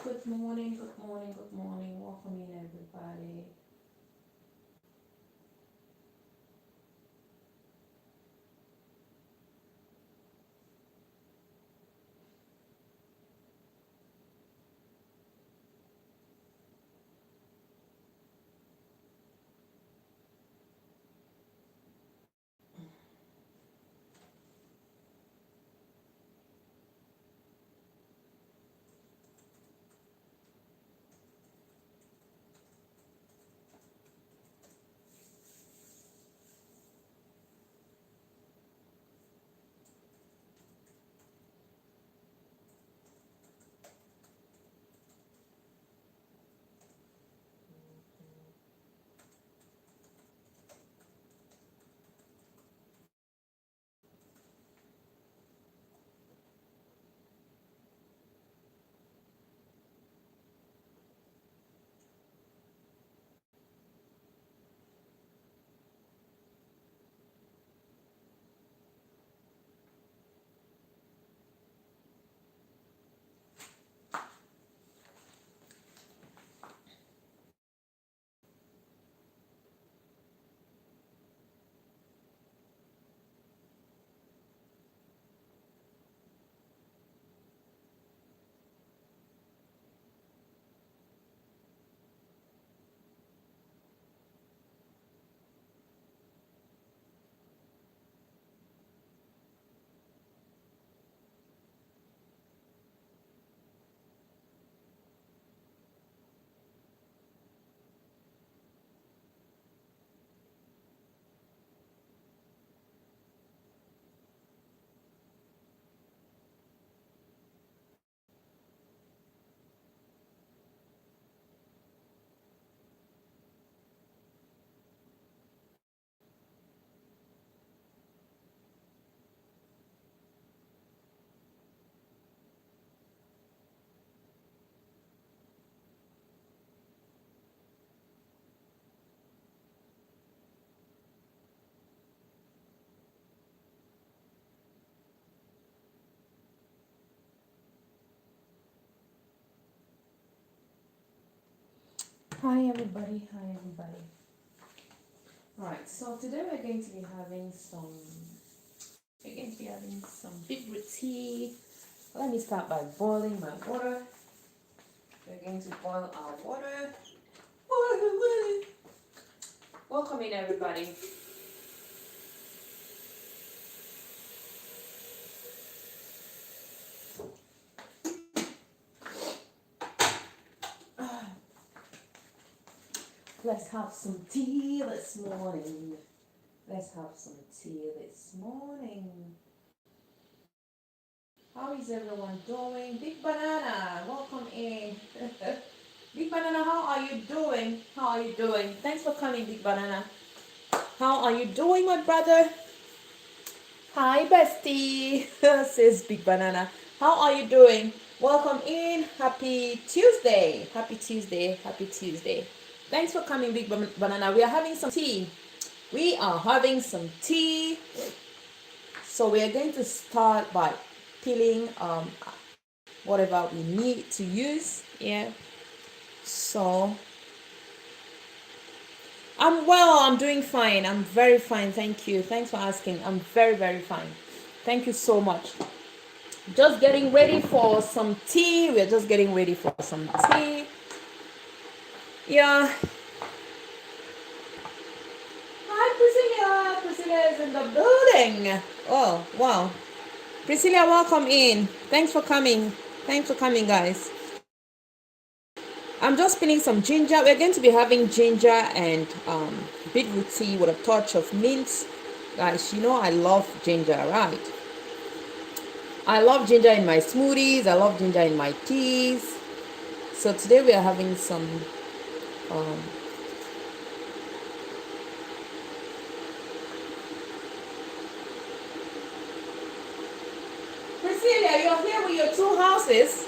Good morning, good morning, good morning. Welcome in, everybody. Hi, everybody. Hi, everybody. Right. So today we're going to be having some beetroot tea. Let me start by boiling my water. We're going to boil our water. Boil. Welcome in, everybody. Let's have some tea this morning. Let's have some tea this morning. How is everyone doing? Big Banana, welcome in. Big Banana, how are you doing? How are you doing? Thanks for coming, Big Banana. How are you doing, my brother? Hi, bestie, says Big Banana. How are you doing? Welcome in. Happy Tuesday. Happy Tuesday. Happy Tuesday. Thanks for coming, Big Banana. We are having some tea. We are having some tea. So we are going to start by peeling whatever we need to use. Yeah. So I'm well. I'm doing fine. I'm very fine. Thank you. Thanks for asking. I'm very, very fine. Thank you so much. Just getting ready for some tea. We're just getting ready for some tea. Yeah. Hi, Priscilla. Priscilla is in the building. Oh, wow. Priscilla, welcome in. Thanks for coming. Thanks for coming, guys. I'm just spilling some ginger. We're going to be having ginger and beetroot tea with a touch of mint. Guys, you know I love ginger, right? I love ginger in my smoothies. I love ginger in my teas. So today we are having some Priscilla, you're here with your two houses.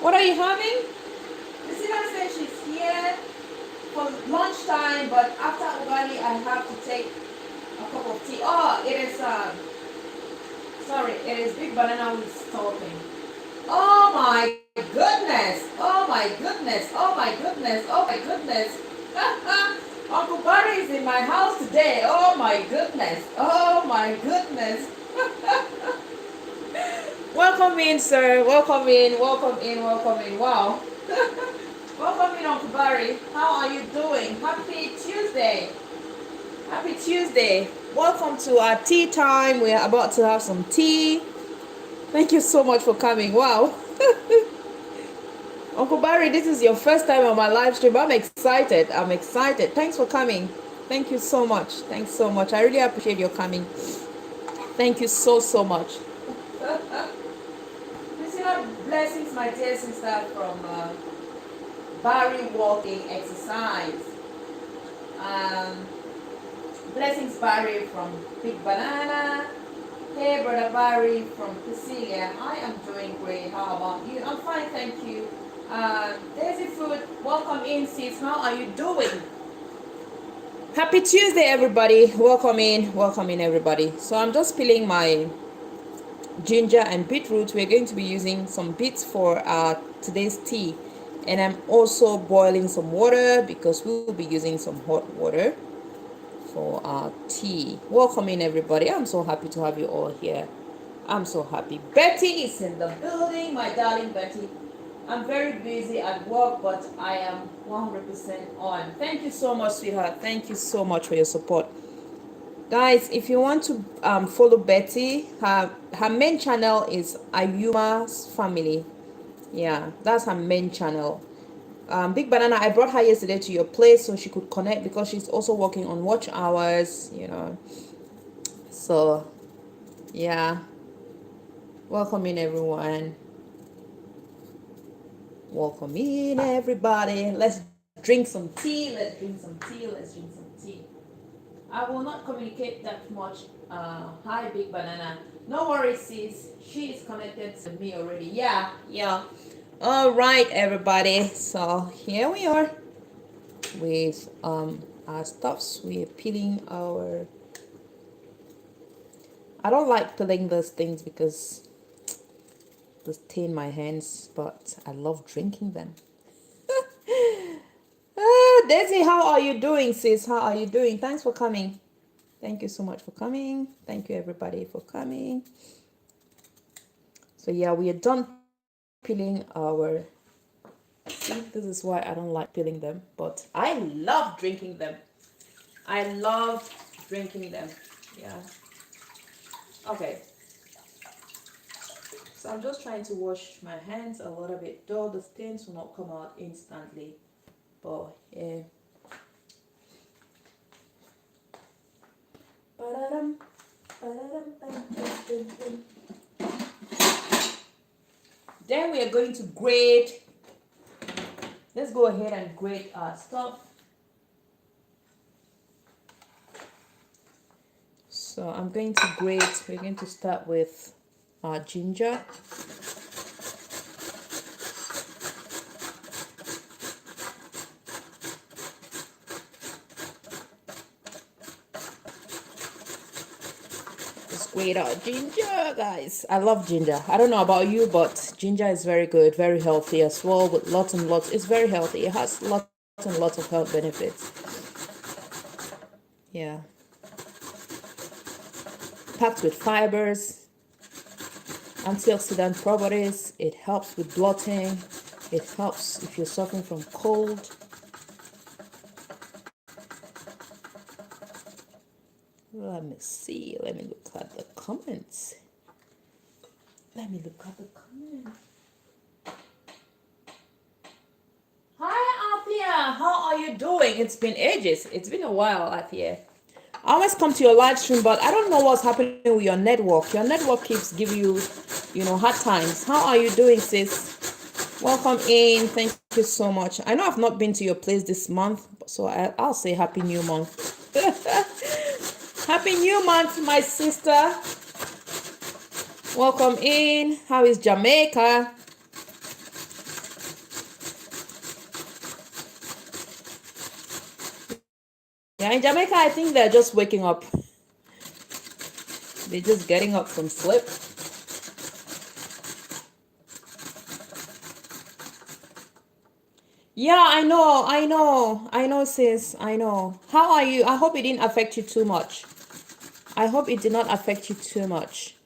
What are you having? Priscilla says she's here for lunchtime, but after Ugali, I have to take a cup of tea. Oh, it is, sorry, it is Big Banana who's talking. Oh my goodness! Oh my goodness! Oh my goodness! Oh my goodness! Uncle Barry is in my house today. Oh my goodness! Oh my goodness! Welcome in, sir. Welcome in. Welcome in. Welcome in. Wow. Welcome in, Uncle Barry. How are you doing? Happy Tuesday. Happy Tuesday. Welcome to our tea time. We're about to have some tea. Thank you so much for coming. Wow. Uncle Barry, this is your first time on my live stream. I'm excited. I'm excited. Thanks for coming. Thank you so much. Thanks so much. I really appreciate your coming. Thank you so, so much. Blessings, my dear sister, from Barry Walking Exercise. Blessings, Barry, from Big Banana. Hey, Brother Barry from Cecilia. I am doing great. How about you? I'm fine, thank you. Daisy Food, welcome in, sis. How are you doing? Happy Tuesday, everybody. Welcome in, everybody. So I'm just peeling my ginger and beetroot. We're going to be using some beets for today's tea, and I'm also boiling some water because we will be using some hot water for our tea. Welcome in, everybody. I'm so happy to have you all here. I'm so happy. Betty is in the building, my darling Betty. I'm very busy at work, but I am 100% on. Thank you so much, sweetheart. Thank you so much for your support. Guys, if you want to follow Betty, her main channel is Ayuma's Family. Yeah, that's her main channel. Big Banana, I brought her yesterday to your place so she could connect because she's also working on watch hours, you know. So, yeah. Welcome in, everyone. Welcome in, everybody. Let's drink some tea. Let's drink some tea. Let's drink some tea. I will not communicate that much. Hi, Big Banana. No worries, sis. She is connected to me already. Yeah, yeah. All right, everybody. So here we are with our stuffs. We are peeling our. I don't like peeling those things because they stain my hands, but I love drinking them. Daisy, how are you doing, sis? How are you doing? Thanks for coming. Thank you so much for coming. Thank you, everybody, for coming. So yeah, we are done peeling our. See, this is why I don't like peeling them, but I love drinking them. I love drinking them. Yeah. Okay. So I'm just trying to wash my hands a little bit, though the stains will not come out instantly. But yeah. Then we are going to grate. Let's go ahead and grate our stuff. So I'm going to grate. We're going to start with our ginger. Grate our ginger, guys. I love ginger. I don't know about you, but ginger is very good, very healthy as well, with lots and lots. It's very healthy. It has lots and lots of health benefits. Yeah. Packed with fibers, antioxidant properties. It helps with bloating. It helps if you're suffering from cold. Let me see. Let me look at the comments. Let me look at the comments. Hi, Althea. How are you doing? It's been ages. It's been a while, Althea. I always come to your live stream, but I don't know what's happening with your network. Your network keeps giving you, hard times. How are you doing, sis? Welcome in. Thank you so much. I know I've not been to your place this month, so I'll say Happy New Month. Happy New Month, my sister. Welcome in. How is Jamaica? Yeah, in Jamaica, I think they're just waking up. They're just getting up from sleep. Yeah, I know, sis. I know. How are you? I hope it didn't affect you too much. I hope it did not affect you too much.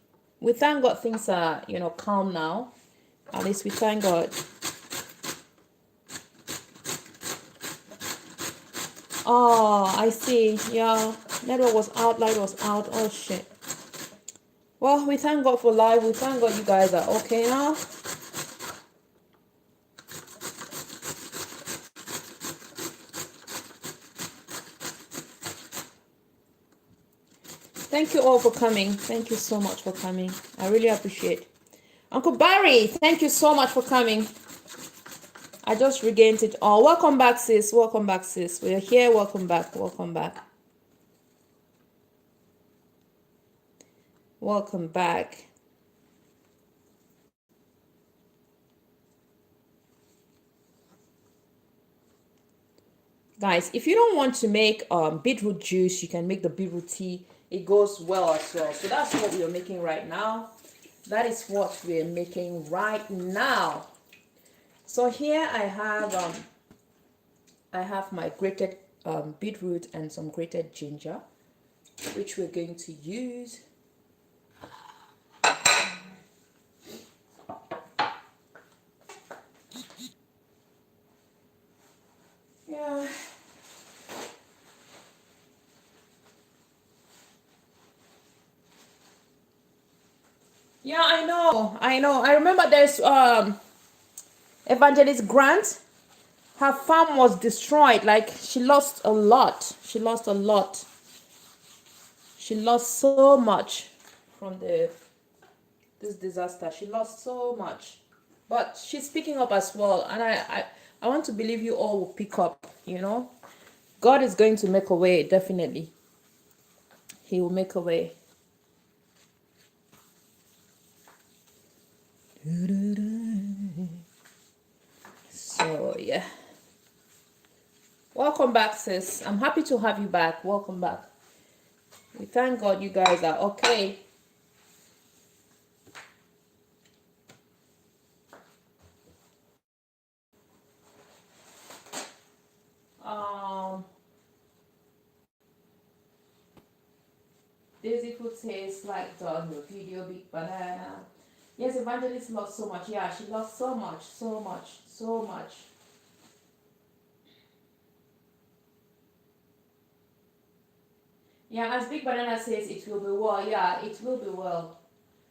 We thank God things are, calm now. At least we thank God. Oh, I see. Yeah, network was out, light was out. Oh, shit. Well, we thank God for life. We thank God you guys are okay now. Thank you all for coming. Thank you so much for coming. I really appreciate. Uncle Barry, thank you so much for coming. I just regained it all. Welcome back, sis. Welcome back, sis. We're here. Welcome back. Welcome back. Welcome back. Guys, if you don't want to make beetroot juice, you can make the beetroot tea. It goes well as well. So that's what we are making right now. That is what we're making right now. So here I have my grated beetroot and some grated ginger, which we're going to use. Yeah. Yeah, I know. I remember there's Evangelist Grant. Her farm was destroyed. Like, she lost a lot. She lost a lot. She lost so much from this disaster. She lost so much. But she's picking up as well. And I want to believe you all will pick up, God is going to make a way, definitely. He will make a way. So, yeah. Welcome back, sis. I'm happy to have you back. Welcome back. We thank God you guys are okay. Daisy food says, like done your video, big banana. Yes, Evangelist lost so much. Yeah, she lost so much, so much, so much. Yeah, as Big Banana says, it will be well. Yeah, it will be well.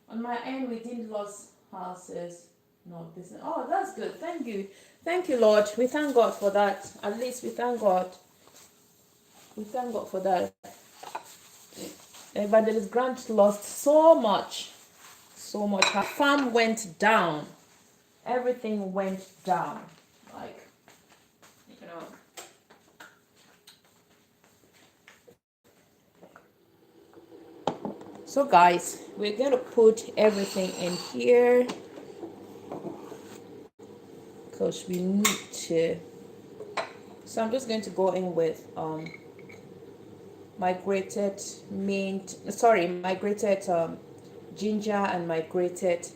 On my end, we didn't lose houses, no business. Oh, that's good. Thank you. Thank you, Lord. We thank God for that. At least we thank God. We thank God for that. Evangelist Grant lost so much. So much. Her farm went down. Everything went down. Like, you know. So guys, we're going to put everything in here because we need to. So I'm just going to go in with my grated my grated ginger and my grated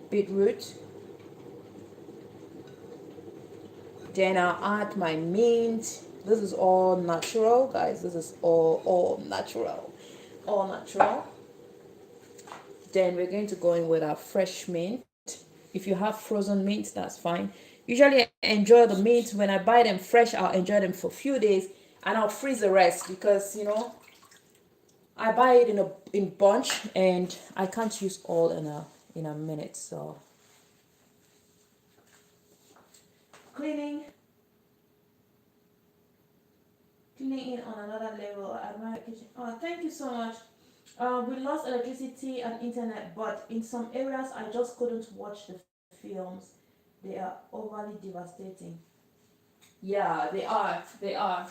beetroot. Then I'll add my mint. This is all natural, guys. This is all natural. All natural. Then we're going to go in with our fresh mint. If you have frozen mint, that's fine. Usually I enjoy the mint when I buy them fresh. I'll enjoy them for a few days and I'll freeze the rest because I buy it in bunch and I can't use all in a minute. So cleaning in on another level at my kitchen. Oh, thank you so much. We lost electricity and internet, but in some areas I just couldn't watch the films. They are overly devastating. Yeah, they are. They are.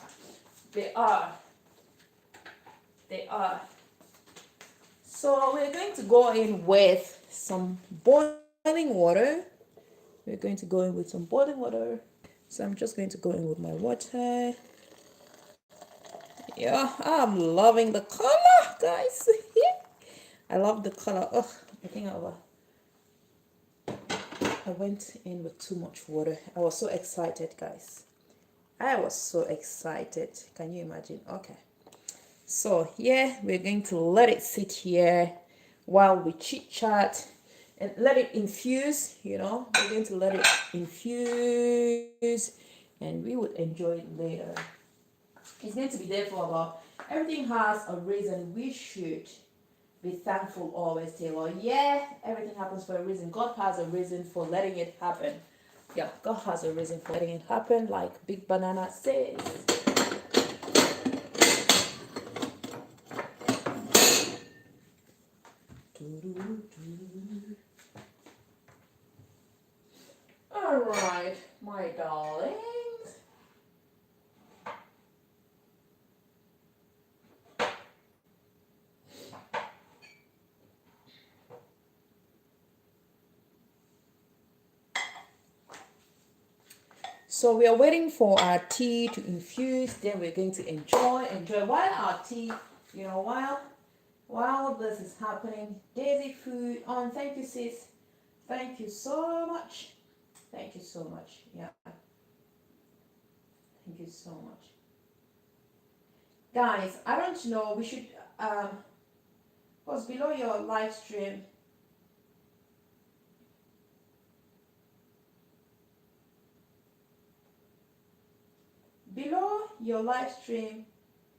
They are. They are. So we're going to go in with some boiling water. We're going to go in with some boiling water. So I'm just going to go in with my water. Yeah, I'm loving the color, guys. I love the color. Oh, I think I went in with too much water. I was so excited, guys. I was so excited. Can you imagine? Okay. So yeah, we're going to let it sit here while we chit chat and let it infuse. We're going to let it infuse and we would enjoy it later. It's going to be there for about, everything has a reason. We should be thankful always, Taylor. Yeah, everything happens for a reason. God has a reason for letting it happen. Yeah, God has a reason for letting it happen, like Big Banana says. All right, my darlings. So we are waiting for our tea to infuse. Then we're going to enjoy while our tea, while this is happening. Daisy food on. Thank you, sis. Thank you so much. Thank you so much. Yeah. Thank you so much. Guys, I don't know. We should was below your live stream. Below your live stream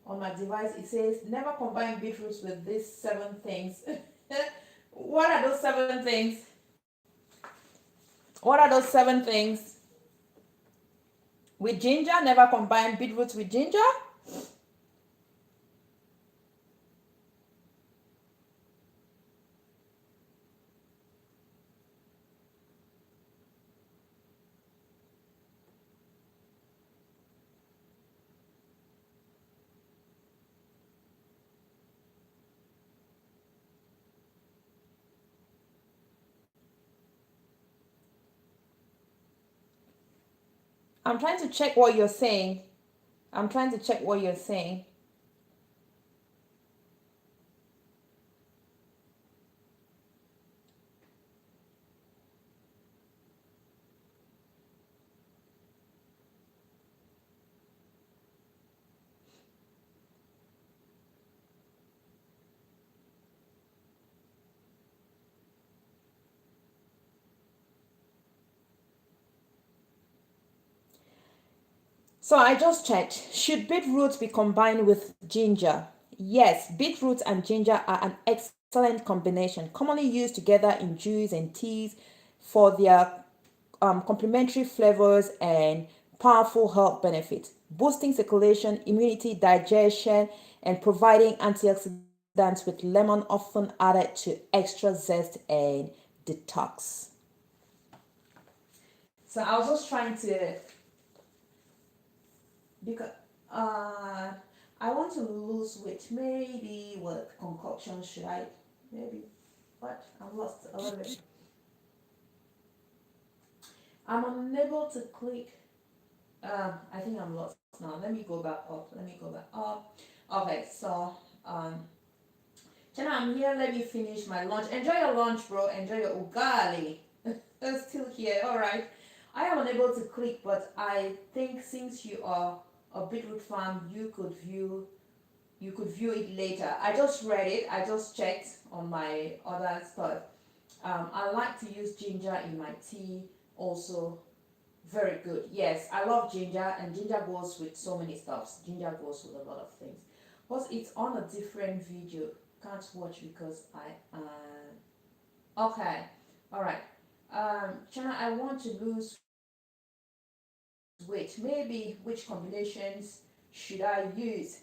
on my device, it says never combine beetroots with these 7 things. What are those 7 things? What are those 7 things? With ginger, never combine beetroots with ginger. I'm trying to check what you're saying. I'm trying to check what you're saying. So I just checked. Should beetroot be combined with ginger? Yes, beetroot and ginger are an excellent combination, commonly used together in juice and teas for their complementary flavors and powerful health benefits, boosting circulation, immunity, digestion, and providing antioxidants with lemon often added to extra zest and detox. So I was just trying to, because I want to lose weight. Maybe what concoction should I? Maybe what? I'm lost a little bit. I'm unable to click. I think I'm lost now. Let me go back up. Let me go back up. Okay, so Jenna, I'm here. Let me finish my lunch. Enjoy your lunch, bro. Enjoy your ugali. Still here. All right. I am unable to click, but I think since you are a beetroot fan, you could view it later. I just read it. I just checked on my other stuff. I like to use ginger in my tea also. Very good. Yes, I love ginger, and ginger goes with so many stuffs. Ginger goes with a lot of things. But it's on a different video. Can't watch because okay. All right. Chana, I want to lose weight. Maybe which combinations should I use?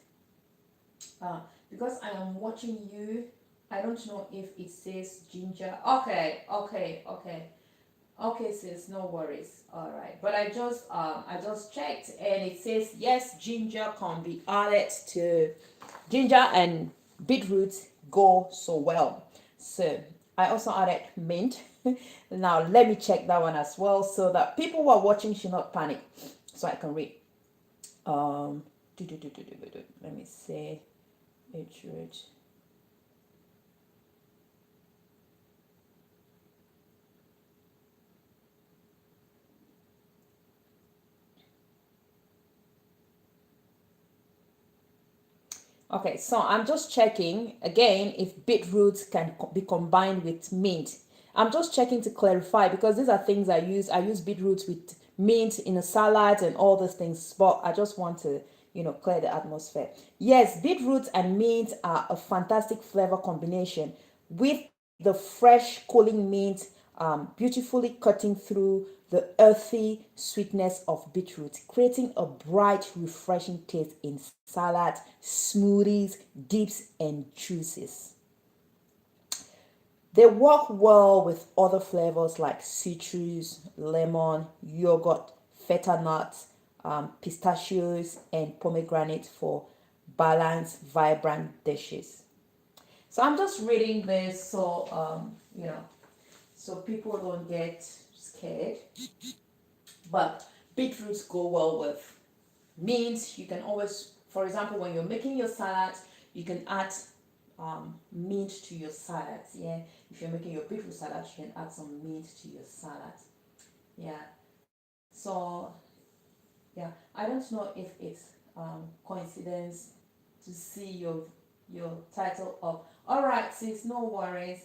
Because I am watching you. I don't know if it says ginger. Okay, okay, okay. Okay, sis, no worries. All right, but I just checked and it says yes, ginger can be added to ginger and beetroot go so well. So I also added mint. Now let me check that one as well so that people who are watching should not panic. So I can read. Um, let me say beetroot. Okay, so I'm just checking again if beetroot can be combined with mint. I'm just checking to clarify because these are things I use. I use beetroot with mint in a salad and all those things, but I just want to, clear the atmosphere. Yes, beetroot and mint are a fantastic flavor combination with the fresh cooling mint beautifully cutting through the earthy sweetness of beetroot, creating a bright, refreshing taste in salads, smoothies, dips, and juices. They work well with other flavors like citrus, lemon, yogurt, feta nuts, pistachios, and pomegranate for balanced, vibrant dishes. So I'm just reading this so so people don't get scared. But beetroots go well with mint. You can always, for example, when you're making your salad, you can add mint to your salad. Yeah, if you're making your beetroot salad, you can add some mint to your salad. Yeah. So yeah, I don't know if it's coincidence to see your title up. All right, sis, no worries.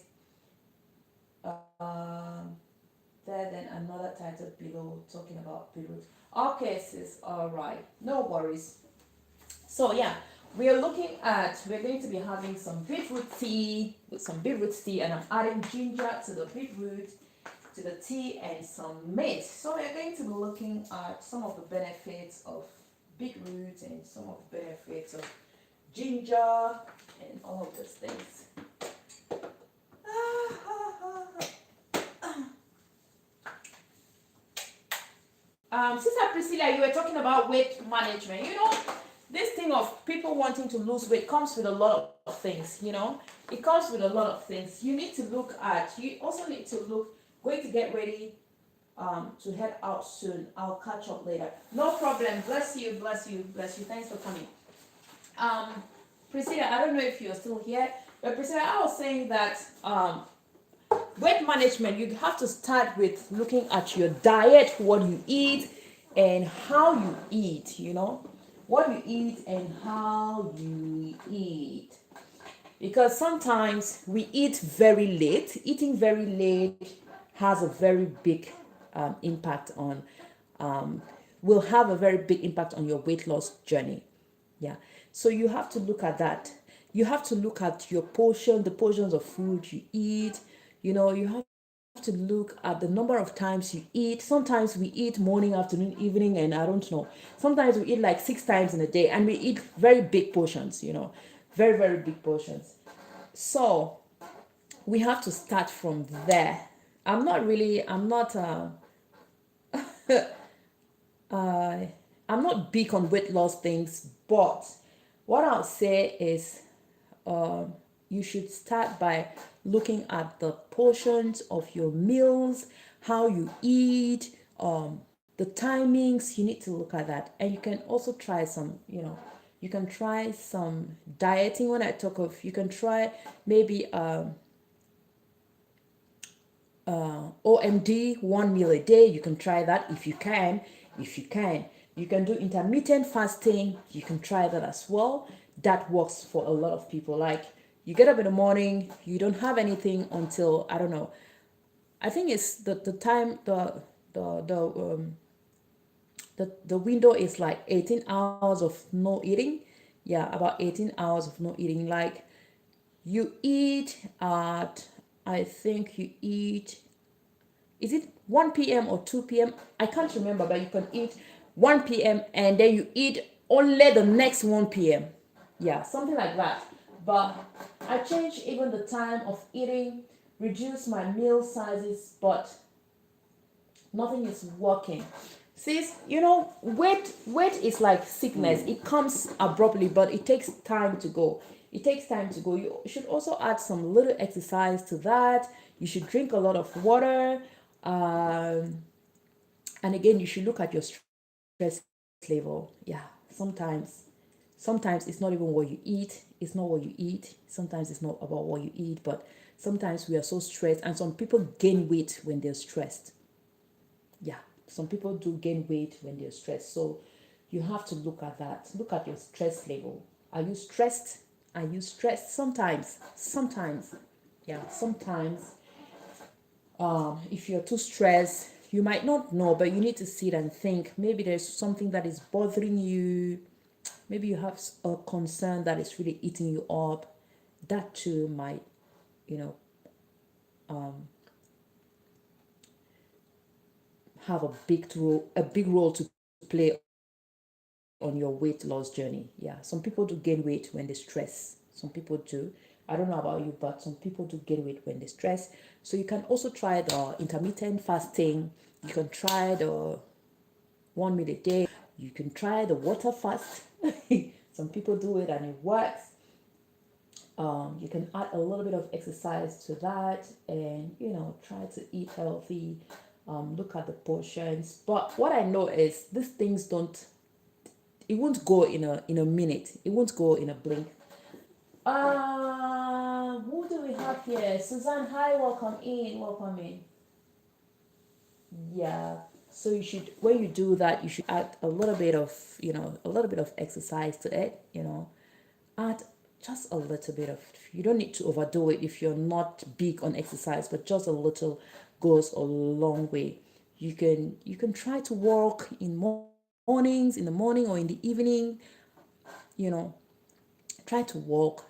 Um, there then another title below talking about beetroot. Okay, sis. All right, no worries. So yeah, we're going to be having some beetroot tea with some beetroot tea, and I'm adding ginger to the beetroot to the tea and some mint. So we're going to be looking at some of the benefits of beetroot and some of the benefits of ginger and all of those things. Sister Priscilla, you were talking about weight management. This thing of people wanting to lose weight comes with a lot of things. It comes with a lot of things. You also need to look, going to get ready to head out soon. I'll catch up later. No problem. Bless you, bless you, bless you. Thanks for coming. Um, Priscilla, I don't know if you're still here, but Priscilla, I was saying that weight management, you have to start with looking at your diet, what you eat, and how you eat, what you eat and how you eat. Because sometimes we eat very late. Eating very late has a very big impact on, um, will have a very big impact on your weight loss journey. Yeah. So you have to look at that. You have to look at your portion, the portions of food you eat. You have to look at the number of times you eat. Sometimes we eat morning, afternoon, evening, and I don't know. Sometimes we eat like 6 times in a day and we eat very big portions. Very, very big portions. So we have to start from there. Uh, I'm not big on weight loss things, but what I'll say is you should start by looking at the portions of your meals, how you eat, the timings. You need to look at that. And you can also try you can try some dieting. When I talk of, you can try maybe OMD, 1 meal a day. You can try that if you can. If you can, you can do intermittent fasting. You can try that as well. That works for a lot of people. Like, you get up in the morning, you don't have anything until, I don't know. I think it's the time the the window is like 18 hours of no eating. Yeah, about 18 hours of no eating. Like, you eat at, I think you eat, is it 1 p.m. or 2 p.m.? I can't remember, but you can eat 1 p.m. and then you eat only the next 1 p.m. Yeah, something like that. But I changed even the time of eating, reduce my meal sizes, but nothing is working. Sis, weight is like sickness. It comes abruptly, but it takes time to go. It takes time to go. You should also add some little exercise to that. You should drink a lot of water. Um, and again, you should look at your stress level. Yeah, sometimes it's not even what you eat. It's not what you eat. Sometimes it's not about what you eat, but sometimes we are so stressed, and some people gain weight when they're stressed. Yeah, some people do gain weight when they're stressed. So you have to look at that. Look at your stress level. Are you stressed? Are you stressed? Sometimes, yeah, sometimes. If you're too stressed, you might not know, but you need to sit and think. Maybe there's something that is bothering you. Maybe you have a concern that is really eating you up. That too might, you know, have a big role to play on your weight loss journey. Yeah, some people do gain weight when they stress. Some people do. I don't know about you, but some people do gain weight when they stress. So you can also try the intermittent fasting. You can try the 1 meal a day. You can try the water fast. Some people do it and it works. You can add a little bit of exercise to that, and try to eat healthy. Look at the portions. But what I know is these things don't. It won't go in a minute. It won't go in a blink. Who do we have here? Suzanne, hi, welcome in, welcome in. Yeah. So you should, when you do that, you should add a little bit of, a little bit of exercise to it, add just a little bit of, you don't need to overdo it if you're not big on exercise, but just a little goes a long way. You can try to walk in mornings, in the morning or in the evening, you know, try to walk.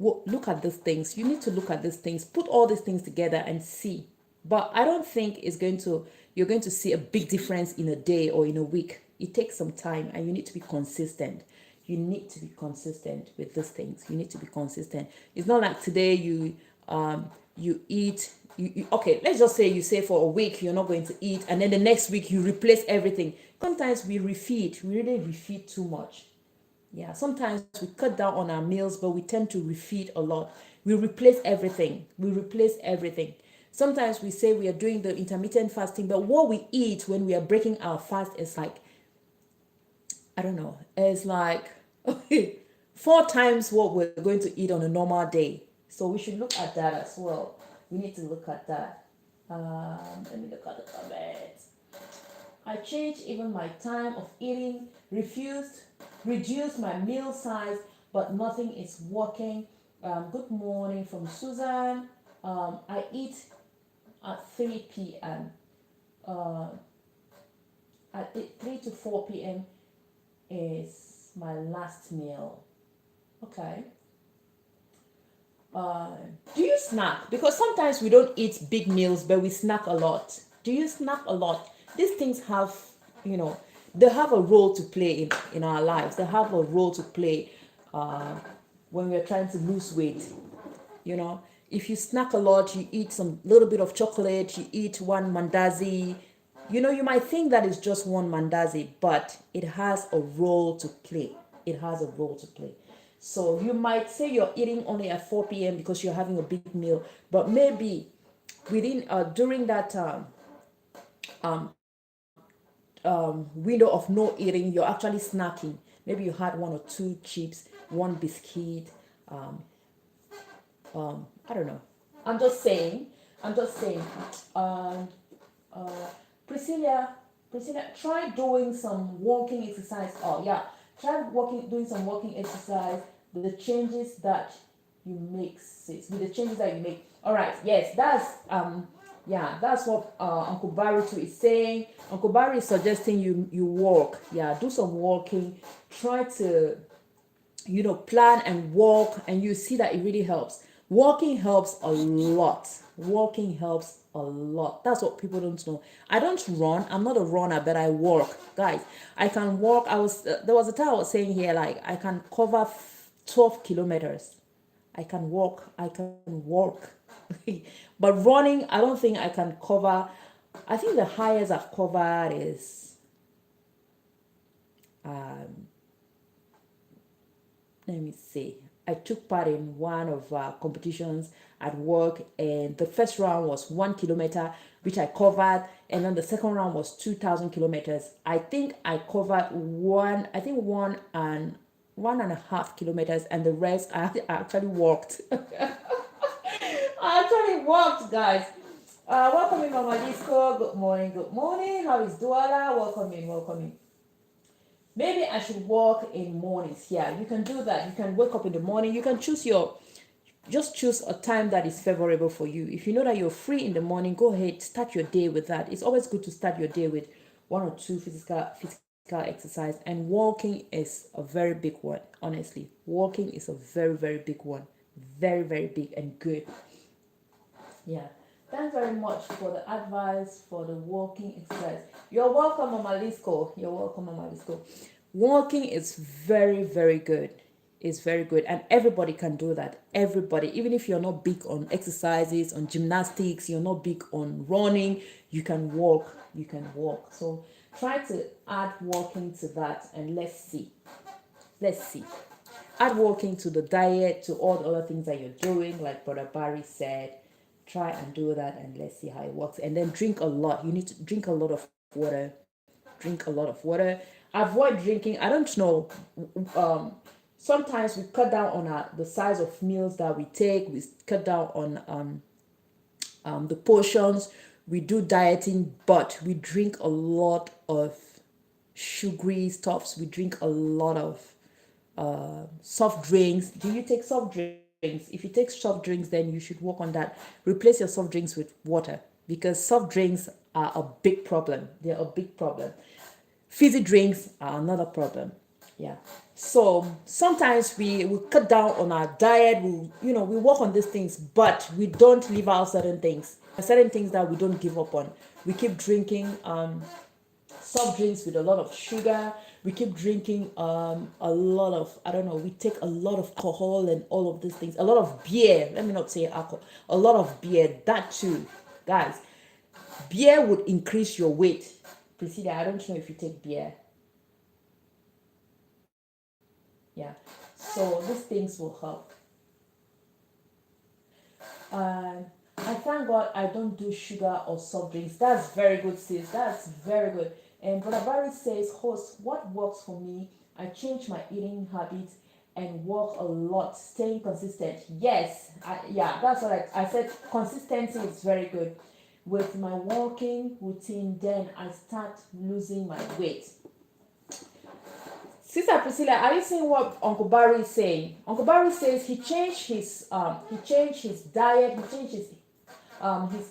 Look at these things. You need to look at these things, put all these things together and see. But I don't think you're going to see a big difference in a day or in a week. It takes some time, and you need to be consistent. You need to be consistent with these things. You need to be consistent. It's not like today you eat, okay, let's just say you say for a week you're not going to eat, and then the next week you replace everything. Sometimes we refeed, we really refeed too much. Yeah, sometimes we cut down on our meals, but we tend to refeed a lot. We replace everything. We replace everything. Sometimes we say we are doing the intermittent fasting, but what we eat when we are breaking our fast is like, I don't know, it's like 4 times what we're going to eat on a normal day. So we should look at that as well. We need to look at that. Let me look at the comments. I changed even my time of eating, reduced my meal size, but nothing is working. Good morning from Susan. I eat at 3 p.m. Uh, at 3 to 4 p.m. is my last meal. Okay. Do you snack? Because sometimes we don't eat big meals, but we snack a lot. Do you snack a lot? These things have, they have a role to play in our lives. They have a role to play when we're trying to lose weight. If you snack a lot, you eat some little bit of chocolate, you eat one mandazi. You might think that is just one mandazi, but it has a role to play. It has a role to play. So you might say you're eating only at 4 p.m. because you're having a big meal, but maybe during that window of no eating, you're actually snacking. Maybe you had one or two chips, one biscuit. I don't know. I'm just saying. I'm just saying. Uh, Priscilla, try doing some walking exercise. Oh yeah, doing some walking exercise. The changes that you make, sis. With the changes that you make. All right. Yes, that's what Uncle Barry too is saying. Uncle Barry is suggesting you walk. Yeah, do some walking. Try to plan and walk, and you see that it really helps. Walking helps a lot. Walking helps a lot. That's what people don't know. I don't run. I'm not a runner, but I walk, guys. I can walk. There was a time I was saying here, like, I can cover 12 kilometers. I can walk. But running, I don't think I can cover. I think the highest I've covered is let me see. I took part in one of competitions at work, and the first round was 1 kilometer, which I covered, and then the second round was 2,000 kilometers. I think I covered one and 1.5 kilometers, and the rest I actually walked. I actually walked, guys. Welcome in, Mama Disco. Good morning, good morning. How is Douala? Welcome in, welcome in. Maybe I should walk in mornings. Yeah, you can do that. You can wake up in the morning. You can choose your just choose a time that is favorable for you. If you know that you're free in the morning, go ahead, start your day with that. It's always good to start your day with one or two physical exercise, and walking is a very big one. Honestly, walking is a very big one, very big and good. Yeah. Thanks very much for the advice for the walking exercise. You're welcome, Mama Lisco. You're welcome, Mama Lisco. Walking is very good. It's very good, and everybody can do that. Everybody, even if you're not big on exercises, on gymnastics, you're not big on running, you can walk. You can walk. So try to add walking to that, and let's see. Let's see. Add walking to the diet, to all the other things that you're doing, like Brother Barry said. Try and do that, and let's see how it works. And then drink a lot. You need to drink a lot of water. Drink a lot of water. Avoid drinking. I don't know. Um, Sometimes we cut down on the size of meals that we take. We cut down on the portions. We do dieting, but we drink a lot of sugary stuffs. We drink a lot of soft drinks. Do you take soft drinks? If you take soft drinks, then you should work on that. Replace your soft drinks with water, because soft drinks are a big problem. They're a big problem. Fizzy drinks are another problem. Yeah. So sometimes we cut down on our diet. We work on these things, but we don't leave out certain things. Certain things that we don't give up on. We keep drinking soft drinks with a lot of sugar. We keep drinking a lot of, I don't know, we take a lot of alcohol and all of these things. A lot of beer. Let me not say alcohol. A lot of beer. That too, guys. Beer would increase your weight. Priscilla, I don't know if you take beer. Yeah. So these things will help. I thank God I don't do sugar or soft drinks. That's very good, sis. That's very good. And Brother Barry says, host, what works for me? I change my eating habits and work a lot, staying consistent. Yes, yeah, that's what I said. Consistency is very good. With my walking routine, then I start losing my weight. Sister Priscilla, are you seeing what Uncle Barry is saying? Uncle Barry says he changed his diet, he changed his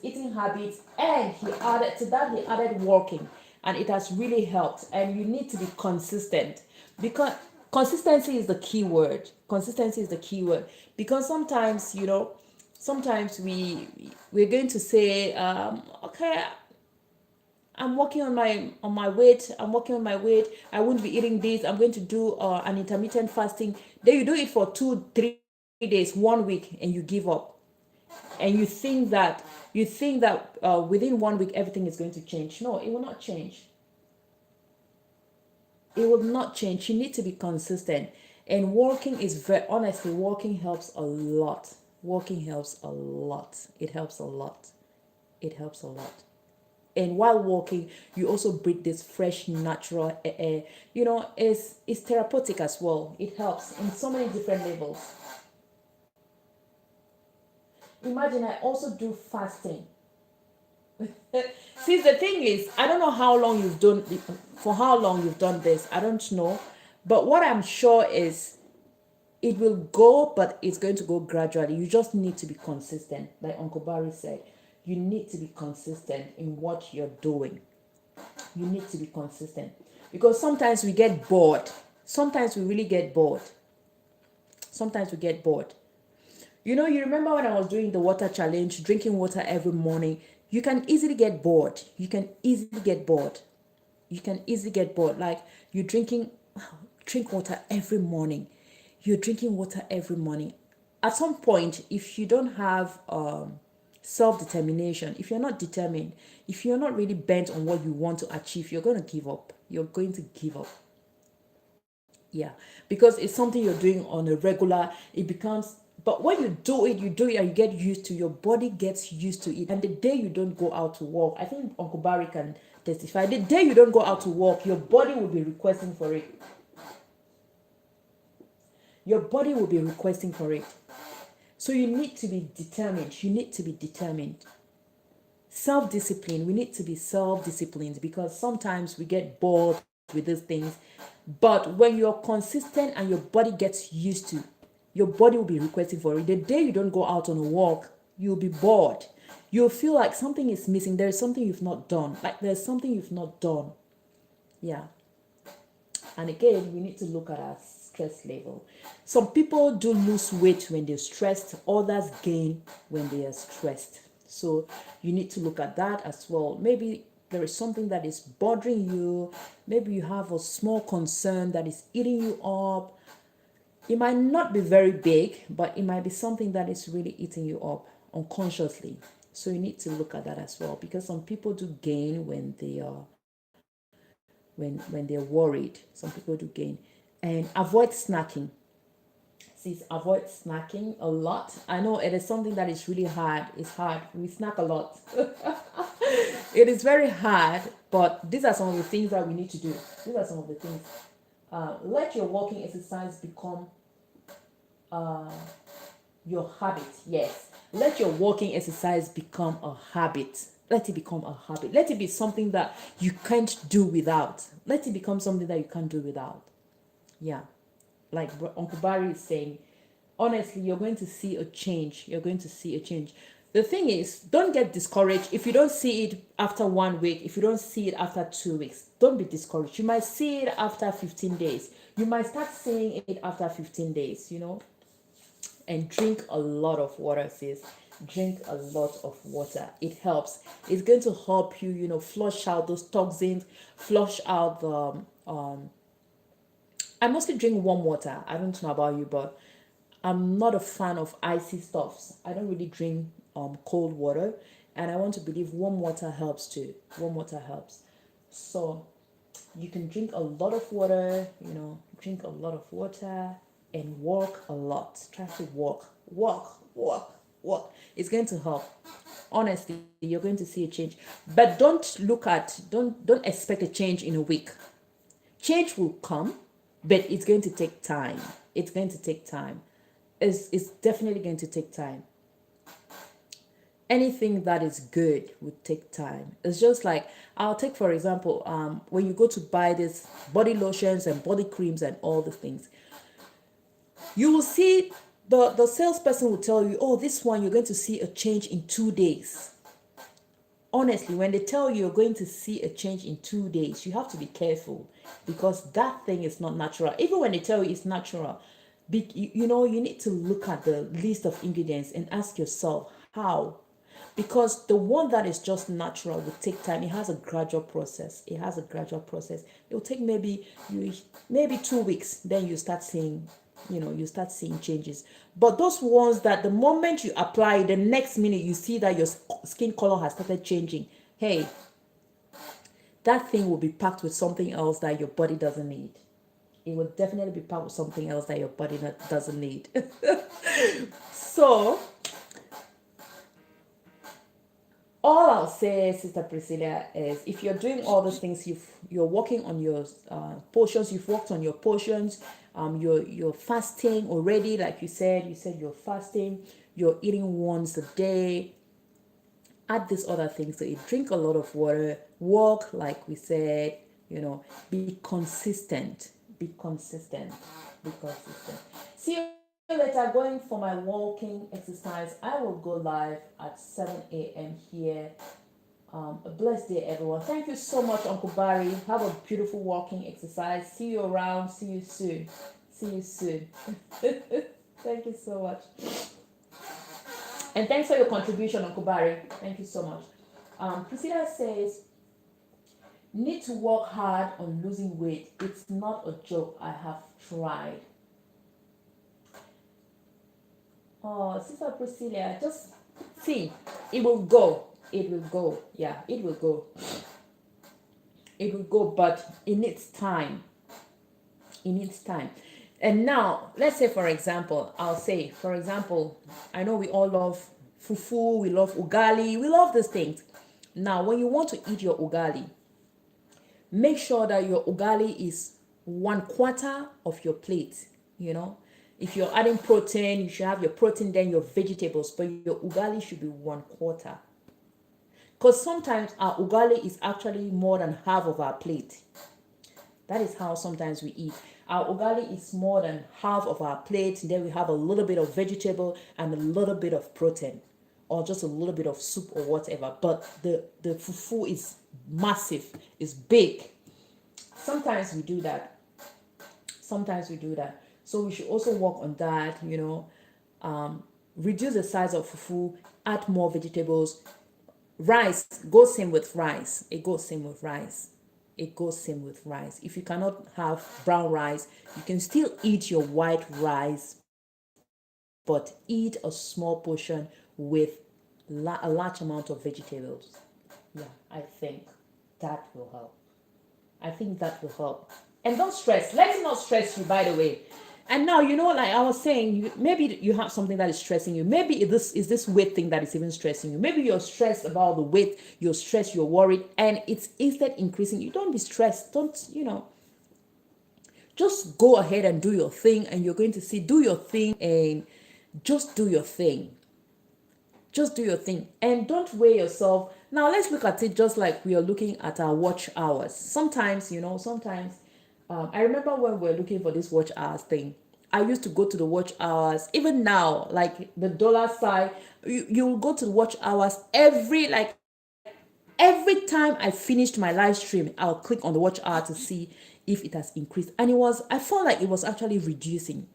eating habits, and he added walking, and it has really helped. And you need to be consistent, because consistency is the key word. Consistency is the key word, because sometimes we're going to say, okay, I'm working on my weight. I'm working on my weight. I won't be eating this. I'm going to do an intermittent fasting. Then you do it for 2-3 days, 1 week, and you give up. And you think that within 1 week everything is going to change. No, it will not change. It will not change. You need to be consistent. And walking is very honestly, walking helps a lot. Walking helps a lot. It helps a lot. It helps a lot. And while walking, you also breathe this fresh natural air. It's therapeutic as well. It helps in so many different levels. Imagine I also do fasting. See, the thing is, I don't know for how long you've done this. I don't know. But what I'm sure is it will go, but it's going to go gradually. You just need to be consistent. Like Uncle Barry said, you need to be consistent in what you're doing. You need to be consistent, because sometimes we get bored. Sometimes we really get bored. Sometimes we get bored. You remember when I was doing the water challenge, drinking water every morning? You can easily get bored. You can easily get bored. You can easily get bored. Like you're drink water every morning. You're drinking water every morning. At some point, if you don't have self-determination, if you're not determined, if you're not really bent on what you want to achieve, you're going to give up. You're going to give up. Yeah, because it's something you're doing on a regular. It becomes, but when you do it, and you get used to, your body gets used to it. And the day you don't go out to walk, I think Uncle Barry can testify, the day you don't go out to walk, your body will be requesting for it. Your body will be requesting for it. So you need to be determined. You need to be determined. Self-discipline. We need to be self-disciplined, because sometimes we get bored. with these things. But when you're consistent and your body gets used to, your body will be requesting for it. The day you don't go out on a walk, you'll be bored. You'll feel like something is missing. There's something you've not done. Like there's something you've not done. Yeah. And again, we need to look at our stress level. Some people do lose weight when they're stressed, others gain when they are stressed. So you need to look at that as well. Maybe there is something that is bothering you. Maybe you have a small concern that is eating you up. It might not be very big, but it might be something that is really eating you up unconsciously. So you need to look at that as well, because some people do gain when they are when they're worried. Some people do gain. And avoid snacking. See, avoid snacking a lot. I know it is something that is really hard. It's hard. We snack a lot. It is very hard, but these are some of the things that we need to do. These are some of the things. Let your walking exercise become your habit. Yes. Let your walking exercise become a habit. Let it become a habit. Let it be something that you can't do without. Let it become something that you can't do without. Yeah. Like Uncle Barry is saying, honestly, you're going to see a change. You're going to see a change. The thing is, don't get discouraged if you don't see it after 1 week, if you don't see it after 2 weeks. Don't be discouraged. You might see it after 15 days. You might start seeing it after 15 days, you know. And drink a lot of water, sis. Drink a lot of water. It helps. It's going to help you, you know, flush out those toxins, flush out the I mostly drink warm water. I don't know about you, but I'm not a fan of icy stuffs. I don't really drink cold water, and I want to believe warm water helps too. Warm water helps. So you can drink a lot of water, you know, drink a lot of water and walk a lot. Try to walk. It's going to help. Honestly, you're going to see a change. But don't expect a change in a week. Change will come, but it's going to take time. It's going to take time. It's definitely going to take time. Anything that is good would take time. It's just like, I'll take for example, when you go to buy this body lotions and body creams and all the things, you will see the salesperson will tell you, oh, this one you're going to see a change in 2 days. Honestly, when they tell you you're going to see a change in 2 days, you have to be careful, because that thing is not natural. Even when they tell you it's natural, you know, you need to look at the list of ingredients and ask yourself how. Because the one that is just natural will take time. It has a gradual process. It will take maybe 2 weeks. Then you start seeing, you start seeing changes. But those ones that the moment you apply, the next minute you see that your skin color has started changing. Hey, that thing will be packed with something else that your body doesn't need. It will definitely be packed with something else that your body doesn't need. So all I'll say, Sister Priscilla, is if you're doing all those things, you're working on your portions, you've worked on your portions, you're fasting already, like you said you're fasting, you're eating once a day. Add these other things to it. Drink a lot of water, walk, like we said, be consistent. Be consistent. See you later. Going for my walking exercise. I will go live at 7 a.m. here. A blessed day, everyone. Thank you so much, Uncle Barry. Have a beautiful walking exercise. See you around. See you soon. Thank you so much. And thanks for your contribution, Uncle Barry. Thank you so much. Priscilla says, need to work hard on losing weight. It's not a joke. I have tried. Oh, Sister Priscilla, just see, it will go. Yeah, it will go. But it needs time. And now, let's say, for example, I know we all love fufu, we love ugali, we love these things. Now, when you want to eat your ugali, make sure that your ugali is 1/4 of your plate, If you're adding protein, you should have your protein, then your vegetables, but your ugali should be 1/4. Because sometimes our ugali is actually more than half of our plate. That is how sometimes we eat. Our ugali is more than half of our plate. Then we have a little bit of vegetable and a little bit of protein, or just a little bit of soup or whatever. But the fufu is massive, is big. Sometimes we do that. Sometimes we do that. So we should also work on that, reduce the size of fufu, add more vegetables. Rice goes same with rice. It goes same with rice. It goes same with rice. If you cannot have brown rice, you can still eat your white rice, but eat a small portion with a large amount of vegetables. Yeah, I think that will help. I think that will help. And don't stress. Let it not stress you, by the way. And now, like I was saying, maybe you have something that is stressing you. Maybe this is this weight thing that is even stressing you. Maybe you're stressed about the weight, you're stressed, you're worried, and it's instead increasing. You don't be stressed. Don't, just go ahead and do your thing, and you're going to see, do your thing, and just do your thing. Just do your thing, and don't weigh yourself. Now let's look at it just like we are looking at our watch hours. Sometimes, I remember when we were looking for this watch hours thing, I used to go to the watch hours. Even now, like the dollar side, you'll go to the watch hours every time I finished my live stream. I'll click on the watch hour to see if it has increased, and I felt like it was actually reducing.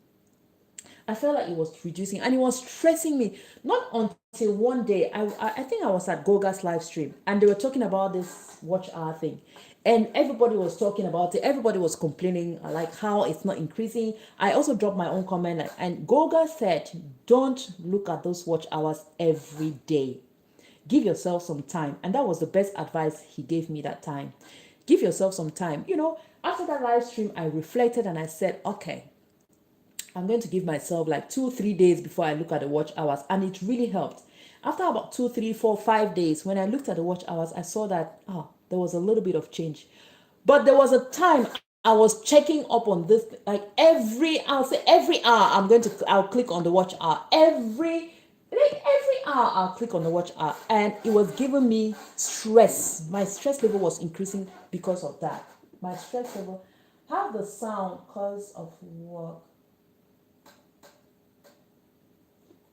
I felt like it was reducing, and it was stressing me. Not until one day, I think I was at Goga's live stream, and they were talking about this watch hour thing, and everybody was talking about it. Everybody was complaining like how it's not increasing. I also dropped my own comment, and Goga said, "Don't look at those watch hours every day. Give yourself some time," and that was the best advice he gave me that time. Give yourself some time. After that live stream, I reflected and I said, okay, I'm going to give myself like 2-3 days before I look at the watch hours, and it really helped. After about 2, 3, 4, 5 days, when I looked at the watch hours, I saw that there was a little bit of change. But there was a time I was checking up on this, like I'll say every hour I'll click on the watch hour. Every hour I'll click on the watch hour, and it was giving me stress. My stress level was increasing because of that. My stress level, have the sound cause of work.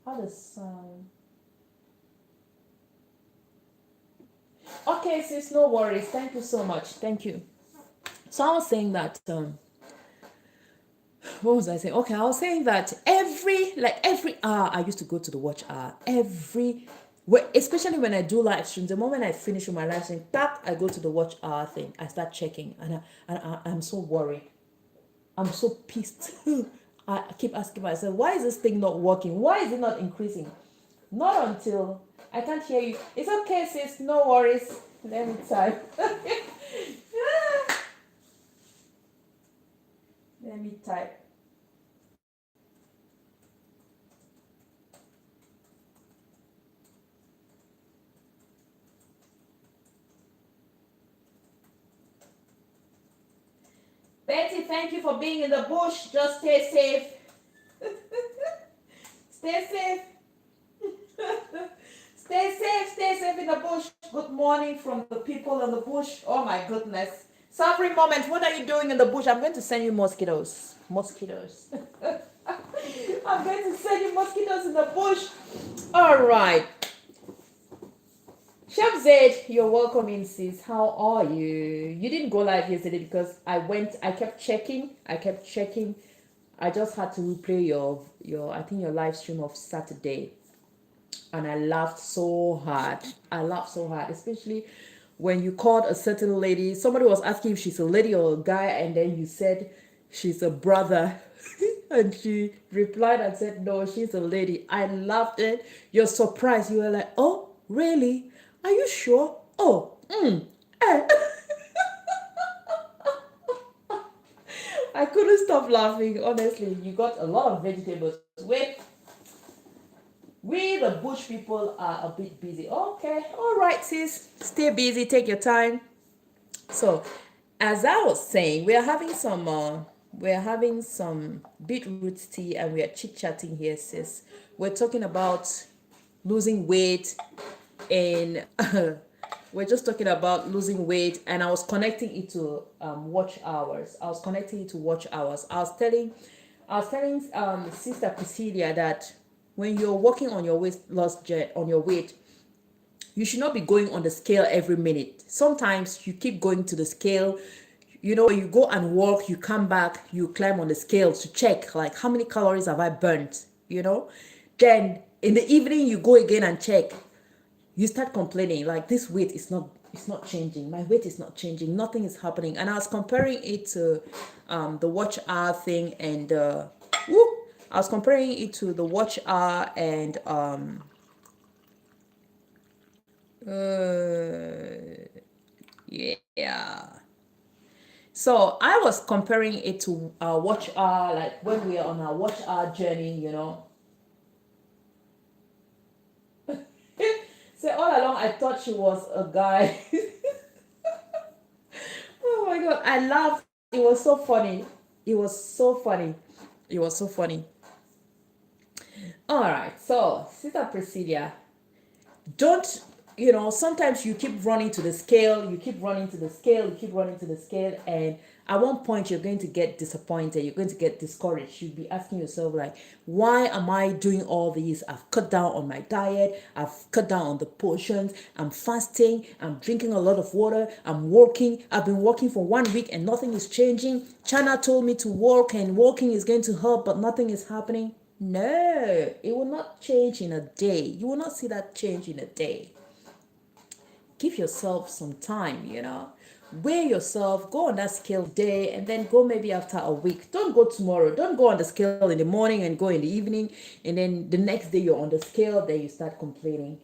How the sound. Okay, sis, no worries. Thank you so much. Thank you. So I was saying that what was I saying? Okay, I was saying that every hour I used to go to the watch hour. Especially when I do live streams, the moment I finish with my live stream, I go to the watch hour thing. I start checking, and I'm so worried. I'm so pissed. I keep asking myself, why is this thing not working? Why is it not increasing? Not until I can't hear you. It's okay, sis. No worries. Let me type. Let me type. Betty, thank you for being in the bush. Just stay safe. Stay safe. Stay safe in the bush. Good morning from the people in the bush. Oh my goodness. Suffering moment. What are you doing in the bush? I'm going to send you mosquitoes. Mosquitoes. I'm going to send you mosquitoes in the bush. All right. Chef Zaid, you're welcome in, sis. How are you? You didn't go live yesterday because I kept checking. I just had to replay your I think your live stream of Saturday. And I laughed so hard. Especially when you called a certain lady. Somebody was asking if she's a lady or a guy, and then you said she's a brother. And she replied and said, no, she's a lady. I laughed it. You're surprised. You were like, oh, really? Are you sure? Oh, I couldn't stop laughing, honestly. You got a lot of vegetables. We the bush people are a bit busy. Okay, all right, sis. Stay busy, take your time. So, as I was saying, we're having some beetroot tea, and we are chit-chatting here, sis. We're talking about losing weight and we're just talking about losing weight, and I was connecting it to watch hours. I was connecting it to watch hours. I was telling Sister Priscilla that when you're working on your weight loss on your weight, you should not be going on the scale every minute. Sometimes you keep going to the scale. You go and walk, you come back, you climb on the scale to check like how many calories have I burnt. Then in the evening you go again and check. You start complaining like this weight is not, it's not changing, my weight is not changing, nothing is happening. And I was comparing it to the watch hour thing, and I was comparing it to the watch hour and yeah. So I was comparing it to our watch hour, like when we are on our watch hour journey. So all along I thought she was a guy. Oh my god, I laughed. It was so funny. It was so funny. It was so funny. All right, so Sister Priscilla, don't, sometimes you keep running to the scale, you keep running to the scale, you keep running to the scale, and at one point you're going to get disappointed, you're going to get discouraged. You'll be asking yourself like, why am I doing all these? I've cut down on my diet, I've cut down on the portions, I'm fasting, I'm drinking a lot of water, I'm working, I've been working for 1 week and nothing is changing. China told me to work and walking is going to help, but nothing is happening. No, it will not change in a day. You will not see that change in a day. Give yourself some time. Weigh yourself, go on that scale day, and then go maybe after a week. Don't go tomorrow. Don't go on the scale in the morning and go in the evening, and then the next day you're on the scale, then you start complaining.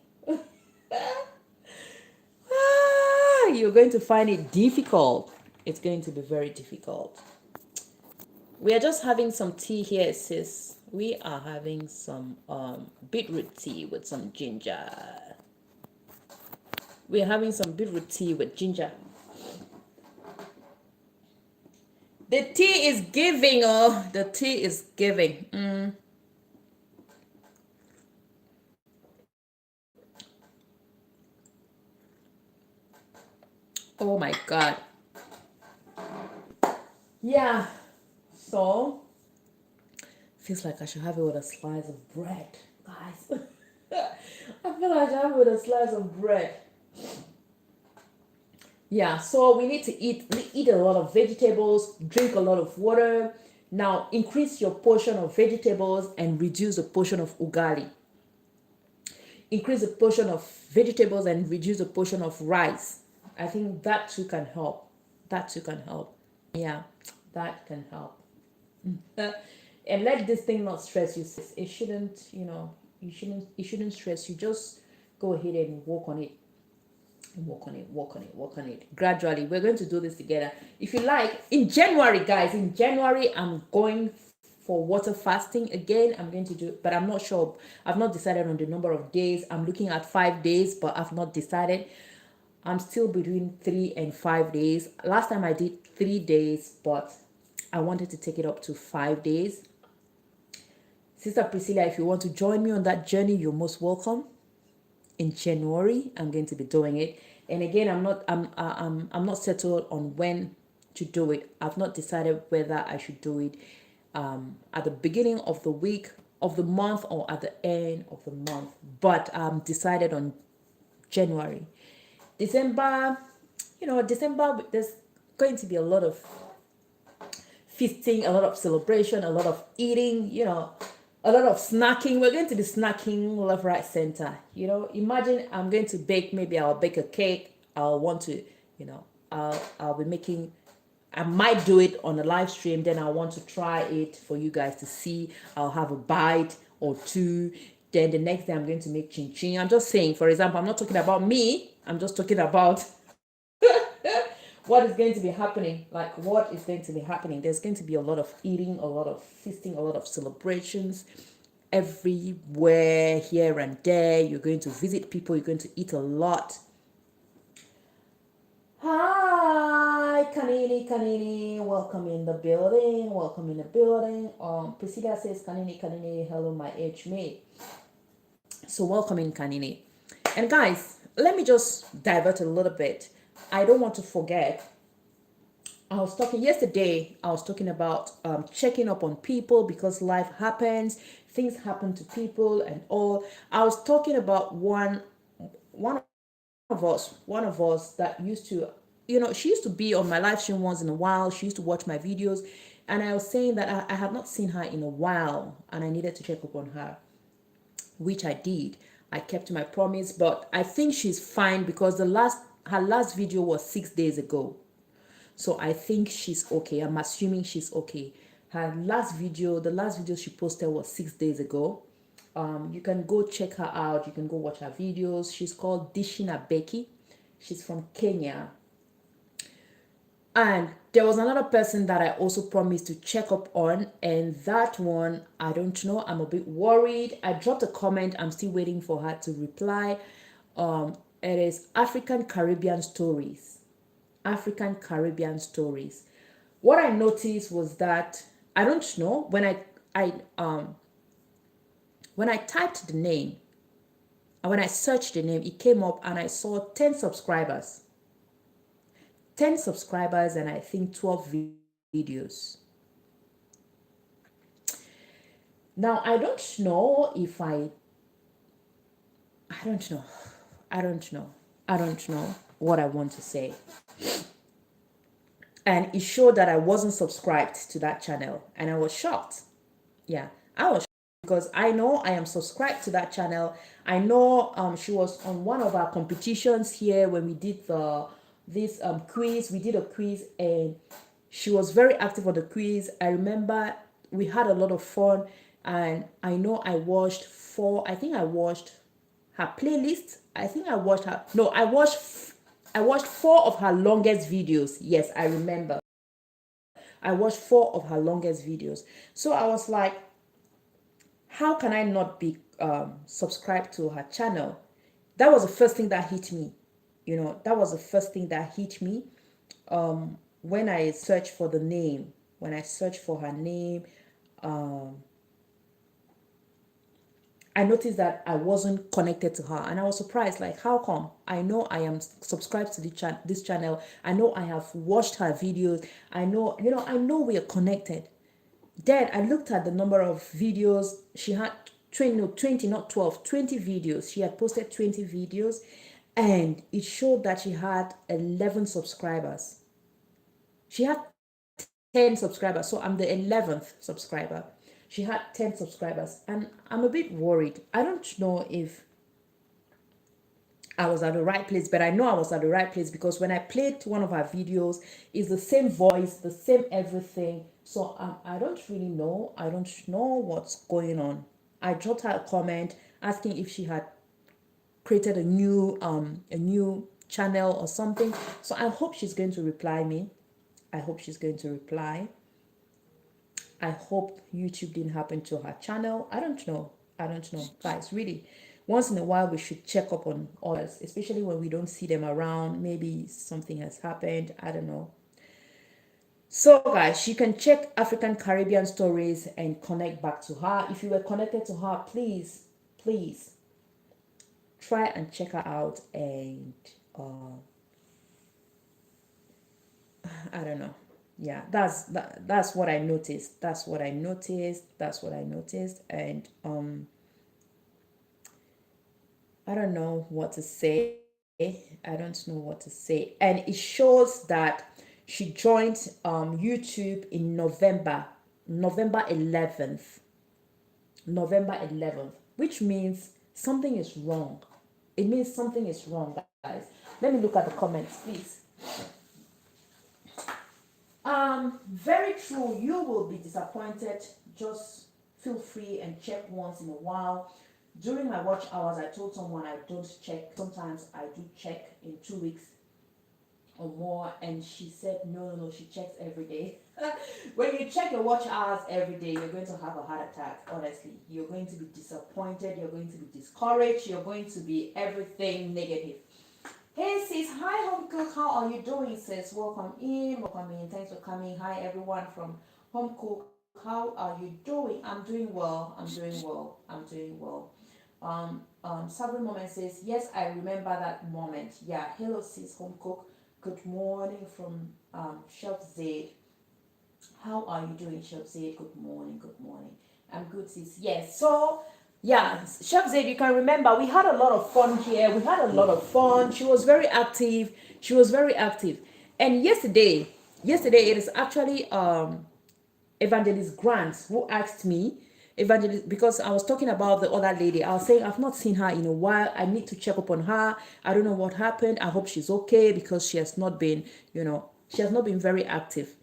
You're going to find it difficult. It's going to be very difficult. We are just having some tea here, sis. We are having some beetroot tea with some ginger. We're having some beetroot tea with ginger. The tea is giving, oh, the tea is giving. Oh my God. Yeah. So, feels like I should have it with a slice of bread, guys. I feel like I should have it with a slice of bread. Yeah, so we need to eat a lot of vegetables, drink a lot of water. Now, increase your portion of vegetables and reduce the portion of ugali. Increase the portion of vegetables and reduce the portion of rice. I think that too can help. That too can help. Yeah, that can help. And let this thing not stress you. It shouldn't, it shouldn't stress you. Just go ahead and work on it. Work on it gradually. We're going to do this together. If you like, in January, guys, I'm going for water fasting again. I'm going to do, but I'm not sure. I've not decided on the number of days. I'm looking at 5 days, but I've not decided. I'm still between 3 and 5 days. Last time I did 3 days, but I wanted to take it up to 5 days. Sister Priscilla, if you want to join me on that journey, you're most welcome. In January, I'm going to be doing it. And again, I'm not settled on when to do it. I've not decided whether I should do it at the beginning of the week, of the month, or at the end of the month. But I'm decided on January. December, December, there's going to be a lot of feasting, a lot of celebration, a lot of eating, a lot of snacking. We're going to be snacking left, right, center. Imagine I'm going to bake. Maybe I'll bake a cake. I'll want to, I'll be making. I might do it on a live stream. Then I want to try it for you guys to see. I'll have a bite or two. Then the next day I'm going to make chin chin. I'm just saying. For example, I'm not talking about me. I'm just talking about what is going to be happening. Like, what is going to be happening? There's going to be a lot of eating, a lot of feasting, a lot of celebrations everywhere, here and there. You're going to visit people. You're going to eat a lot. Hi, Kanini, welcome in the building. Priscilla says, Kanini, hello, my age mate. So welcome in, Kanini. And guys, let me just divert a little bit. I don't want to forget. I was talking yesterday, I was talking about checking up on people because life happens, things happen to people and all. I was talking about one of us that used to, she used to be on my live stream once in a while. She used to watch my videos, and I was saying that I had not seen her in a while and I needed to check up on her, which I did. I kept my promise, but I think she's fine because her last video was 6 days ago. So I think she's okay. I'm assuming she's okay. The last video she posted was 6 days ago. You can go check her out. You can go watch her videos. She's called Dishina Becky. She's from Kenya. And there was another person that I also promised to check up on, and that one, I don't know. I'm a bit worried. I dropped a comment. I'm still waiting for her to reply. It is African Caribbean Stories. African Caribbean Stories. What I noticed was that I don't know when I typed the name and when I searched the name, it came up and I saw 10 subscribers. 10 subscribers and I think 12 videos. Now I don't know if I don't know. I don't know. I don't know what I want to say. And it showed that I wasn't subscribed to that channel and I was shocked. Yeah, I was shocked because I know I am subscribed to that channel. I know she was on one of our competitions here when we did this quiz. We did a quiz and she was very active on the quiz. I remember we had a lot of fun, and I know I think I watched her playlist. I think I watched her. No, I watched 4 of her longest videos. Yes, I remember. I watched 4 of her longest videos. So I was like, how can I not be subscribed to her channel? That was the first thing that hit me. That was the first thing that hit me when I searched for the name. When I searched for her name, I noticed that I wasn't connected to her, and I was surprised. Like, how come? I know I am subscribed to this channel. I know I have watched her videos. I know, I know we are connected. Then I looked at the number of videos she had. 20, no, 20, not 12, 20 videos. She had posted 20 videos, and it showed that she had 11 subscribers. She had 10 subscribers, so I'm the 11th subscriber. She had 10 subscribers, and I'm a bit worried. I don't know if I was at the right place, but I know I was at the right place because when I played one of her videos, it's the same voice, the same everything. So I don't really know. I don't know what's going on. I dropped her a comment asking if she had created a new channel or something. So I hope she's going to reply me. I hope she's going to reply. I hope YouTube didn't happen to her channel. I don't know. I don't know. Guys, really, once in a while we should check up on others, especially when we don't see them around. Maybe something has happened. I don't know. So guys, you can check African Caribbean Stories and connect back to her. If you were connected to her, please try and check her out. And I don't know. Yeah, that's what I noticed. That's what I noticed. And I don't know what to say. I don't know what to say. And it shows that she joined YouTube in November 11th. November 11th, which means something is wrong. It means something is wrong, guys. Let me look at the comments, please. Very true. You will be disappointed. Just feel free and check once in a while. During my watch hours, I told someone I don't check. Sometimes I do check in 2 weeks or more, and she said no, she checks every day. When you check your watch hours every day, you're going to have a heart attack. Honestly, you're going to be disappointed. You're going to be discouraged. You're going to be everything negative. Hey sis, hi home cook, how are you doing sis? Welcome in, thanks for coming. Hi everyone from home cook, how are you doing? I'm doing well. Several moments says, yes, I remember that moment. Yeah, hello sis, home cook. Good morning from Chef Zaid. How are you doing, Chef Zaid? Good morning, good morning. I'm good, sis. Yes, so yeah, Chef Zaid, you can remember we had a lot of fun here. We had a lot of fun. She was very active. She was very active. And yesterday it is actually Evangelist Grant who asked me, Evangelist, because I was talking about the other lady. I was saying I've not seen her in a while. I need to check up on her. I don't know what happened. I hope she's okay because she has not been, she has not been very active.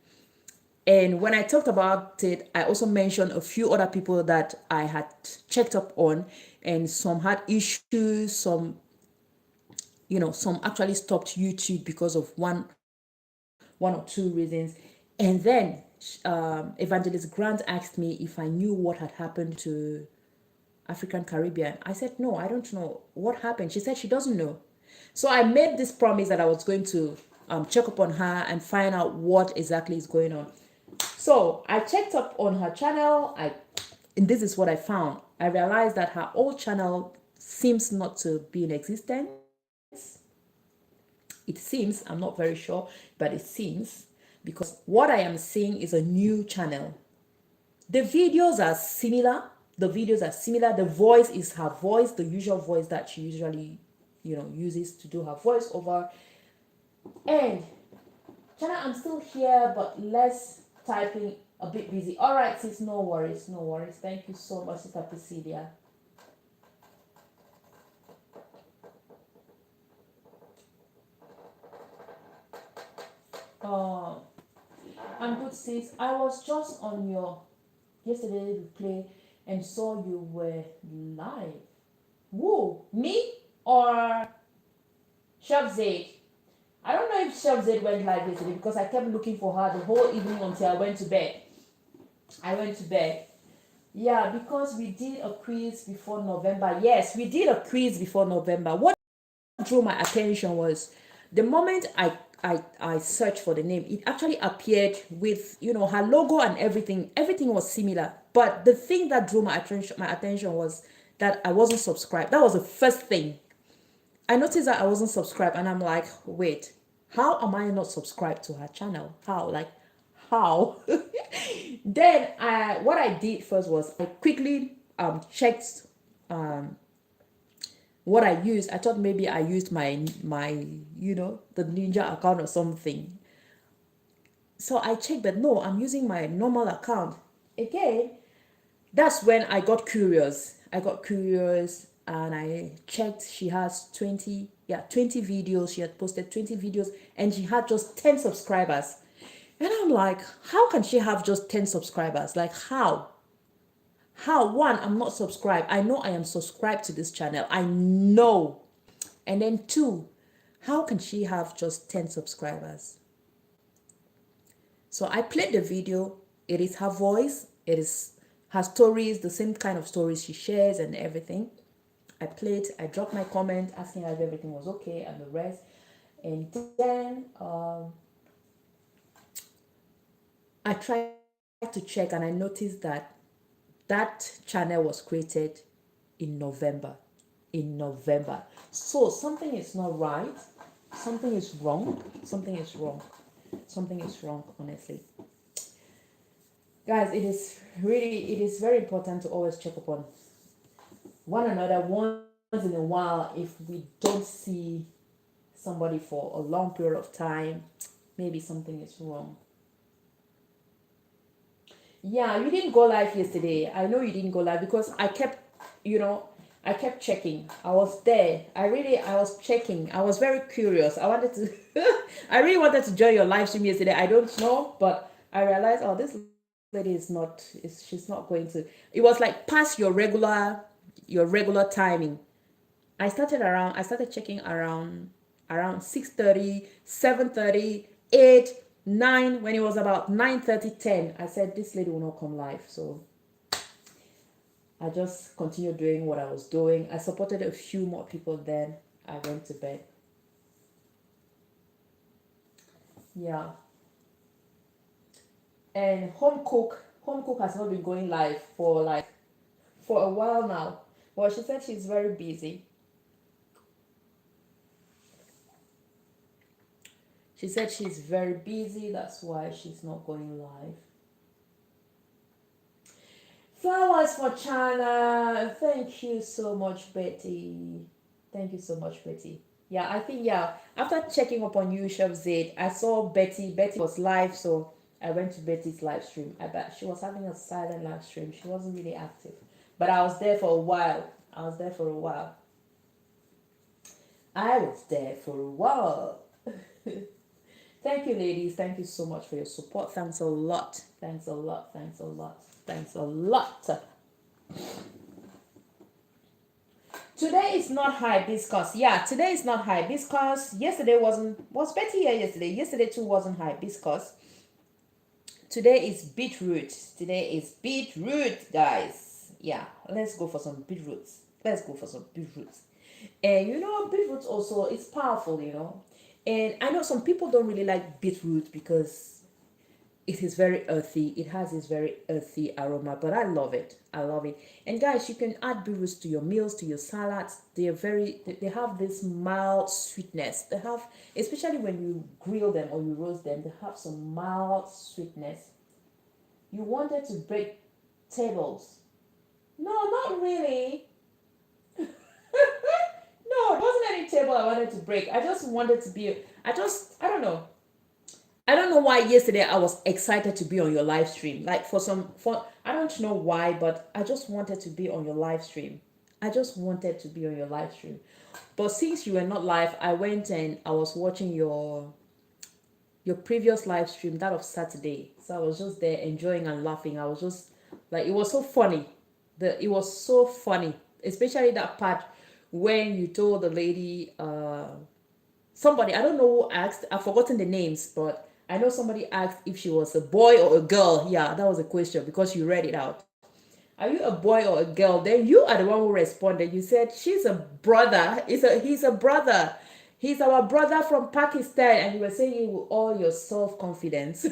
And when I talked about it, I also mentioned a few other people that I had checked up on, and some had issues, some actually stopped YouTube because of one or two reasons. And then Evangelist Grant asked me if I knew what had happened to African Caribbean. I said, no, I don't know what happened. She said she doesn't know. So I made this promise that I was going to check up on her and find out what exactly is going on. So I checked up on her channel. And this is what I found. I realized that her old channel seems not to be in existence. It seems, I'm not very sure, but it seems, because what I am seeing is a new channel. The videos are similar. The voice is her voice, the usual voice that she usually, uses to do her voice over. And Chana, I'm still here, but less typing, a bit busy. All right, sis, no worries, no worries. Thank you so much, Sister Priscilla. Uh, I'm good, sis. I was just on your yesterday replay and saw you were live. Who? Me or Chef Zaid? I don't know if Chef Zaid went live yesterday because I kept looking for her the whole evening until I went to bed. Yeah, because we did a quiz before November. Yes, we did a quiz before November. What drew my attention was the moment I searched for the name, it actually appeared with her logo and everything. Everything was similar, but the thing that drew my attention was that I wasn't subscribed. That was the first thing. I noticed that I wasn't subscribed, and I'm like, wait, how am I not subscribed to her channel? How? Like, how? Then what I did first was I quickly checked what I used. I thought maybe I used my the ninja account or something. So I checked, but no, I'm using my normal account. Again, that's when I got curious and I checked. She has 20 videos. She had posted 20 videos and she had just 10 subscribers. And I'm like, how can she have just 10 subscribers? Like, how? One, I'm not subscribed. I know I am subscribed to this channel. I know. And then two, how can she have just 10 subscribers? So I played the video. It is her voice. It is her stories, the same kind of stories she shares and everything. I dropped my comment asking her if everything was okay and the rest. And then I tried to check and I noticed that channel was created in November. So something is not right. Something is wrong. Something is wrong, honestly. Guys, it is very important to always check upon one another once in a while. If we don't see somebody for a long period of time, maybe something is wrong. Yeah, you didn't go live yesterday. I know you didn't go live because I kept checking. I was there. I was checking. I was very curious. I really wanted to join your live stream yesterday. I don't know, but I realized, oh, this lady she's not going to. It was like past your regular timing. I started checking around 6:30, 7:30, 8, 9. When it was about 9:30, 10, I said this lady will not come live. So I just continued doing what I was doing. I supported a few more people, then I went to bed. Yeah. And home cook has not been going live for a while now. Well, she said she's very busy. She said she's very busy. That's why she's not going live. Flowers for China. Thank you so much, Betty. Thank you so much, Betty. Yeah, I think, yeah. After checking up on you, Chef Zaid, I saw Betty. Betty was live, so I went to Betty's live stream. I bet she was having a silent live stream. She wasn't really active. But I was there for a while. I was there for a while. I was there for a while. Thank you, ladies. Thank you so much for your support. Thanks a lot. Thanks a lot. Thanks a lot. Thanks a lot. Today is not hibiscus. Yeah, today is not hibiscus. Yesterday was Betty here yesterday? Yesterday too wasn't hibiscus. Today is beetroot. Today is beetroot, guys. Yeah, let's go for some beetroots. Let's go for some beetroots. And you know, beetroot also is powerful, you know. And I know some people don't really like beetroot because it is very earthy. It has this very earthy aroma, but I love it. I love it. And guys, you can add beetroots to your meals, to your salads. They are they have this mild sweetness. They have, especially when you grill them or you roast them, they have some mild sweetness. You wanted to break tables. No, not really. No, it wasn't any table I wanted to break. I just wanted to be, I don't know. I don't know why yesterday I was excited to be on your live stream. Like I don't know why, but I just wanted to be on your live stream. I just wanted to be on your live stream. But since you were not live, I went and I was watching your previous live stream, that of Saturday. So I was just there enjoying and laughing. I was just like, it was so funny. It was so funny, especially that part when you told the lady, somebody, I don't know who asked, I've forgotten the names, but I know somebody asked if she was a boy or a girl. Yeah, that was a question because you read it out. Are you a boy or a girl? Then you are the one who responded. You said she's a brother. He's a brother. He's our brother from Pakistan, and you were saying it with all your self-confidence.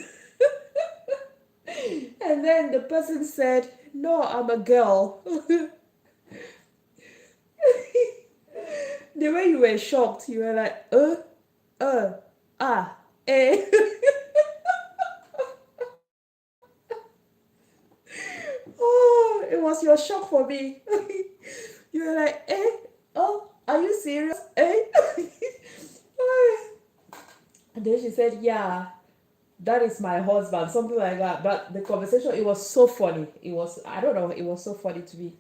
And then the person said, "No, I'm a girl." The way you were shocked, you were like, uh, ah, eh. Oh, it was your shock for me. You were like, eh, oh, are you serious? Eh? And then she said, yeah, that is my husband, something like that. But the conversation, it was so funny. It was, I don't know, it was so funny to me.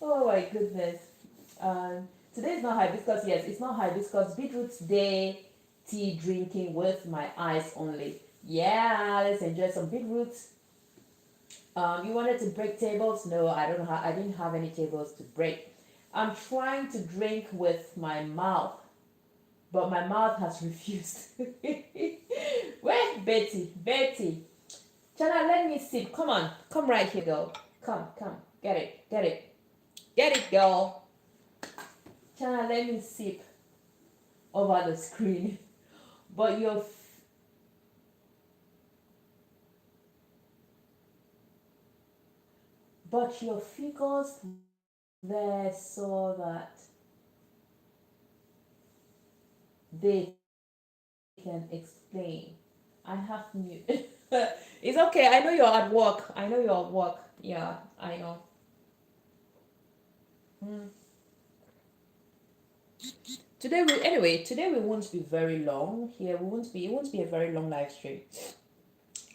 Oh my goodness. Today is not hibiscus, yes, it's not hibiscus. Beetroot day, tea drinking with my eyes only. Yeah, let's enjoy some beetroot. You wanted to break tables? No, I didn't have any tables to break. I'm trying to drink with my mouth, but my mouth has refused. Where's Betty? Betty. Chana, let me sip. Come on. Come right here, girl. Come. Get it. Get it, girl. Chana, let me sip over the screen. But your figures there so that they can explain. I have mute. It's okay. I know you're at work. Yeah, I know. Mm. Today we won't be very long here. It won't be a very long live stream.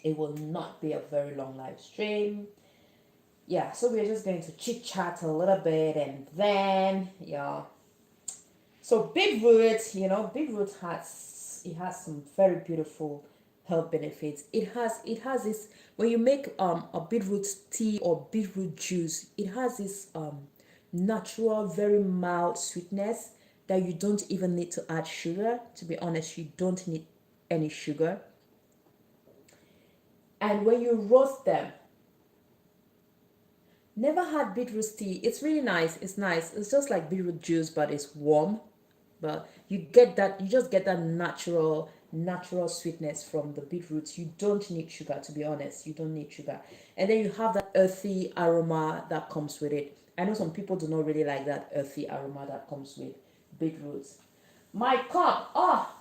It will not be a very long live stream. Yeah, so we're just going to chit chat a little bit and then yeah. So beetroot, beetroot has some very beautiful health benefits. It has this, when you make a beetroot tea or beetroot juice, it has this natural, very mild sweetness that you don't even need to add sugar. To be honest, you don't need any sugar. And when you roast them, never had beetroot tea. It's really nice. It's nice. It's just like beetroot juice, but it's warm. But you just get that natural sweetness from the beetroots. You don't need sugar, to be honest. You don't need sugar. And then you have that earthy aroma that comes with it. I know some people do not really like that earthy aroma that comes with beetroots. My cup, oh,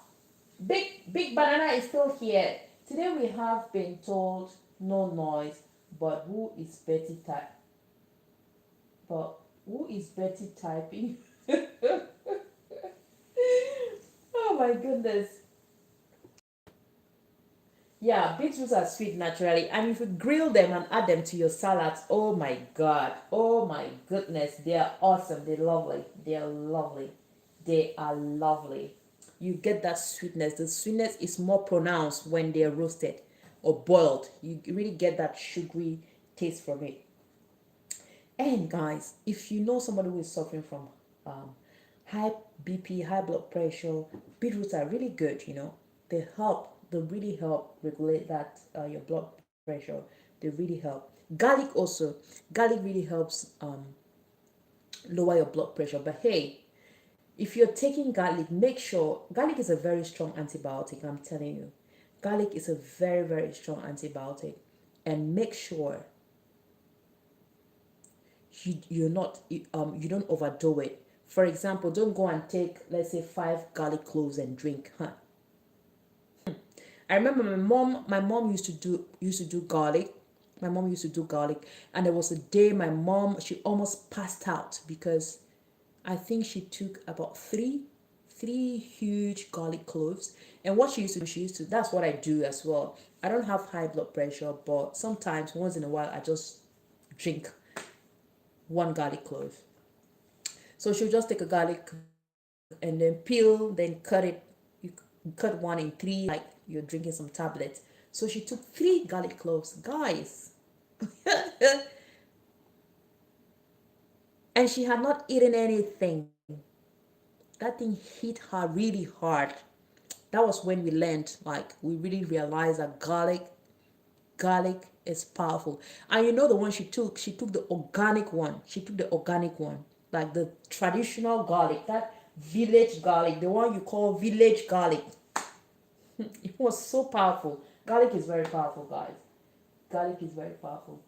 big banana is still here. Today we have been told no noise, but who is Betty type? But who is Betty typing? Oh my goodness. Yeah, beetroots are sweet naturally, and if you grill them and add them to your salads, oh my god, oh my goodness, they are awesome. They're lovely. They are lovely. They are lovely. You get that sweetness. The sweetness is more pronounced when they are roasted or boiled. You really get that sugary taste from it. And guys, if you know somebody who is suffering from um, high BP, high blood pressure, beetroots are really good. They help. They really help regulate that your blood pressure. They really help. Garlic also. Garlic really helps lower your blood pressure. But hey, if you're taking garlic, make sure garlic is a very strong antibiotic. I'm telling you, garlic is a very strong antibiotic, and make sure you don't overdo it. For example, don't go and take, let's say, 5 garlic cloves and drink. I remember my mom used to do garlic. My mom used to do garlic, and there was a day she almost passed out because I think she took about three huge garlic cloves. And what she used to do, that's what I do as well. I don't have high blood pressure, but sometimes once in a while I just drink 1 garlic clove. So she'll just take a garlic and then peel, then cut it. You cut one in three, like you're drinking some tablets. So she took 3 garlic cloves, guys. And she had not eaten anything. That thing hit her really hard. That was when we learned, like, we really realized that garlic is powerful. And the one she took the organic one. She took the organic one, like the traditional garlic, that village garlic, the one you call village garlic. It was so powerful. Garlic is very powerful, guys. Garlic is very powerful.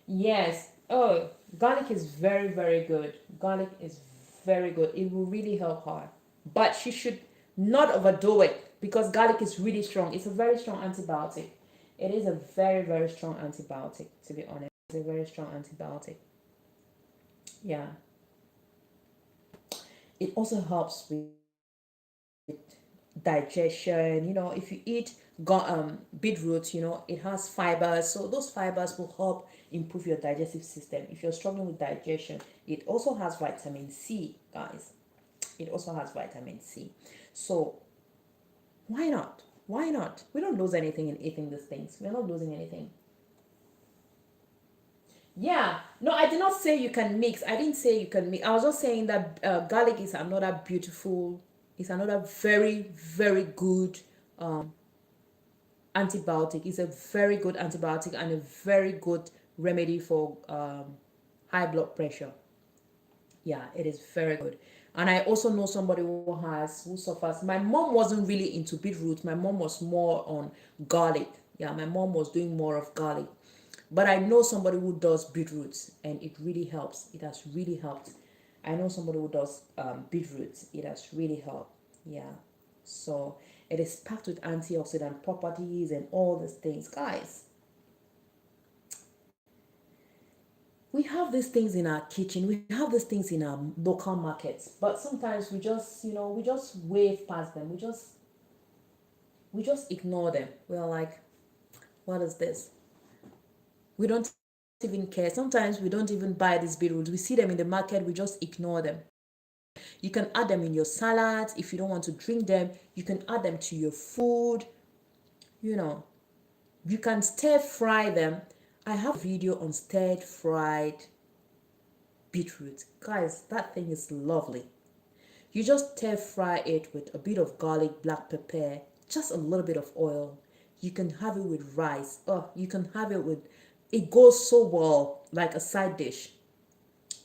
Yes. Oh, garlic is very good. Garlic is very good. It will really help her. But she should not overdo it because garlic is really strong. It's a very strong antibiotic. It is a very strong antibiotic, to be honest. It's a very strong antibiotic. Yeah. It also helps with digestion. If you eat beetroot, it has fibers, so those fibers will help improve your digestive system. If you're struggling with digestion, it also has vitamin C, guys. It also has vitamin C. So why not? We don't lose anything in eating these things. We're not losing anything. Yeah, no, I did not say you can mix. I didn't say you can mix. I was just saying that garlic is another beautiful, it's another very good antibiotic. It's a very good antibiotic and a very good remedy for high blood pressure. Yeah, it is very good. And I also know somebody who suffers. My mom wasn't really into beetroot. My mom was more on garlic. Yeah, my mom was doing more of garlic. But I know somebody who does beetroots and it really helps. It has really helped. I know somebody who does beetroots. It has really helped. Yeah. So it is packed with antioxidant properties and all these things. Guys, we have these things in our kitchen. We have these things in our local markets. But sometimes we just wave past them. We just ignore them. We're like, what is this? We don't even care. Sometimes we don't even buy these beetroots. We see them in the market, we just ignore them. You can add them in your salads. If you don't want to drink them, you can add them to your food. You know, you can stir fry them. I have a video on stir fried beetroot. Guys, that thing is lovely. You just stir fry it with a bit of garlic, black pepper, just a little bit of oil. You can have it with rice. Oh, you can have it with, it goes so well, like a side dish.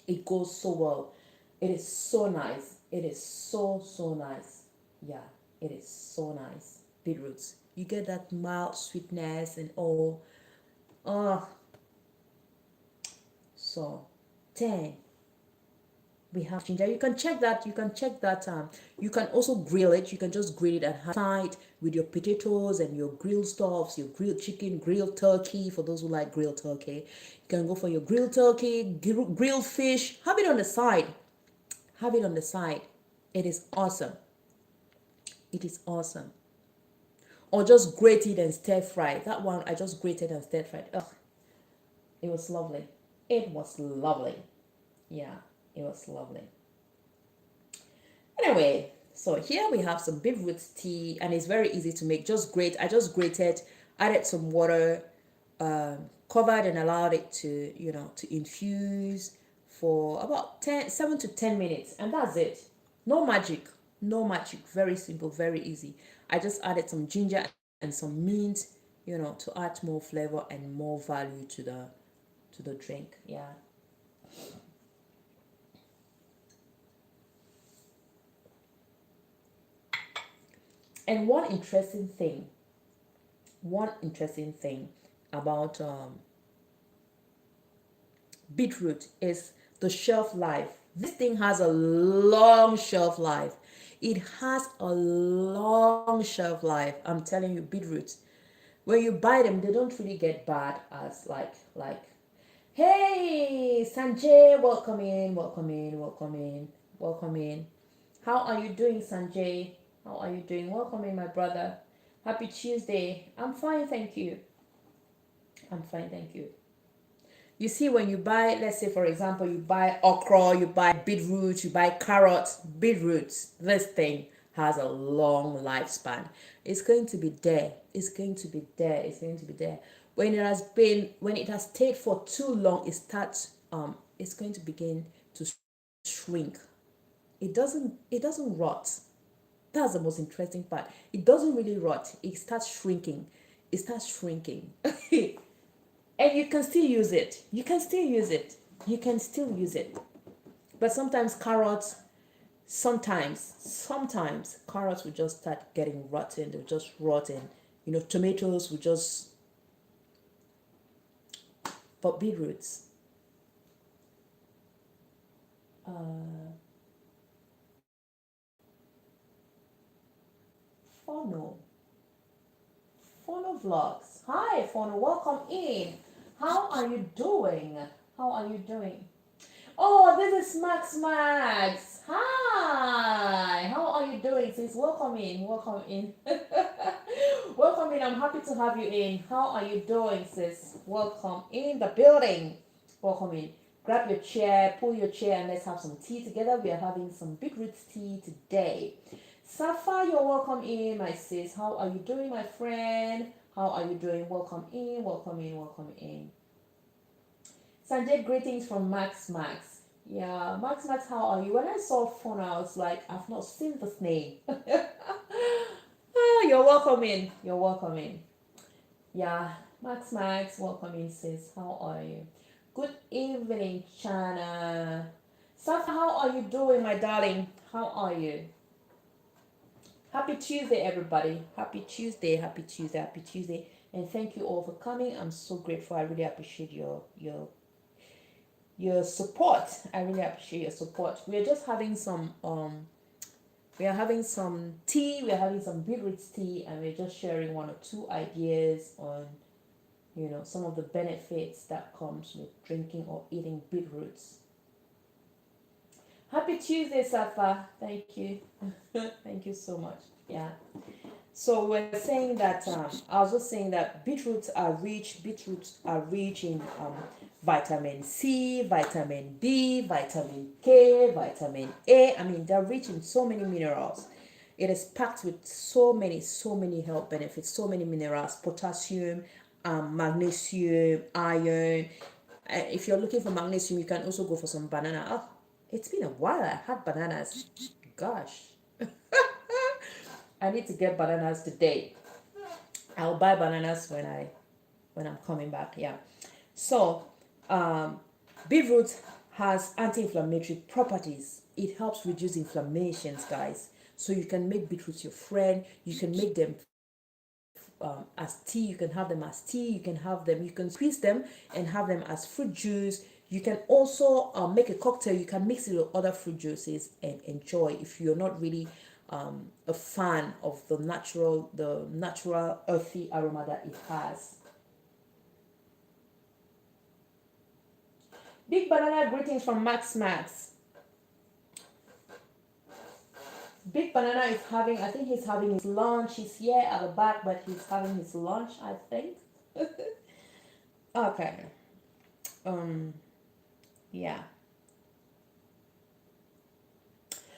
It goes so well. It is so nice. It is so nice. Yeah, it is so nice. Beetroots. You get that mild sweetness and all. Oh, so 10. We have ginger. You can check that. You can check that. You can also grill it. You can just grill it and have side with your potatoes and your grilled stuffs, your grilled chicken, grilled turkey. For those who like grilled turkey, you can go for your grilled turkey, grilled fish. Have it on the side. Have it on the side. It is awesome. It is awesome. Or just grate it and stir fry. That one I just grated and stir fried. Ugh, it was lovely. It was lovely. Yeah, it was lovely. Anyway, so here we have some beetroot tea, and it's very easy to make. Just grate. I just grated, added some water, covered and allowed it to, to infuse for about 7 to 10 minutes, and that's it. No magic, no magic. Very simple, very easy. I just added some ginger and some mint, to add more flavor and more value to the drink. Yeah. And one interesting thing about beetroot is the shelf life. This thing has a long shelf life. It has a long shelf life. I'm telling you, beetroot. When you buy them, they don't really get bad as like. Hey, Sanjay, welcome in, welcome in, welcome in, welcome in. How are you doing, Sanjay? How are you doing? Welcome in, my brother. Happy Tuesday. I'm fine, thank you. I'm fine, thank you. You see, when you buy, let's say, for example, you buy okra, you buy beetroot, you buy carrots, beetroot, this thing has a long lifespan. It's going to be there. It's going to be there. It's going to be there. When it has stayed for too long, it's going to begin to shrink. It doesn't rot. That's the most interesting part. It doesn't really rot. It starts shrinking. It starts shrinking. And you can still use it. You can still use it. You can still use it. But sometimes sometimes carrots will just start getting rotten. They'll just rotten. Tomatoes will just, but beetroots, funnel, funnel vlogs. Hi, funnel. Welcome in. How are you doing? How are you doing? Oh, this is Max. Hi. How are you doing, sis? Welcome in. Welcome in. Welcome in. I'm happy to have you in. How are you doing, sis? Welcome in the building. Welcome in. Grab your chair, pull your chair, and let's have some tea together. We are having some beetroot tea today. Safa, you're welcome in, my sis. How are you doing, my friend? How are you doing? Welcome in, welcome in, welcome in. Sanjay, greetings from Max. Yeah, Max, how are you? When I saw phone, I was like, I've not seen this name. Oh, you're welcome in. You're welcome in. Yeah, Max, welcome in, sis. How are you? Good evening, Chana. Safa, how are you doing, my darling? How are you? Happy Tuesday, everybody. Happy Tuesday, happy Tuesday, happy Tuesday. And thank you all for coming. I'm so grateful. I really appreciate your support. I really appreciate your support. We're just having some we are having some tea, we're having some beetroot tea, and we're just sharing one or two ideas on some of the benefits that comes with drinking or eating beetroots. Happy Tuesday, Safa. Thank you. Thank you so much. Yeah. So we're saying that I was just saying that beetroots are rich in vitamin C, vitamin B, vitamin K, vitamin A. I mean, they're rich in so many minerals. It is packed with so many health benefits, so many minerals, potassium, magnesium, iron. If you're looking for magnesium, you can also go for some banana. Oh, it's been a while I had bananas. Gosh. I need to get bananas today. I'll buy bananas when I'm coming back. Yeah. So, beetroot has anti-inflammatory properties. It helps reduce inflammations, guys. So you can make beetroot your friend. You can make them as tea, you can have them as tea, you can have them, you can squeeze them and have them as fruit juice. You can also make a cocktail. You can mix it with other fruit juices and enjoy if you're not really a fan of the natural earthy aroma that it has. Big Banana, greetings from Max Max. Big Banana is having, I think he's having his lunch. He's here at the back, but he's having his lunch, I think. Okay. Yeah.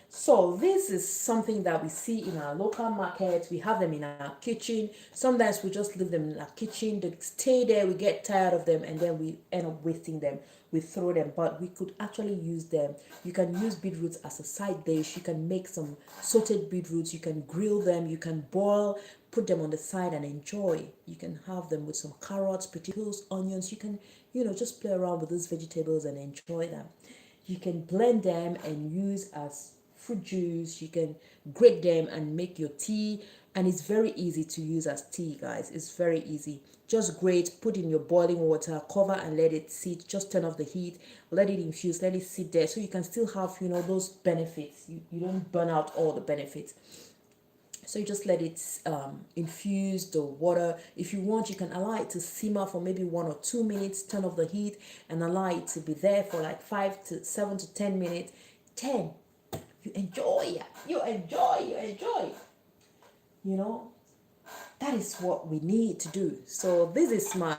So this is something that we see in our local markets. We have them in our kitchen. Sometimes we just leave them in our kitchen. They stay there. We get tired of them and then we end up wasting them. We throw them, but we could actually use them. You can use beetroots as a side dish. You can make some sauteed beetroots. You can grill them. You can boil, put them on the side and enjoy. You can have them with some carrots, potatoes, onions. You can, just play around with these vegetables and enjoy them. You can blend them and use as fruit juice. You can grate them and make your tea, and it's very easy to use as tea, guys. It's very easy. Just grate, put in your boiling water, cover and let it sit. Just turn off the heat, let it infuse, let it sit there so you can still have those benefits. You don't burn out all the benefits. So you just let it infuse the water. If you want, you can allow it to simmer for maybe 1 or 2 minutes. Turn off the heat and allow it to be there for like 5 to 7 to 10 minutes. 10. You enjoy. That is what we need to do. So this is my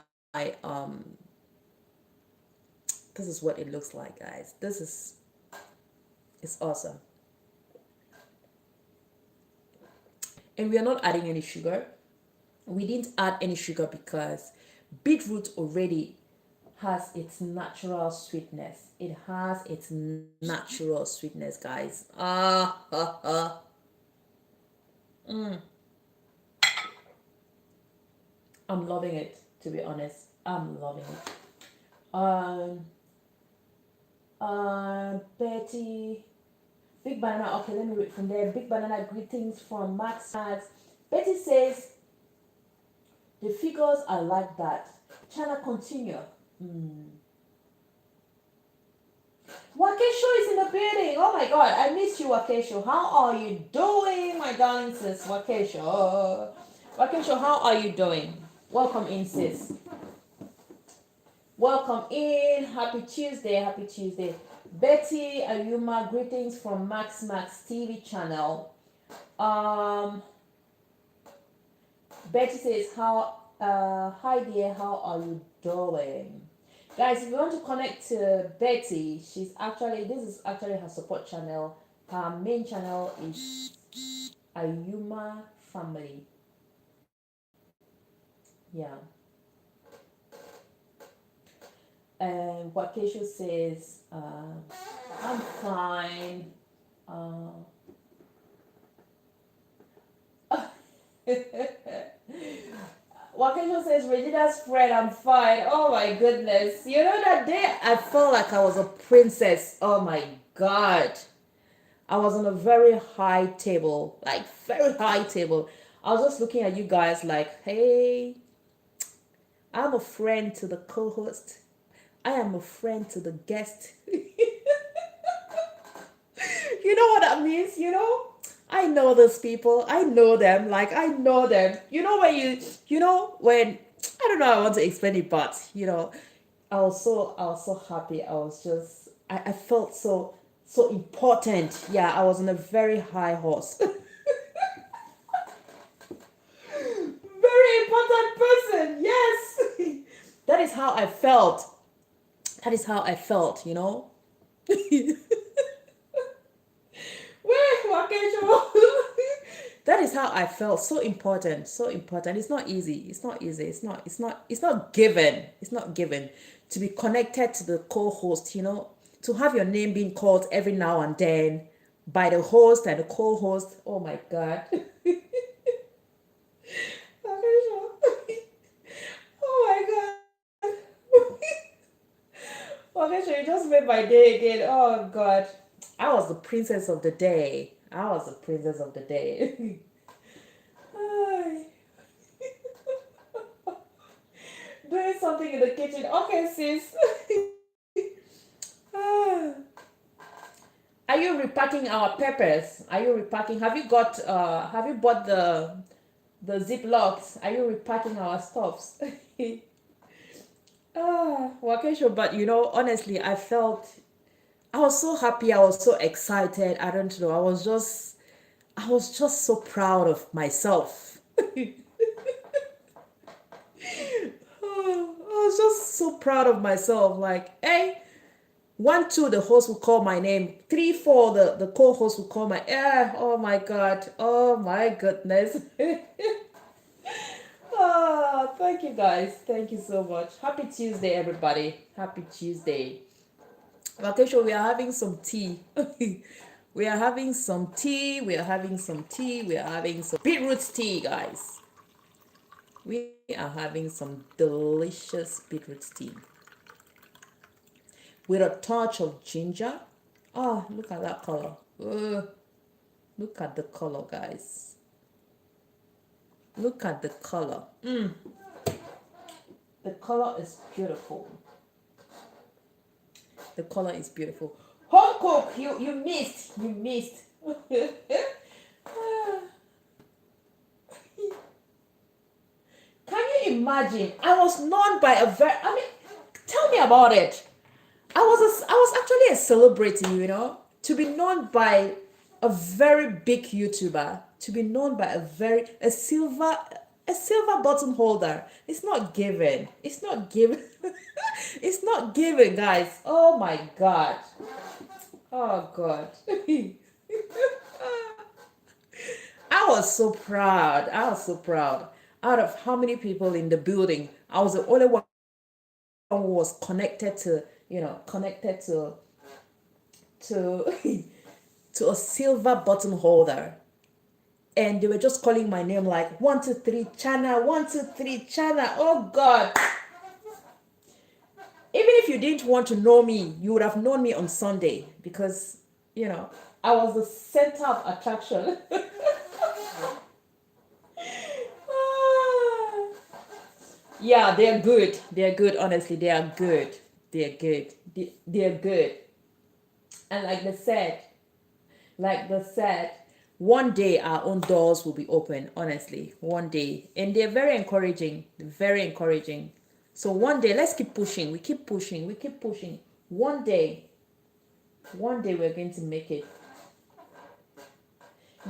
this is what it looks like, guys. It's awesome. And we are not adding any sugar. We didn't add any sugar because beetroot already has its natural sweetness. It has its natural sweetness, guys. I'm loving it, to be honest. I'm loving it. Betty, Big Banana. Okay, let me read from there. Big Banana, greetings from Max Max. Betty says, the figures are like that. China, continue. Wakesho is in the building. Oh my god, I miss you, Wakesho. How are you doing, my darling sis? Wakesho, how are you doing? Welcome in, sis. Welcome in. Happy Tuesday. Betty Ayuma, greetings from Max Max TV channel. Betty says, hi dear, how are you doing? Guys, if you want to connect to Betty, this is actually her support channel. Her main channel is Ayuma Family. Yeah. And Wakesho says, I'm fine. Wakesho says, Regina's friend, I'm fine. Oh my goodness. You know, that day I felt like I was a princess. Oh my god. I was on a very high table. Like, very high table. I was just looking at you guys like, hey, I'm a friend to the co-host. I am a friend to the guest. You know what that means, I know those people. I know them. Like, I know them. When when, I don't know how I want to explain it, but, I was so happy. I felt so important. Yeah, I was on a very high horse. Very important person. Yes. That is how I felt. That is how I felt. So important. It's not easy. It's not given. It's not given to be connected to the co-host, to have your name being called every now and then by the host and the co-host. Oh my god. Oh my god. Okay, so you just made my day again. Oh god. I was the princess of the day. doing something in the kitchen. Okay, sis. Ah. Are you repacking our peppers? Are you repacking? Have you bought the ziplocs? Are you repacking our stuffs? Vacation, but honestly, I was so happy, I was so excited. I don't know. I was just so proud of myself. I was just so proud of myself. Like, hey, 1, 2, the host will call my name. 3, 4, the co-host will call my. Oh my God. Oh my goodness. Thank you guys. Thank you so much. Happy Tuesday, everybody. Happy Tuesday. Vacation, we are having some tea. We are having some tea. We are having some tea. We are having some beetroot tea, guys. We are having some delicious beetroot tea with a touch of ginger. Oh, look at that color. Look at the color, guys. Look at the color. The color is beautiful. The color is beautiful. Home cook, you missed. You missed. Can you imagine? I was known by tell me about it. I was actually a celebrity, to be known by a very big YouTuber, to be known by a silver button holder. It's not given. It's not given. It's not given, guys. Oh my God. Oh God. I was so proud. I was so proud. Out of how many people in the building, I was the only one who was connected to to a silver button holder. And they were just calling my name like 1, 2, 3 Chana, 1, 2, 3 Chana. Oh God. Even if you didn't want to know me, you would have known me on Sunday because, I was the center of attraction. Yeah, they're good. They're good, honestly. They are good. They're good. They're good. And like they said, one day our own doors will be open, honestly. One day. And they're very encouraging. Very encouraging. So one day, let's keep pushing. We keep pushing. We keep pushing. One day we're going to make it.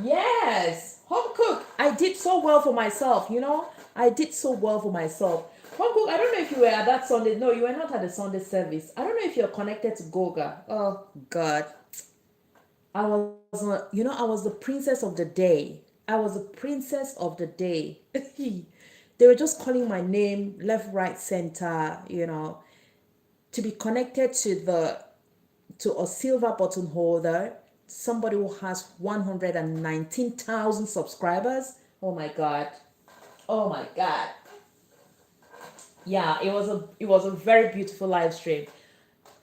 Yes, home cook. I did so well for myself, I did so well for myself. Home cook, I don't know if you were at that Sunday. No, you were not at the Sunday service. I don't know if you're connected to Goga. Oh, God. I was the princess of the day. I was the princess of the day. They were just calling my name left, right, center, to be connected to a silver button holder, somebody who has 119,000 subscribers. Oh my God. Oh my God. Yeah, it was a very beautiful live stream.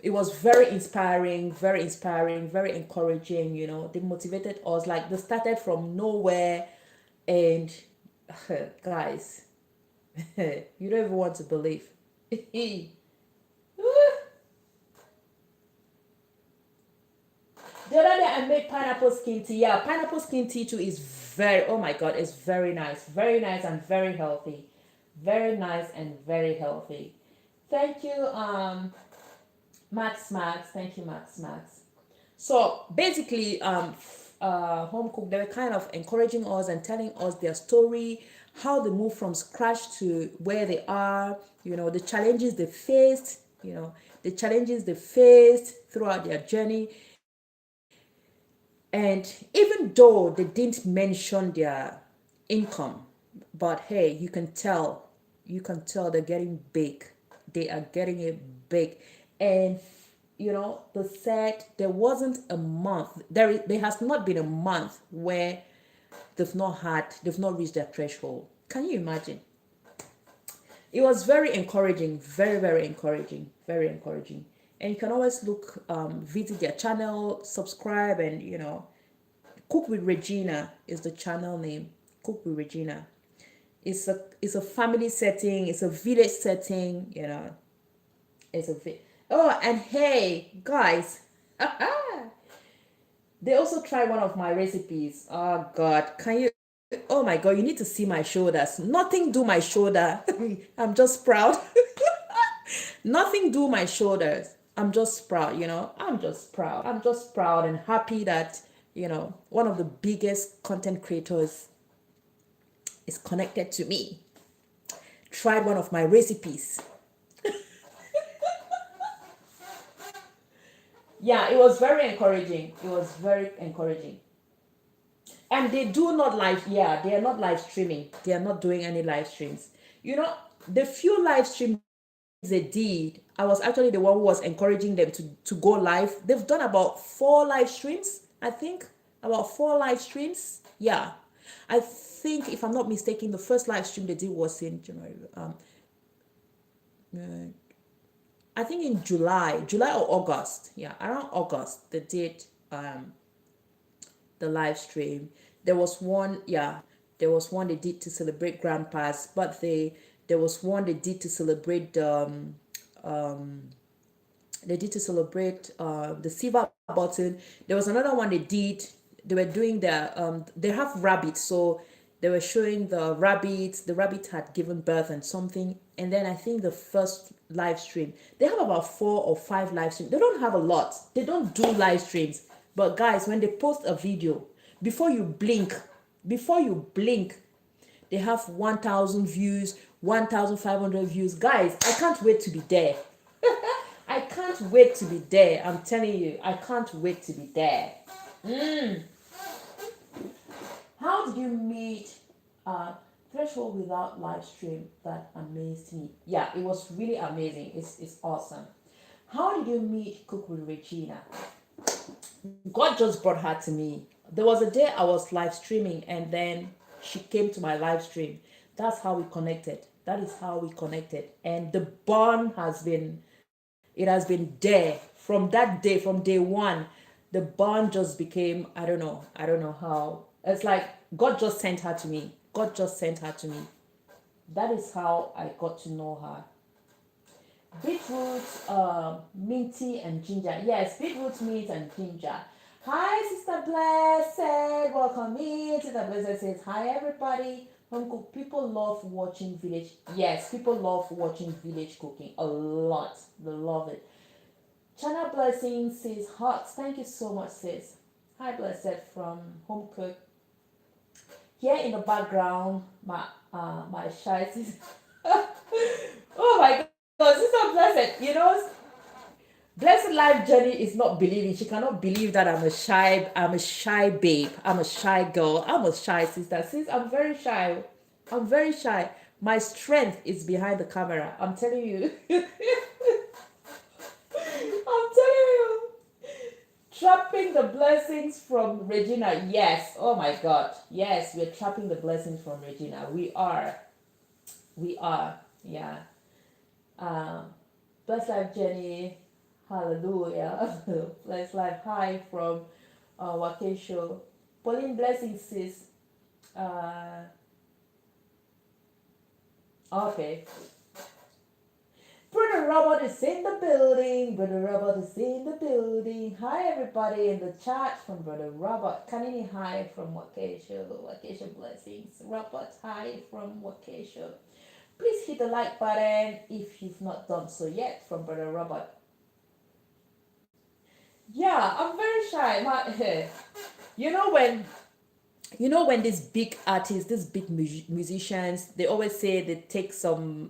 It was very inspiring, very encouraging. They motivated us. Like, they started from nowhere, and guys, you don't even want to believe. The other day I made pineapple skin tea. Yeah, pineapple skin tea too is oh my God, it's very nice. Very nice and very healthy. Very nice and very healthy. Thank you, Max. Thank you, Max. So basically, home cook, they were kind of encouraging us and telling us their story, how they moved from scratch to where they are, the challenges they faced, throughout their journey. And even though they didn't mention their income, but hey, you can tell they're getting big. They are getting it big. And they said there wasn't a month, there has not been a month where they've not reached their threshold. Can you imagine? It was very encouraging, very, very encouraging, very encouraging. And you can always visit their channel, subscribe, and Cook with Regina is the channel name. Cook with Regina. it's a family setting, it's a village setting, it's a oh, and hey guys, they also tried one of my recipes. Oh god, can you, oh my god, you need to see my shoulders. Nothing do my shoulder. I'm just proud. Nothing do my shoulders. I'm just proud, I'm just proud. I'm just proud and happy that, one of the biggest content creators is connected to me. Tried one of my recipes. Yeah, it was very encouraging. It was very encouraging. And they do not live, yeah, they are not live streaming. They are not doing any live streams. The few live streams they did, I was actually the one who was encouraging them to go live. They've done about 4 live streams, I think. About 4 live streams. Yeah. I think, if I'm not mistaken, the first live stream they did was in January. I think in July or August. Yeah, around August they did the live stream. There was one, yeah, there was one they did to celebrate Grandpa's birthday. There was one they did to celebrate the silver button. There was another one they did. They were doing they have rabbits, so they were showing the rabbits. The rabbit had given birth and something. And then I think the first live stream, they have about 4 or 5 live streams. They don't have a lot. They don't do live streams. But guys, when they post a video, before you blink, they have 1,000 views, 1,500 views. Guys, I can't wait to be there. I can't wait to be there. I'm telling you, I can't wait to be there. How did you meet Threshold without live stream? That amazed me. Yeah, it was really amazing. It's awesome. How did you meet Cook with Regina? God just brought her to me. There was a day I was live streaming and then she came to my live stream. That's how we connected. That is how we connected. And the bond has been there from that day, from day one. The bond just became, I don't know how. It's like God just sent her to me. That is how I got to know her. Beetroot, minty and ginger. Yes, beetroot, mint and ginger. Hi, Sister Blessed. Welcome in. Sister Blessed says, hi, everybody. Home cook. People love watching village. Yes, people love watching village cooking a lot. They love it. Chana Blessing says, hot. Thank you so much, sis. Hi, Blessed from Home Cook. Here in the background, my shy sis. Oh my God. Sister Blessed, Blessed Life Journey is not believing. She cannot believe that I'm a shy babe. I'm a shy girl. I'm a shy sister. Sis, I'm very shy. My strength is behind the camera. I'm telling you. Trapping the blessings from Regina. Yes. Oh my God. Yes, we're trapping the blessings from Regina. We are. Yeah. Blessed Life Jenny. Hallelujah. Blessed Life. Hi from Wakesho. Pauline Blessings, sis. Okay. Brother Robert is in the building. Hi, everybody in the chat from Brother Robert. Kanini, hi from Wakesho. Wakesho Blessings. Robert, hi from Wakesho. Please hit the like button if you've not done so yet from Brother Robert. Yeah, I'm very shy. When these big artists, these big musicians, they always say they take some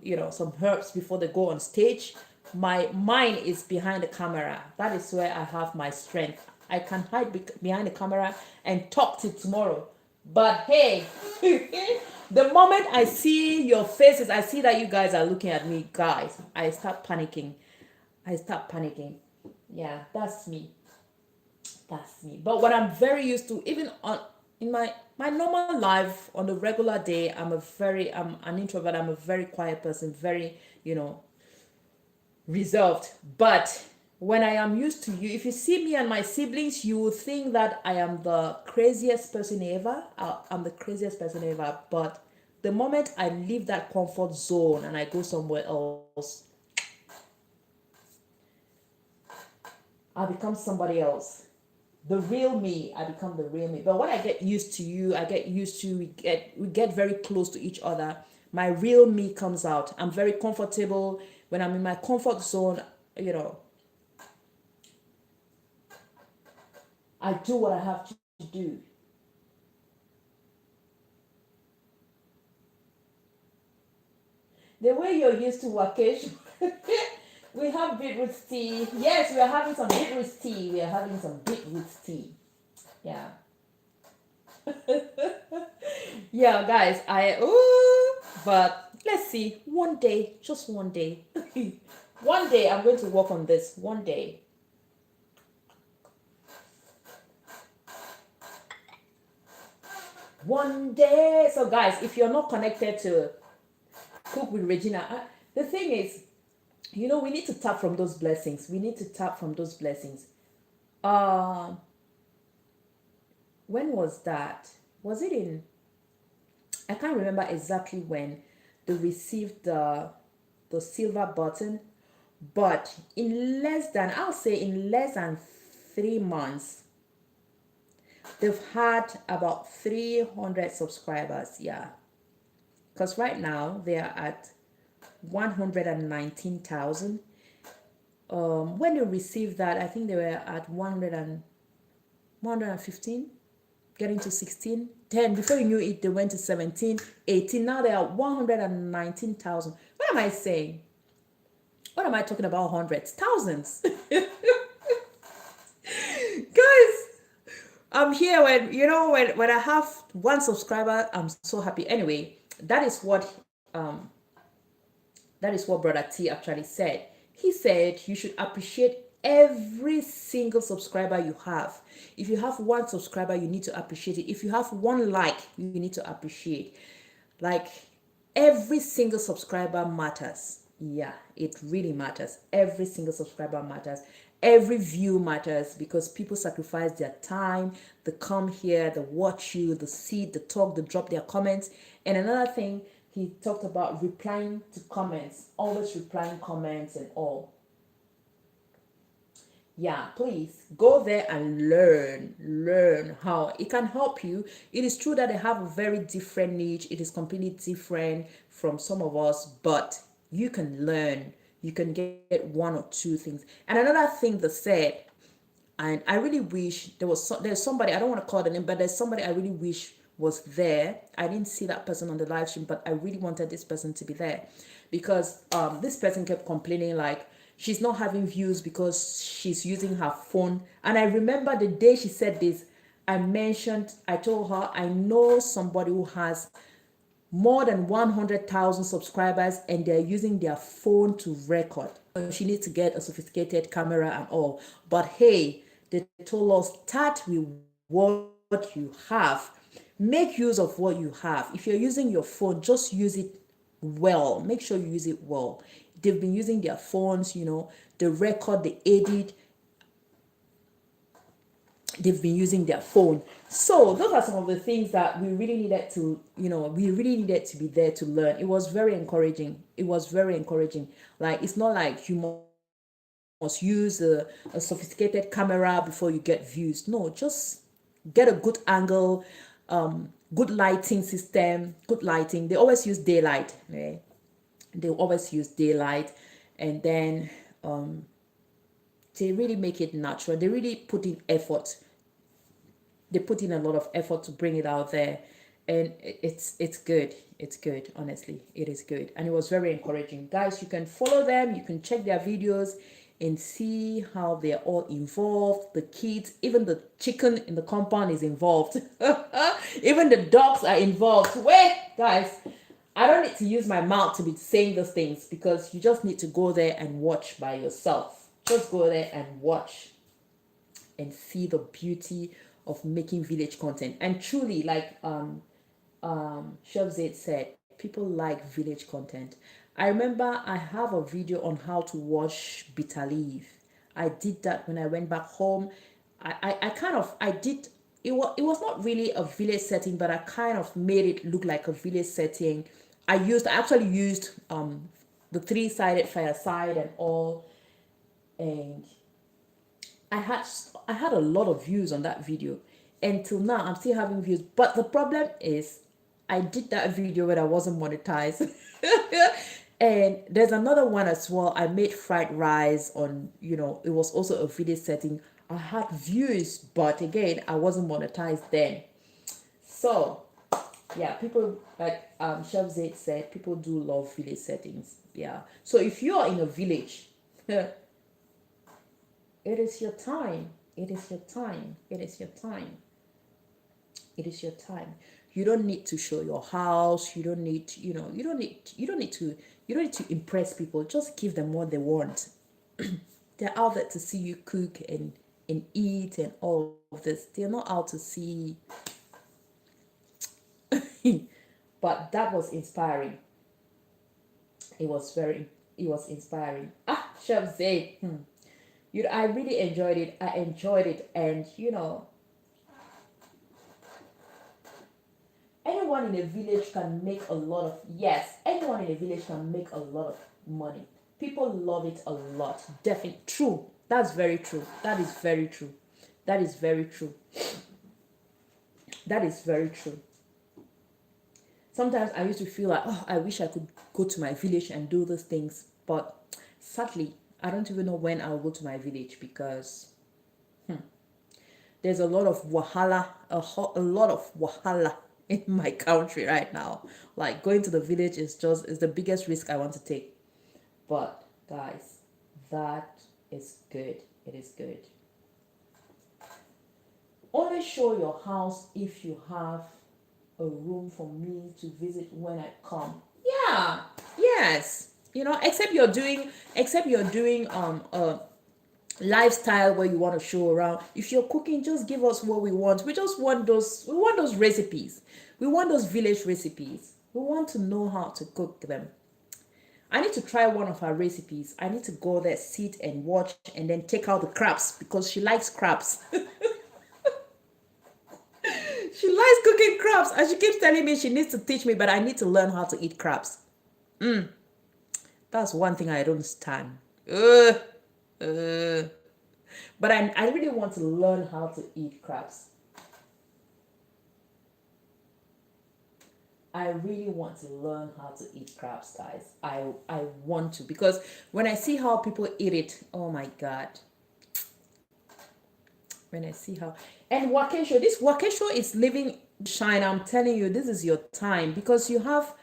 herbs before they go on stage. My mind is behind the camera. That is where I have my strength. I can hide behind the camera and talk till tomorrow. But hey, the moment I see your faces, I see that you guys are looking at me, guys, I start panicking. Yeah, that's me. But what I'm very used to, even in my normal life, on a regular day, I'm an introvert. I'm a very quiet person, very reserved. But when I am used to you, if you see me and my siblings, you will think that I am the craziest person ever. I'm the craziest person ever. But The moment I leave that comfort zone and I go somewhere else, I become somebody else. The real me, I become the real me. But when I get used to you, I get used to, we get very close to each other. My real me comes out. I'm very comfortable. When I'm in my comfort zone, you know, I do what I have to do. The way you're used to vacation, we have beetroot tea. Yes, we are having some beetroot tea. We are having some beetroot tea. Yeah. Yeah, guys, but let's see. One day, just one day. One day I'm going to work on this. One day. One day. So guys, if you're not connected to Cook with Regina, the thing is, we need to tap from those blessings. We need to tap from those blessings. Um, when was that? Was it in? I can't remember exactly when they received the silver button, but I'll say in less than 3 months, they've had about 300 subscribers. Yeah, because right now they are at 119,000. When they received that, I think they were at 115, getting to 16. Then before you knew it, they went to 17, 18. Now they are 119,000. What am I saying? What am I talking about? Hundreds, thousands. Guys, I'm here when I have one subscriber, I'm so happy. Anyway, um that is what Brother T actually said. He said you should appreciate every single subscriber you have. If you have one subscriber, you need to appreciate it. If you have one like, you need to appreciate. Like, every single subscriber matters. Yeah, it really matters. Every single subscriber matters. Every view matters because people sacrifice their time. They come here, they watch you, they see, they talk, they drop their comments. And another thing, he talked about replying to comments, always replying comments and all. Yeah, please go there and learn how it can help you. It is true that they have a very different niche. It is completely different from some of us, but you can learn. You can get one or two things. And another thing they said, and I really wish there's somebody, I don't want to call the name, but there's somebody I really wish was there. I didn't see that person on the live stream, but I really wanted this person to be there because this person kept complaining like she's not having views because she's using her phone. And I remember the day she said this, I told her I know somebody who has more than 100,000 subscribers and they're using their phone to record. So she needs to get a sophisticated camera and all. But hey, they told us start with what you have. Make use of what you have. If you're using your phone, just use it well. Make sure you use it well. They've been using their phones, they record, they edit, they've been using their phone. So those are some of the things that we really needed to be there to learn. It was very encouraging. Like, it's not like you must use a sophisticated camera before you get views. No, just get a good angle, good lighting system, good lighting. They always use daylight. Okay? They always use daylight, and then they really make it natural. They really put in effort. They put in a lot of effort to bring it out there, and it's good. It's good. Honestly, it is good, and it was very encouraging. Guys, you can follow them. You can check their videos and see how they're all involved. The kids, even the chicken in the compound is involved. Even the dogs are involved. Wait, guys, I don't need to use my mouth to be saying those things because you just need to go there and watch by yourself. Just go there and watch and see the beauty of making village content. And truly, like Chef Zaid said, people like village content. I remember I have a video on how to wash bitter leaf. I did that when I went back home. I did it was not really a village setting, but I kind of made it look like a village setting. I actually used the three-sided fireside and all, and I had I had a lot of views on that video. Until now, I'm still having views. But the problem is, I did that video when I wasn't monetized. And there's another one as well. I made fried rice on, it was also a video setting. I had views, but again, I wasn't monetized then. So, yeah, people, like Chef Zaid said, people do love village settings. Yeah. So if you're in a village, it is your time. It is your time. It is your time. It is your time. You don't need to show your house. You don't need, you don't need to impress people. Just give them what they want. They're out there to see you cook and eat and all of this. They're not out to see. But that was inspiring. It was inspiring. Chef Zaid. I really enjoyed it. I enjoyed it. And, anyone in a village can make a lot of, yes, anyone in a village can make a lot of money. People love it a lot. Definitely. True. That's very true. That is very true. That is very true. That is very true. Sometimes I used to feel like, oh, I wish I could go to my village and do those things. But sadly, I don't even know when I'll go to my village, because there's a lot of wahala, a lot of wahala in my country right now. Like, going to the village is the biggest risk I want to take. But guys, that is good. It is good. Only show your house if you have a room for me to visit when I come. Yeah. Yes. Except you're doing lifestyle where you want to show around. If you're cooking, just give us what we want. We want those recipes. We want those village recipes. We want to know how to cook them. I need to try one of her recipes. I need to go there, sit and watch, and then take out the crabs, because she likes crabs. She likes cooking crabs, and she keeps telling me she needs to teach me, but I need to learn how to eat crabs. That's one thing I don't stand. But I really want to learn how to eat crabs. I really want to learn how to eat crabs, guys. I want to, because when I see how people eat it, oh my God. When I see how, and this Wakesho is living shine. I'm telling you, this is your time, because you have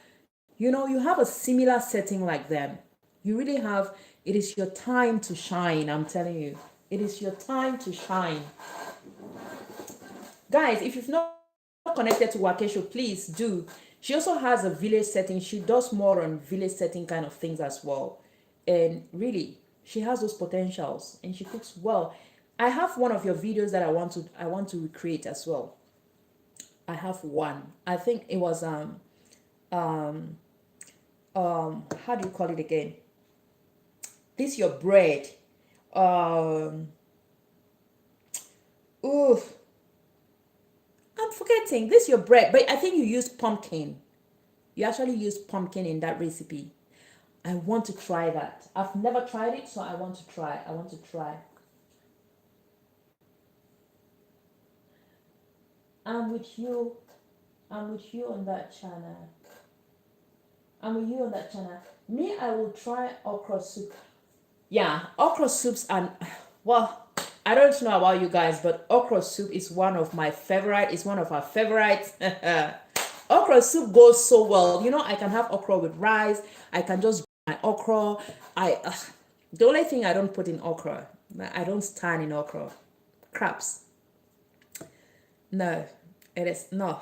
a similar setting like them. You really have, it is your time to shine. I'm telling you, it is your time to shine. Guys, if you've not connected to Wakesho, please do. She also has a village setting. She does more on village setting kind of things as well. And really, she has those potentials, and she cooks well. I have one of your videos that I want to recreate as well. I have one. I think it was how do you call it again? This your bread. I'm forgetting. This your bread, but I think you used pumpkin. You actually used pumpkin in that recipe. I want to try that. I've never tried it, so I want to try. I'm with you on that channel. Me, I will try okra soup. Yeah, okra soups, and well, I don't know about you guys, but okra soup is one of my favorite. It's one of our favorites. Okra soup goes so well. I can have okra with rice. I can just my okra. The only thing I don't put in okra, I don't stand in okra. Crabs. No, it is no.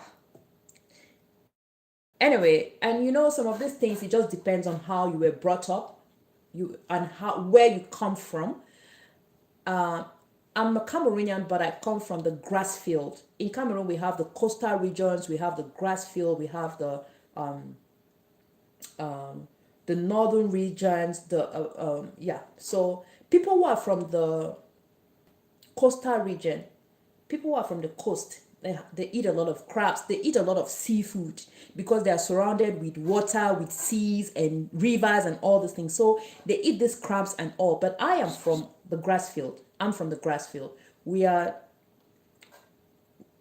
Anyway, and some of these things, it just depends on how you were brought up, where you come from. I'm a Cameroonian, but I come from the grass field. In Cameroon, we have the coastal regions, we have the grass field, we have the northern regions. So people who are from the coastal region, people who are from the coast, they eat a lot of crabs, they eat a lot of seafood because they are surrounded with water, with seas and rivers and all these things. So they eat these crabs and all. But I am from the grass field. I'm from the grass field. We are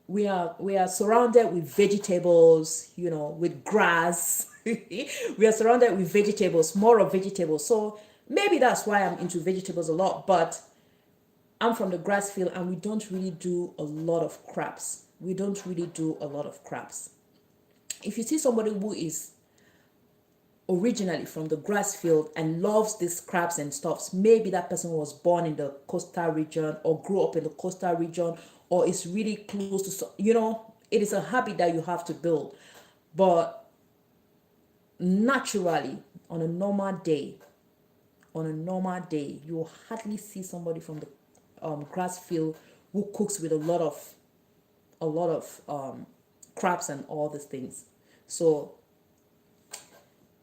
we are surrounded with vegetables, with grass. We are surrounded with vegetables, more of vegetables. So maybe that's why I'm into vegetables a lot. But I'm from the grass field and we don't really do a lot of crabs. We don't really do a lot of crabs. If you see somebody who is originally from the grass field and loves these crabs and stuffs, maybe that person was born in the coastal region or grew up in the coastal region or is really close to, it is a habit that you have to build. But naturally, on a normal day, you will hardly see somebody from the grass field who cooks with a lot of crabs and all these things. So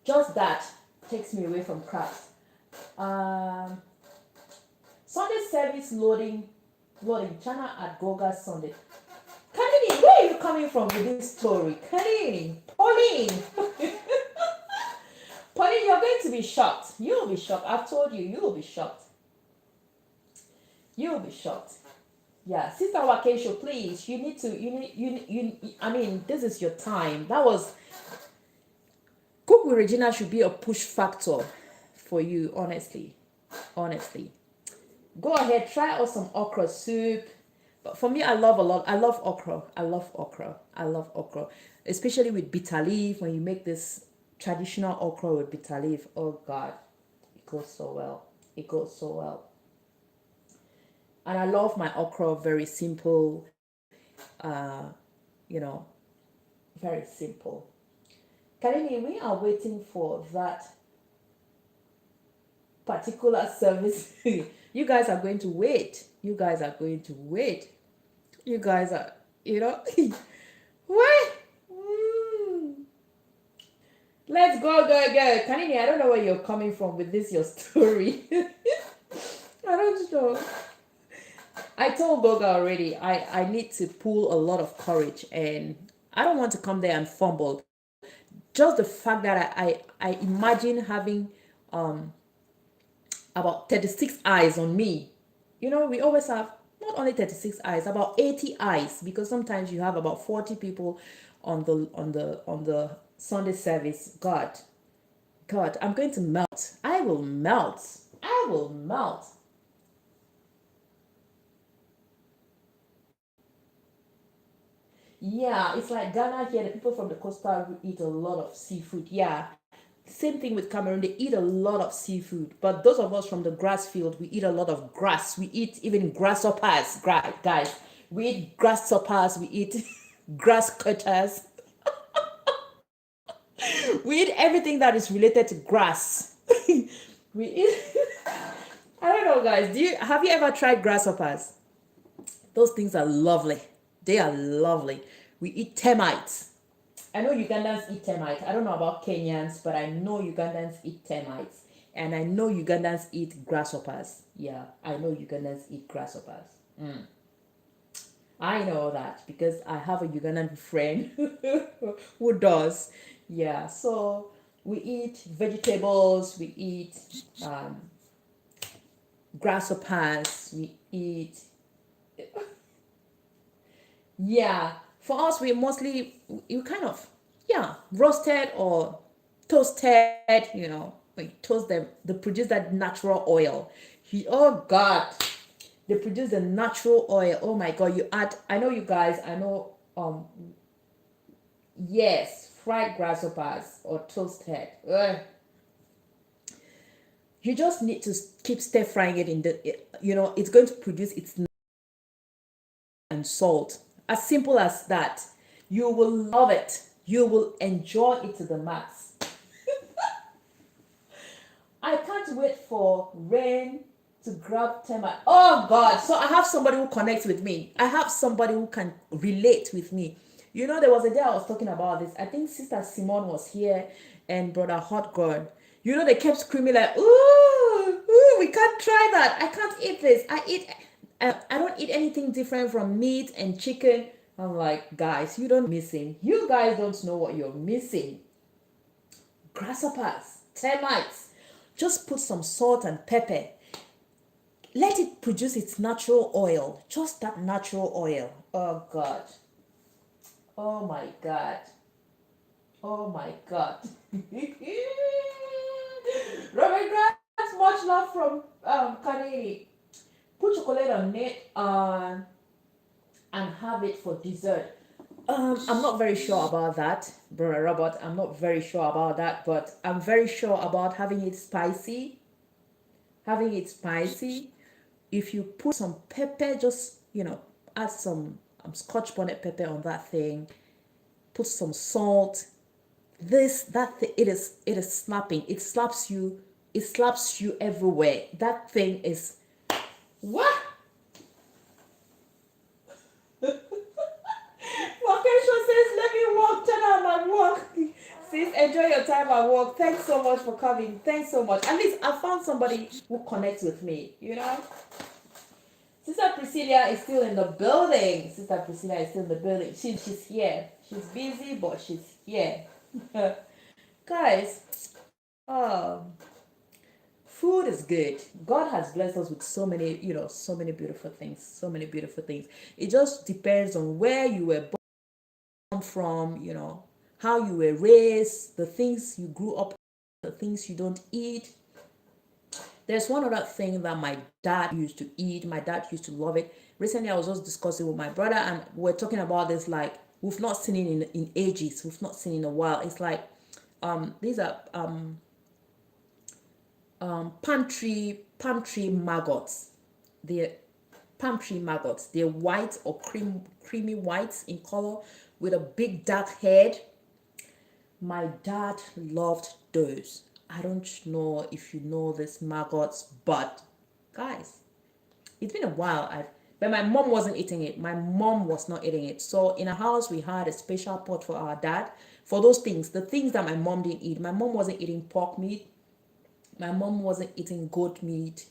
just that takes me away from crabs. Sunday service loading China at Goga Sunday. Kanini, where are you coming from with this story? Kanini, Pauline. Pauline, you're going to be shocked. You'll be shocked. I've told you, you'll be shocked. You'll be shocked. Yeah, Sister Wakesho, please. You need to. I mean, this is your time. That was Cook with Regina should be a push factor for you. Honestly. Go ahead, try out some okra soup. But for me, I love okra. I love okra, especially with bitter leaf. When you make this traditional okra with bitter leaf, oh God, it goes so well. And I love my okra very simple, you know, very simple. Karimi, we are waiting for that particular service. You guys are going to wait. You guys are, what? Let's go. Kanini, I don't know where you're coming from with this, your story. I don't know. I told Goga already, I need to pull a lot of courage and I don't want to come there and fumble. Just the fact that I imagine having about 36 eyes on me. We always have not only 36 eyes, about 80 eyes, because sometimes you have about 40 people on the Sunday service. God, I'm going to melt. I will melt. Yeah, it's like Ghana here. The people from the coastal eat a lot of seafood. Yeah, same thing with Cameroon. They eat a lot of seafood. But those of us from the grass field, we eat a lot of grass. We eat even grasshoppers, guys. We eat grasshoppers. We eat grass cutters. We eat everything that is related to grass. We eat. I don't know, guys. Have you ever tried grasshoppers? Those things are lovely. They are lovely. We eat termites. I know Ugandans eat termites. I don't know about Kenyans, but I know Ugandans eat termites. And I know Ugandans eat grasshoppers. Yeah, I know Ugandans eat grasshoppers. I know that because I have a Ugandan friend who does. Yeah, so we eat vegetables, we eat grasshoppers, we eat. Yeah, for us, we mostly, you kind of, yeah, roasted or toasted, we toast them. They produce that natural oil. Oh God, they produce the natural oil. Oh my God, you add, I know you guys, yes, fried grasshoppers or toasted. Ugh. You just need to keep stir frying it it's going to produce its and salt. As simple as that. You will love it. You will enjoy it to the max. I can't wait for rain to grab termite. Oh God. So I have somebody who connects with me. I have somebody who can relate with me. There was a day I was talking about this. I think Sister Simone was here and Brother Hot God. They kept screaming like, ooh, we can't try that. I can't eat this. I don't eat anything different from meat and chicken. I'm like, guys, you don't missing. You guys don't know what you're missing. Grasshoppers, termites. Just put some salt and pepper. Let it produce its natural oil. Just that natural oil. Oh God. Oh my God. Oh my God. Robert Grant, much love from Canary. Put chocolate on it and have it for dessert. I'm not very sure about that, Brother Robert. I'm not very sure about that, but I'm very sure about having it spicy. Having it spicy. If you put some pepper, just add some Scotch bonnet pepper on that thing. Put some salt. It is slapping. It slaps you. It slaps you everywhere. That thing is what? Vacation says, let me walk, turn on my walk. Sis, enjoy your time at work. Thanks so much for coming. Thanks so much. At least I found somebody who connects with me. Sister Priscilla is still in the building. Sister Priscilla is still in the building. She's here. She's busy, but she's here. Guys, um, food is good. God has blessed us with so many, so many beautiful things. So many beautiful things. It just depends on where you were born from, how you were raised, the things you grew up, the things you don't eat. There's one other thing that my dad used to eat. My dad used to love it. Recently, I was just discussing with my brother, and we're talking about this like we've not seen it in ages. We've not seen it in a while. It's like these are palm tree maggots. They're palm tree maggots. They're white or creamy whites in color with a big dark head. My dad loved those. I don't know if you know this maggots, but guys, it's been a while. But my mom wasn't eating it. My mom was not eating it. So in our house, we had a special pot for our dad for those things. The things that my mom didn't eat. My mom wasn't eating pork meat. My mom wasn't eating goat meat,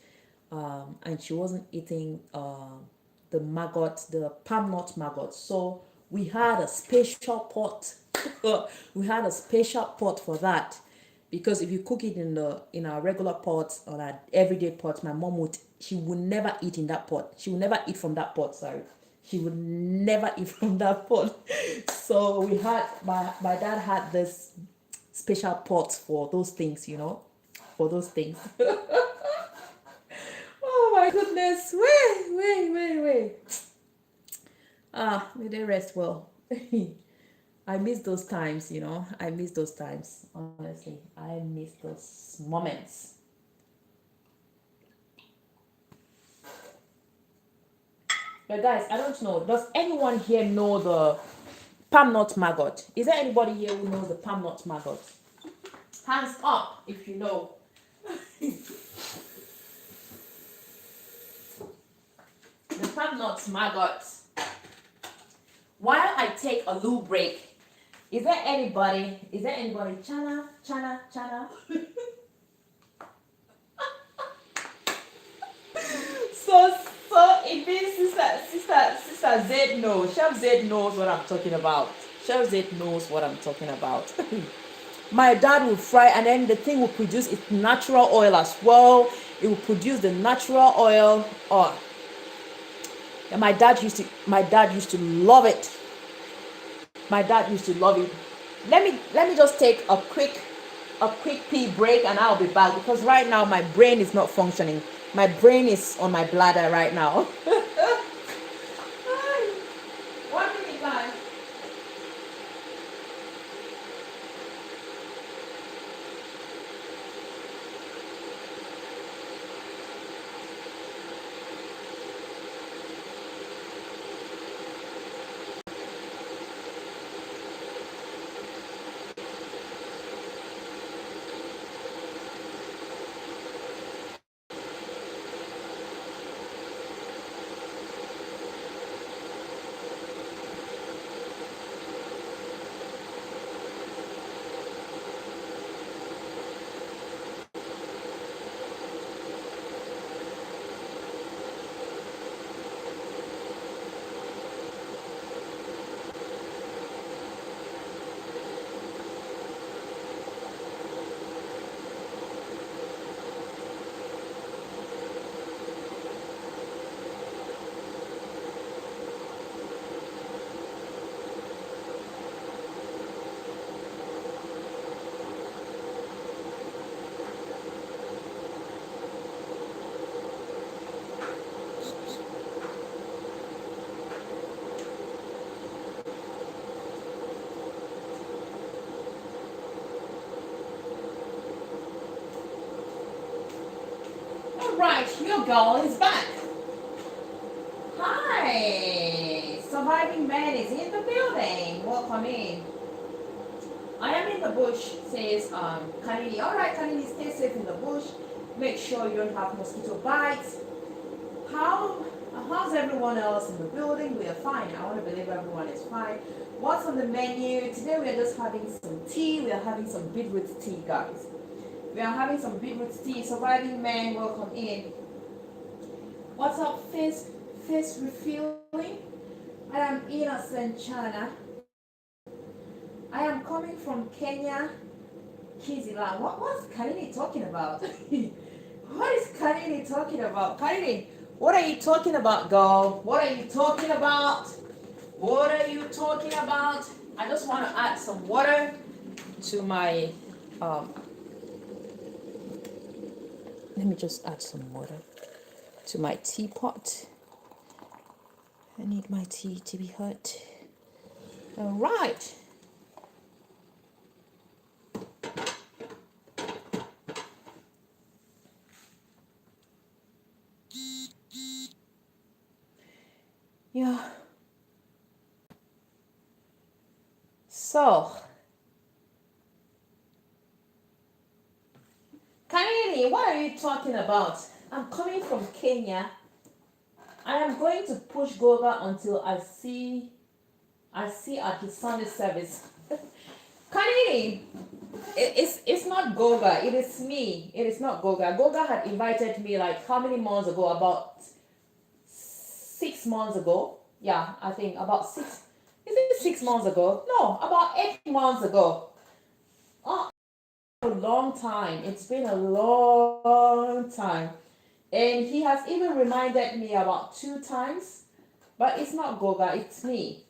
and she wasn't eating the maggots, the palm nut maggots. So we had a special pot. We had a special pot for that, because if you cook it in our regular pot or our everyday pot, she would never eat in that pot. She would never eat from that pot. Sorry, she would never eat from that pot. So we had my dad had this special pot for those things, for those things. Oh my goodness. Wait. May they rest well. I miss those times, I miss those times. Honestly, I miss those moments. But guys, I don't know. Does anyone here know the palm nut maggot? Is there anybody here who knows the palm nut maggot? Hands up if you know. The palm nut maggot. While I take a little break, is there anybody, Chana? So it means sister Z knows. Chef Z knows what I'm talking about. Chef Z knows what I'm talking about. My dad will fry, and then the thing will produce its natural oil as well. It will produce the natural oil. Oh, and my dad used to love it. My dad used to love it. Let me just take a quick pee break, and I'll be back, because right now my brain is not functioning. My brain is on my bladder right now. 1 minute, guys. girl is back. Hi, surviving man is in the building. Welcome in. I am in the bush, says Kanini. All right, Kanini, stay safe in the bush. Make sure you don't have mosquito bites. How's everyone else in the building? We are fine. I want to believe everyone is fine. What's on the menu? Today we are just having some tea. We are having some beetroot tea, guys. We are having some beetroot tea. Surviving man, welcome in. What's up, face refueling? I am innocent China. I am coming from Kenya. Kizila. What's Kanini talking about? What is Kanini talking about? Kanini, what are you talking about, girl? What are you talking about? What are you talking about? I just want to add some water to my let me just add some water to my teapot. I need my tea to be hot. All right. Yeah. So, Kanini, what are you talking about? I'm coming from Kenya. I am going to push Goga until I see at his Sunday service. Kanini, it's not Goga, it is me. It is not Goga. Goga had invited me like how many months ago? About 6 months ago. Yeah, I think about 6. Is it 6 months ago? No, about 8 months ago. Oh, a long time. It's been a long time. And he has even reminded me about 2 times. But it's not Goga, it's me.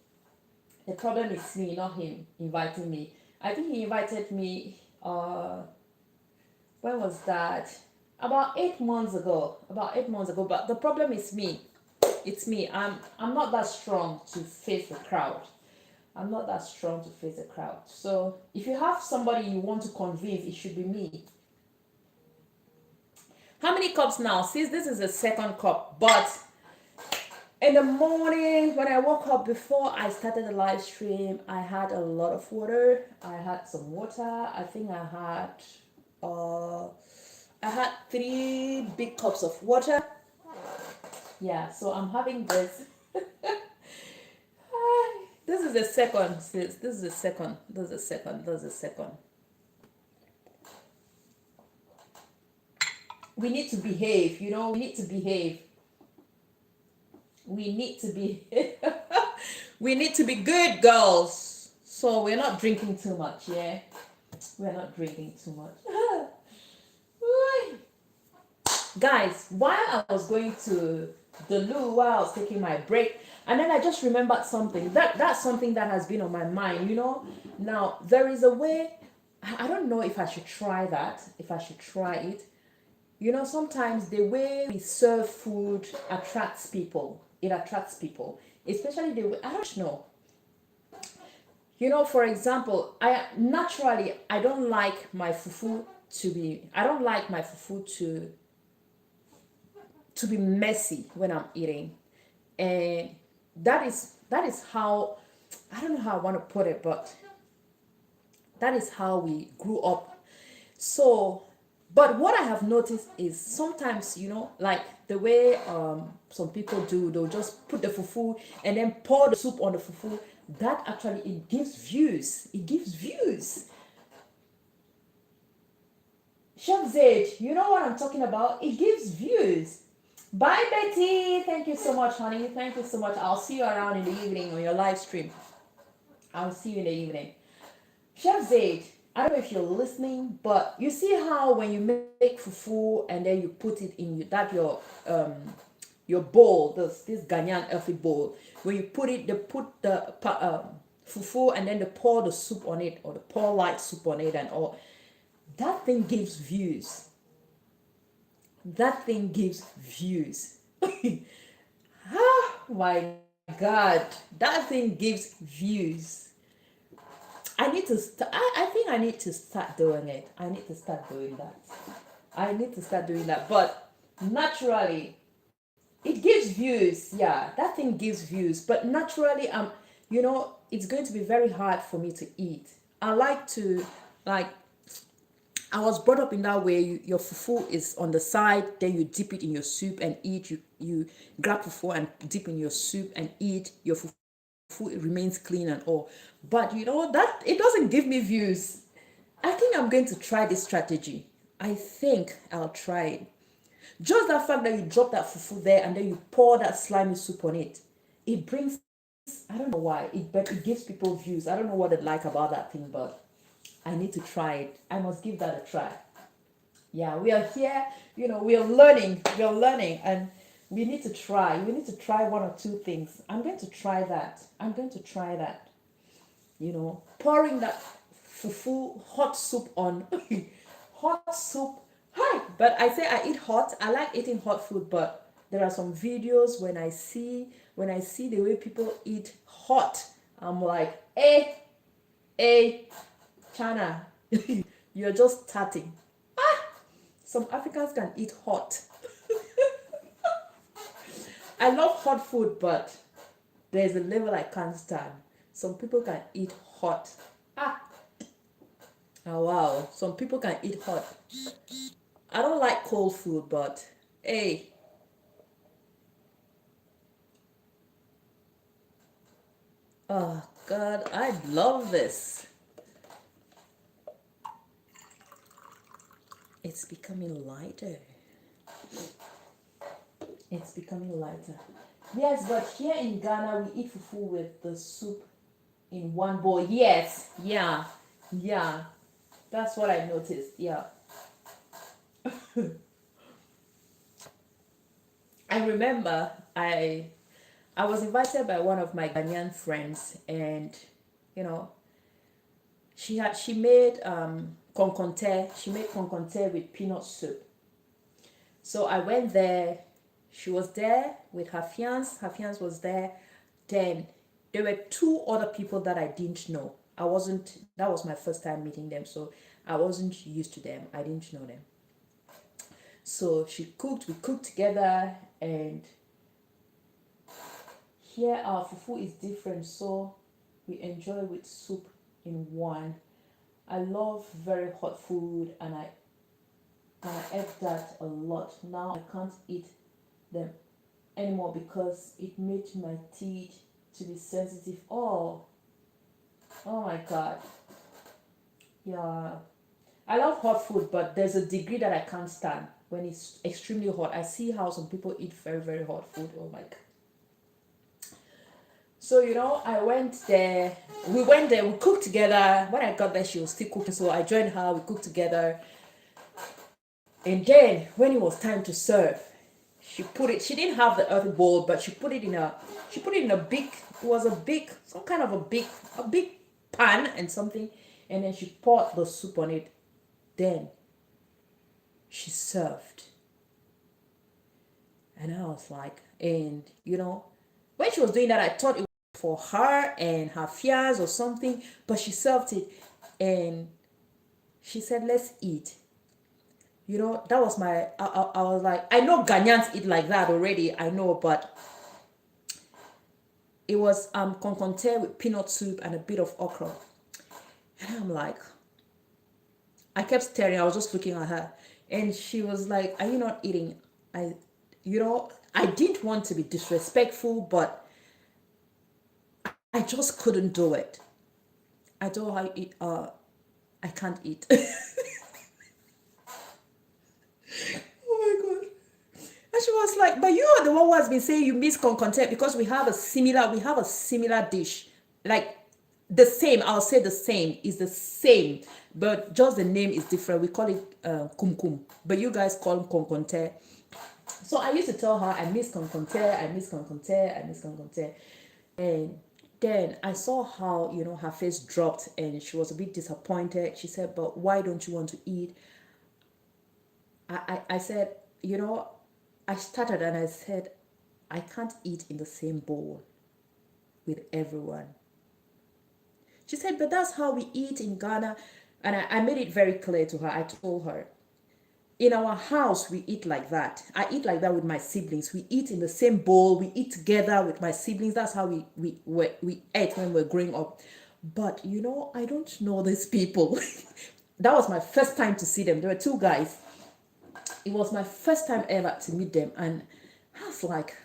The problem is me, not him inviting me. I think he invited me, when was that? About 8 months ago. About 8 months ago. But the problem is me. It's me. I'm not that strong to face the crowd. I'm not that strong to face the crowd. So if you have somebody you want to convince, it should be me. How many cups now? Since this is the second cup, but in the morning when I woke up before I started the live stream, I had a lot of water. I had some water. I think I had 3 big cups of water. Yeah, so I'm having this. This is the second, sis. This is the second. This is the second. This is the second. We need to behave, you know, we need to behave. We need to be we need to be good girls. So we're not drinking too much, yeah? We're not drinking too much. Guys, while I was going to the loo, while I was taking my break, and then I just remembered something. That's something that has been on my mind, you know. Now, there is a way, I don't know if I should try that, if I should try it. You know, sometimes the way we serve food attracts people. It attracts people. Especially the way, I don't know. You know, for example, I don't like my fufu to be messy when I'm eating. And that is how, I don't know how I want to put it, but that is how we grew up. So, but what I have noticed is sometimes, you know, like the way some people do, they'll just put the fufu and then pour the soup on the fufu. That actually, it gives views. It gives views. Chef Zaid, you know what I'm talking about? It gives views. Bye, Betty. Thank you so much, honey. Thank you so much. I'll see you around in the evening on your live stream. I'll see you in the evening. Chef Zaid, I don't know if you're listening, but you see how when you make fufu and then you put it in your bowl, this Ghanaian earthy bowl, when you put it, they put the fufu and then they pour the soup on it, or the pour light soup on it and all. That thing gives views. That thing gives views. Oh my God, that thing gives views. I think I need to start doing it. I need to start doing that. But naturally, it gives views. Yeah, that thing gives views. But naturally, it's going to be very hard for me to eat. I like to, like, I was brought up in that way. Your fufu is on the side, then you dip it in your soup and eat. You grab fufu and dip in your soup and eat. Your fufu it remains clean and all. But that it doesn't give me views. I think I'm going to try this strategy. I think I'll try it. Just that fact that you drop that fufu there and then you pour that slimy soup on it, it brings, I don't know why, but it gives people views. I don't know what they like about that thing, but I need to try it. I must give that a try. Yeah, we are here, we are learning, and we need to try. We need to try one or two things. I'm going to try that. I'm going to try that. Pouring that fufu hot soup on hot soup. Hi, but I say I eat hot. I like eating hot food, but there are some videos when I see the way people eat hot, I'm like, hey, China, you're just starting. Some Africans can eat hot. I love hot food, but there's a level I can't stand. Some people can eat hot. Ah, oh wow. Some people can eat hot. I don't like cold food, but hey, oh God, I love this. It's becoming lighter. It's becoming lighter. Yes, but here in Ghana, we eat fufu with the soup in one bowl. Yes, yeah. That's what I noticed. Yeah. I remember I was invited by one of my Ghanaian friends, and you know she made conconte. She made conconte with peanut soup. So I went there. She was there with her fiance. Her fiance was there. Then there were two other people that I didn't know. I wasn't. That was my first time meeting them, so I wasn't used to them. I didn't know them. So she cooked. We cooked together, and here our fufu is different. So we enjoy with soup in one. I love very hot food, and I ate that a lot. Now I can't eat them anymore because it made my teeth to be sensitive. Oh my God. Yeah. I love hot food, but there's a degree that I can't stand when it's extremely hot. I see how some people eat very, very hot food. Oh my God. So, I went there. We went there, we cooked together. When I got there, she was still cooking. So I joined her, we cooked together. And then when it was time to serve, she didn't have the earthen bowl, but she put it in a big, it was a big, some kind of a big pan and something. And then she poured the soup on it. Then she served. And I was like, and when she was doing that, I thought it was for her and her fiance or something, but she served it and she said, let's eat. That was I was like, I know Ghanaians eat like that already, I know, but it was concomte with peanut soup and a bit of okra. And I'm like, I kept staring, I was just looking at her. And she was like, are you not eating? I, I didn't want to be disrespectful, but I just couldn't do it. I don't know how you eat. I can't eat. Oh my God. And she was like, but you are the one who has been saying you miss content because we have a similar dish. Like the same, I'll say the same, is the same, but just the name is different. We call it kum kum, but you guys call it conconte. So I used to tell her, I miss conconte, I miss conconte, I miss conconte. And then I saw how, her face dropped and she was a bit disappointed. She said, but why don't you want to eat? I said, I started and I said, I can't eat in the same bowl with everyone. She said, but that's how we eat in Ghana. And I made it very clear to her. I told her, In our house, we eat like that. I eat like that with my siblings. We eat in the same bowl. We eat together with my siblings. That's how we ate when we were growing up. But you know, I don't know these people. That was my first time to see them. There were two guys. It was my first time ever to meet them, and I was like,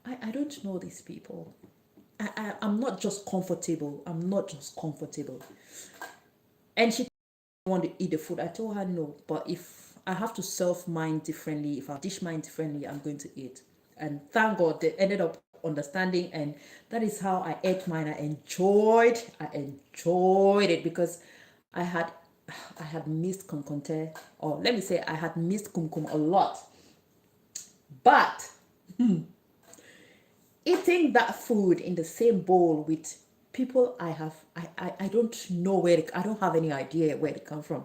I don't know these people. I'm not just comfortable. I'm not just comfortable. And she want to eat the food. I told her no, but if I have to serve mine differently, if I dish mine differently, I'm going to eat. And thank God they ended up understanding, and that is how I ate mine. I enjoyed it because I had I had missed conconte, or let me say I had missed kumkum a lot. But eating that food in the same bowl with people I don't know I don't have any idea where it come from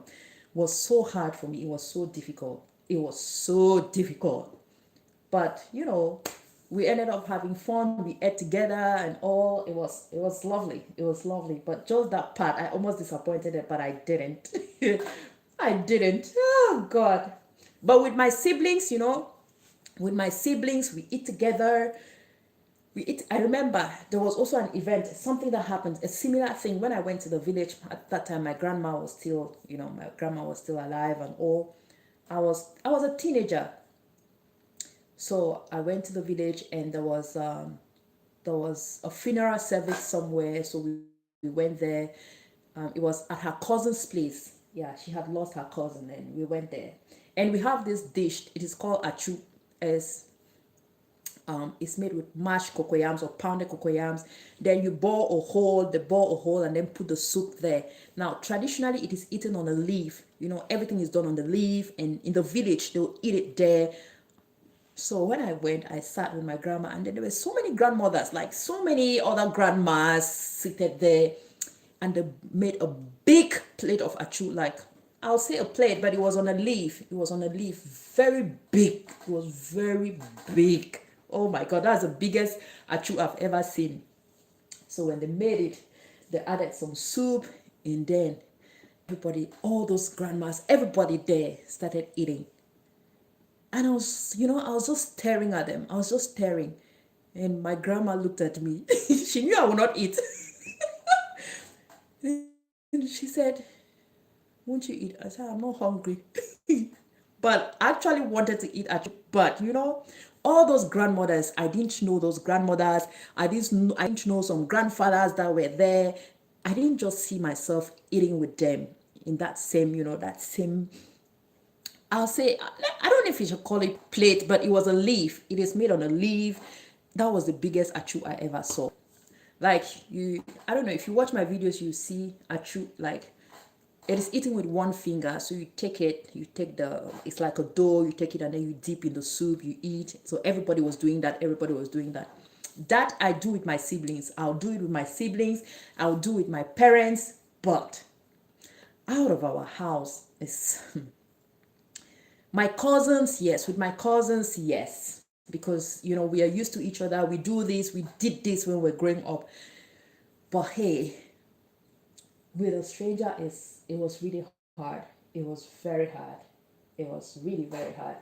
was so hard for me. It was so difficult. It was so difficult. But you know, we ended up having fun. We ate together and all. It was lovely. It was lovely. But just that part, I almost disappointed it, but I didn't. I didn't. Oh God. But with my siblings, you know, with my siblings, we eat together. I remember there was also an event, something that happened, a similar thing when I went to the village. At that time my grandma was still, you know, my grandma was still alive and all. I was a teenager. So I went to the village, and there was a funeral service somewhere. So we went there. It was at her cousin's place. Yeah, she had lost her cousin, and we went there. And we have this dish. It is called Achu. As it's made with mashed cocoyams or pounded cocoyams. Then you boil a hole, and then put the soup there. Now, traditionally, it is eaten on a leaf. You know, everything is done on the leaf, and in the village, they'll eat it there. So when I went, I sat with my grandma, and then there were so many grandmothers, like so many other grandmas seated there, and they made a big plate of achu. Like, I'll say a plate, but it was on a leaf. It was on a leaf, very big. It was very big. Oh my God, that's the biggest achu I've ever seen. So when they made it, they added some soup, and then everybody, all those grandmas, everybody there started eating. And I was just staring at them. I was just staring. And my grandma looked at me. She knew I would not eat. And she said, "Won't you eat?" I said, "I'm not hungry." But I actually wanted to eat actually. But all those grandmothers, I didn't know those grandmothers. I didn't know some grandfathers that were there. I didn't just see myself eating with them in that same I'll say, I don't know if you should call it plate, but it was a leaf. It is made on a leaf. That was the biggest achu I ever saw. Like, I don't know, if you watch my videos, you see achu, like, it is eaten with one finger. So it's like a dough, you take it and then you dip in the soup, you eat. So everybody was doing that. That I do with my siblings. I'll do it with my siblings. I'll do it with my parents. But out of our house is my cousins, yes. With my cousins, yes. Because, we are used to each other. We do this. We did this when we were growing up. But hey, with a stranger, it was really hard. It was very hard. It was really very hard.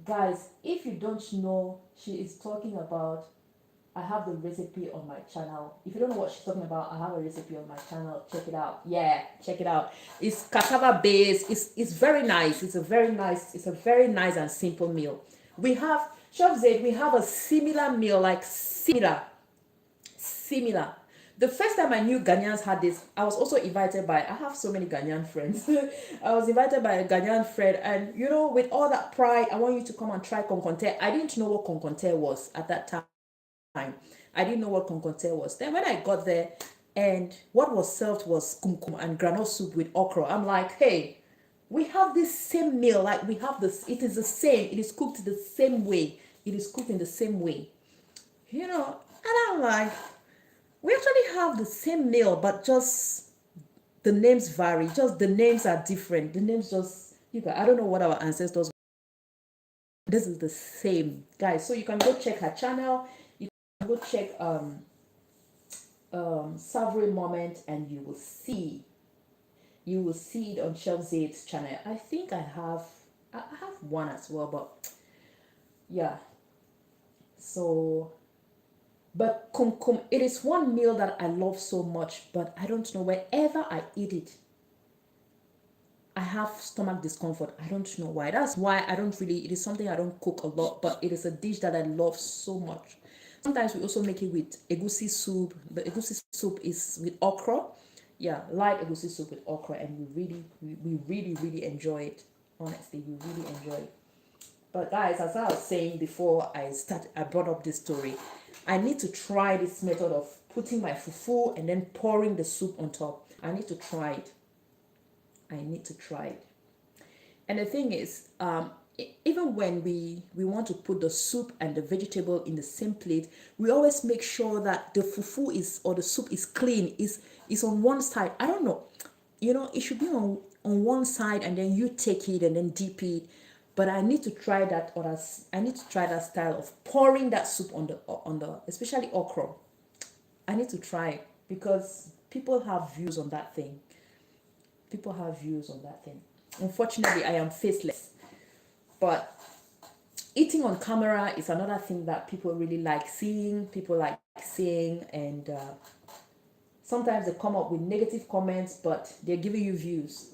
Guys, if you don't know, she is talking about, I have the recipe on my channel. If you don't know what she's talking about, I have a recipe on my channel. Check it out. Yeah, check it out. It's cassava based. It's very nice. It's a very nice and simple meal. We have, Chef Zaid, we have a similar meal, like similar. The first time I knew Ghanaians had this, I was also invited by, I have so many Ghanaian friends. I was invited by a Ghanaian friend, and with all that pride, I want you to come and try conconte. I didn't know what conconte was at that time. I didn't know what conconte was. Then when I got there, and what was served was kumkum and granite soup with okra, I'm like, hey, we have this same meal. Like, we have this, it is the same. It is cooked the same way. It is cooked in the same way. And I'm like, we actually have the same meal, but just the names vary. Just the names are different. The names just, I don't know what our ancestors. This is the same, guys. So you can go check her channel. You can go check Savory Moment, and you will see You will see it on ChanaZie's channel. I think I have one as well, but yeah. So, but kum it is one meal that I love so much, but I don't know, wherever I eat it, I have stomach discomfort. I don't know why. That's why I don't really, it is something I don't cook a lot, but it is a dish that I love so much. Sometimes we also make it with egusi soup. The egusi soup is with okra. Yeah, light egusi soup with okra, and we really, really enjoy it. Honestly, we really enjoy it. But guys, as I was saying before I brought up this story. I need to try this method of putting my fufu and then pouring the soup on top. I need to try it. I need to try it. And the thing is, even when we want to put the soup and the vegetable in the same plate, we always make sure that the fufu is, or the soup is clean, is on one side. I don't know, it should be on one side, and then you take it and then dip it. But I need to try that, or I need to try that style of pouring that soup on the especially okra. I need to try it because people have views on that thing. People have views on that thing. Unfortunately, I am faceless. But eating on camera is another thing that people really like seeing. People like seeing, and sometimes they come up with negative comments, but they're giving you views.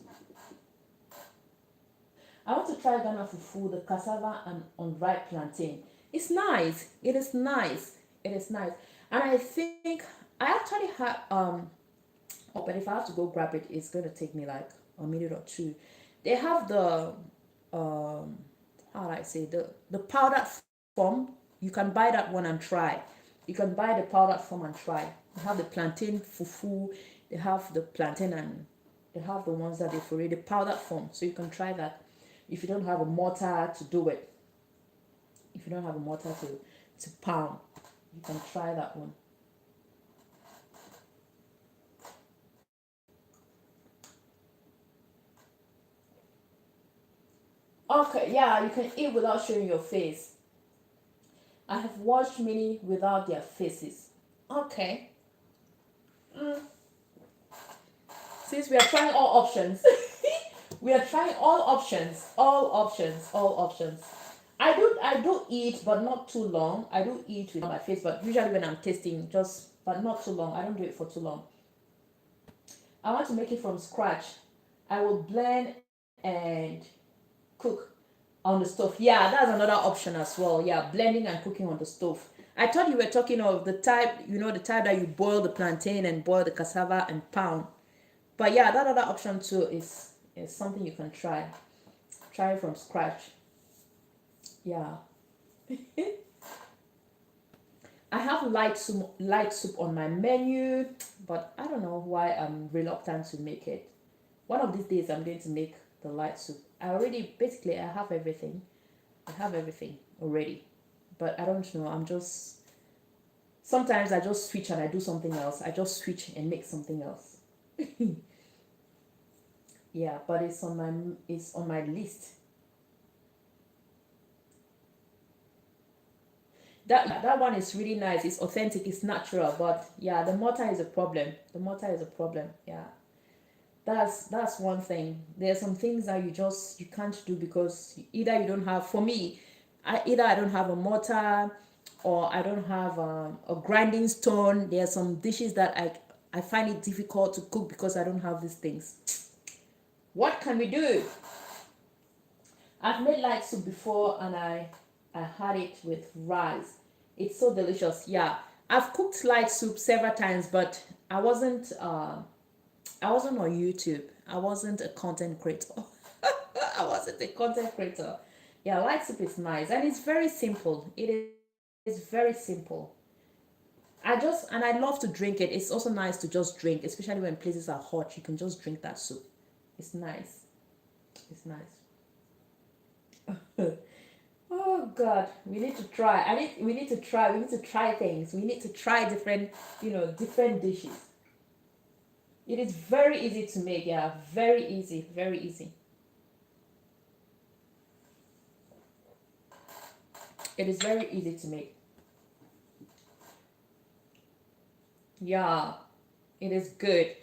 I want to try Ghana fufu, the cassava and unripe plantain. It's nice. It is nice. It is nice. And I think I actually have oh, but if I have to go grab it, it's gonna take me like a minute or two. They have the how do I say, the powdered form. You can buy that one and try. You can buy the powdered form and try. They have the plantain fufu. They have the plantain, and they have the ones that they've already powdered form. So you can try that. If you don't have a mortar to do it, if you don't have a mortar to pound, you can try that one. Okay, yeah, you can eat without showing your face. I have watched many without their faces. Okay. Mm. Since we are trying all options, we are trying all options, all options, all options. I do eat, but not too long. I do eat with my face, but usually when I'm tasting, just but not too long. I don't do it for too long. I want to make it from scratch. I will blend and cook on the stove. Yeah, that's another option as well. Yeah, blending and cooking on the stove. I thought you were talking of the type, the type that you boil the plantain and boil the cassava and pound. But yeah, that other option too is something you can try. Try it from scratch. Yeah. I have light soup on my menu, but I don't know why I'm reluctant to make it. One of these days I'm going to make the light soup. I have everything. I have everything already. But I don't know. Sometimes I just switch and I do something else. I just switch and make something else. Yeah, but it's on my list. That one is really nice. It's authentic. It's natural. But yeah, the mortar is a problem. The mortar is a problem. Yeah, that's one thing. There are some things that you can't do because either you don't have. For me, I don't have a mortar, or I don't have a grinding stone. There are some dishes that I find it difficult to cook because I don't have these things. What can we do? I've made light soup before, and I had it with rice. It's so delicious. Yeah, I've cooked light soup several times, but I wasn't on YouTube. I wasn't a content creator. I wasn't a content creator. Yeah, light soup is nice, and it's very simple. It's very simple. And I love to drink it. It's also nice to just drink, especially when places are hot. You can just drink that soup. It's nice. It's nice. Oh God, we need to try. We need to try. We need to try things. We need to try different dishes. It is very easy to make. Yeah, very easy, very easy. It is very easy to make. Yeah, it is good.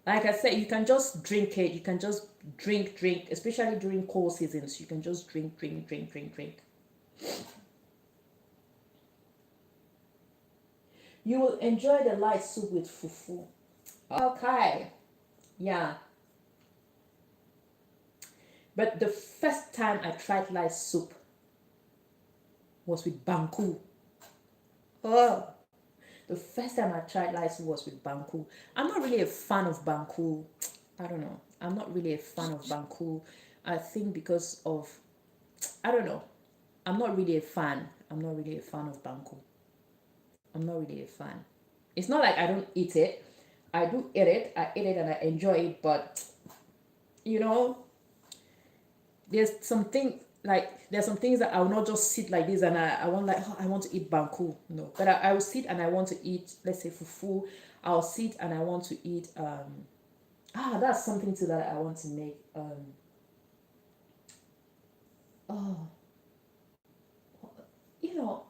Like I said, you can just drink it. You can just drink, especially during cold seasons. You can just drink. You will enjoy the light soup with fufu. Okay, yeah. But the first time I tried light soup was with banku. Oh, the first time I tried light soup was with banku. I'm not really a fan of banku. I don't know. I'm not really a fan of banku. I think because of, I don't know. I'm not really a fan. I'm not really a fan of banku. I'm not really a fan. It's not like I don't eat it. I do eat it. I eat it and I enjoy it. But you know, there's some things that I will not just sit like this and I want like, oh, I want to eat banku. No, but I will sit and I want to eat, let's say fufu. I'll sit and I want to eat that's something too that I want to make. Oh, you know,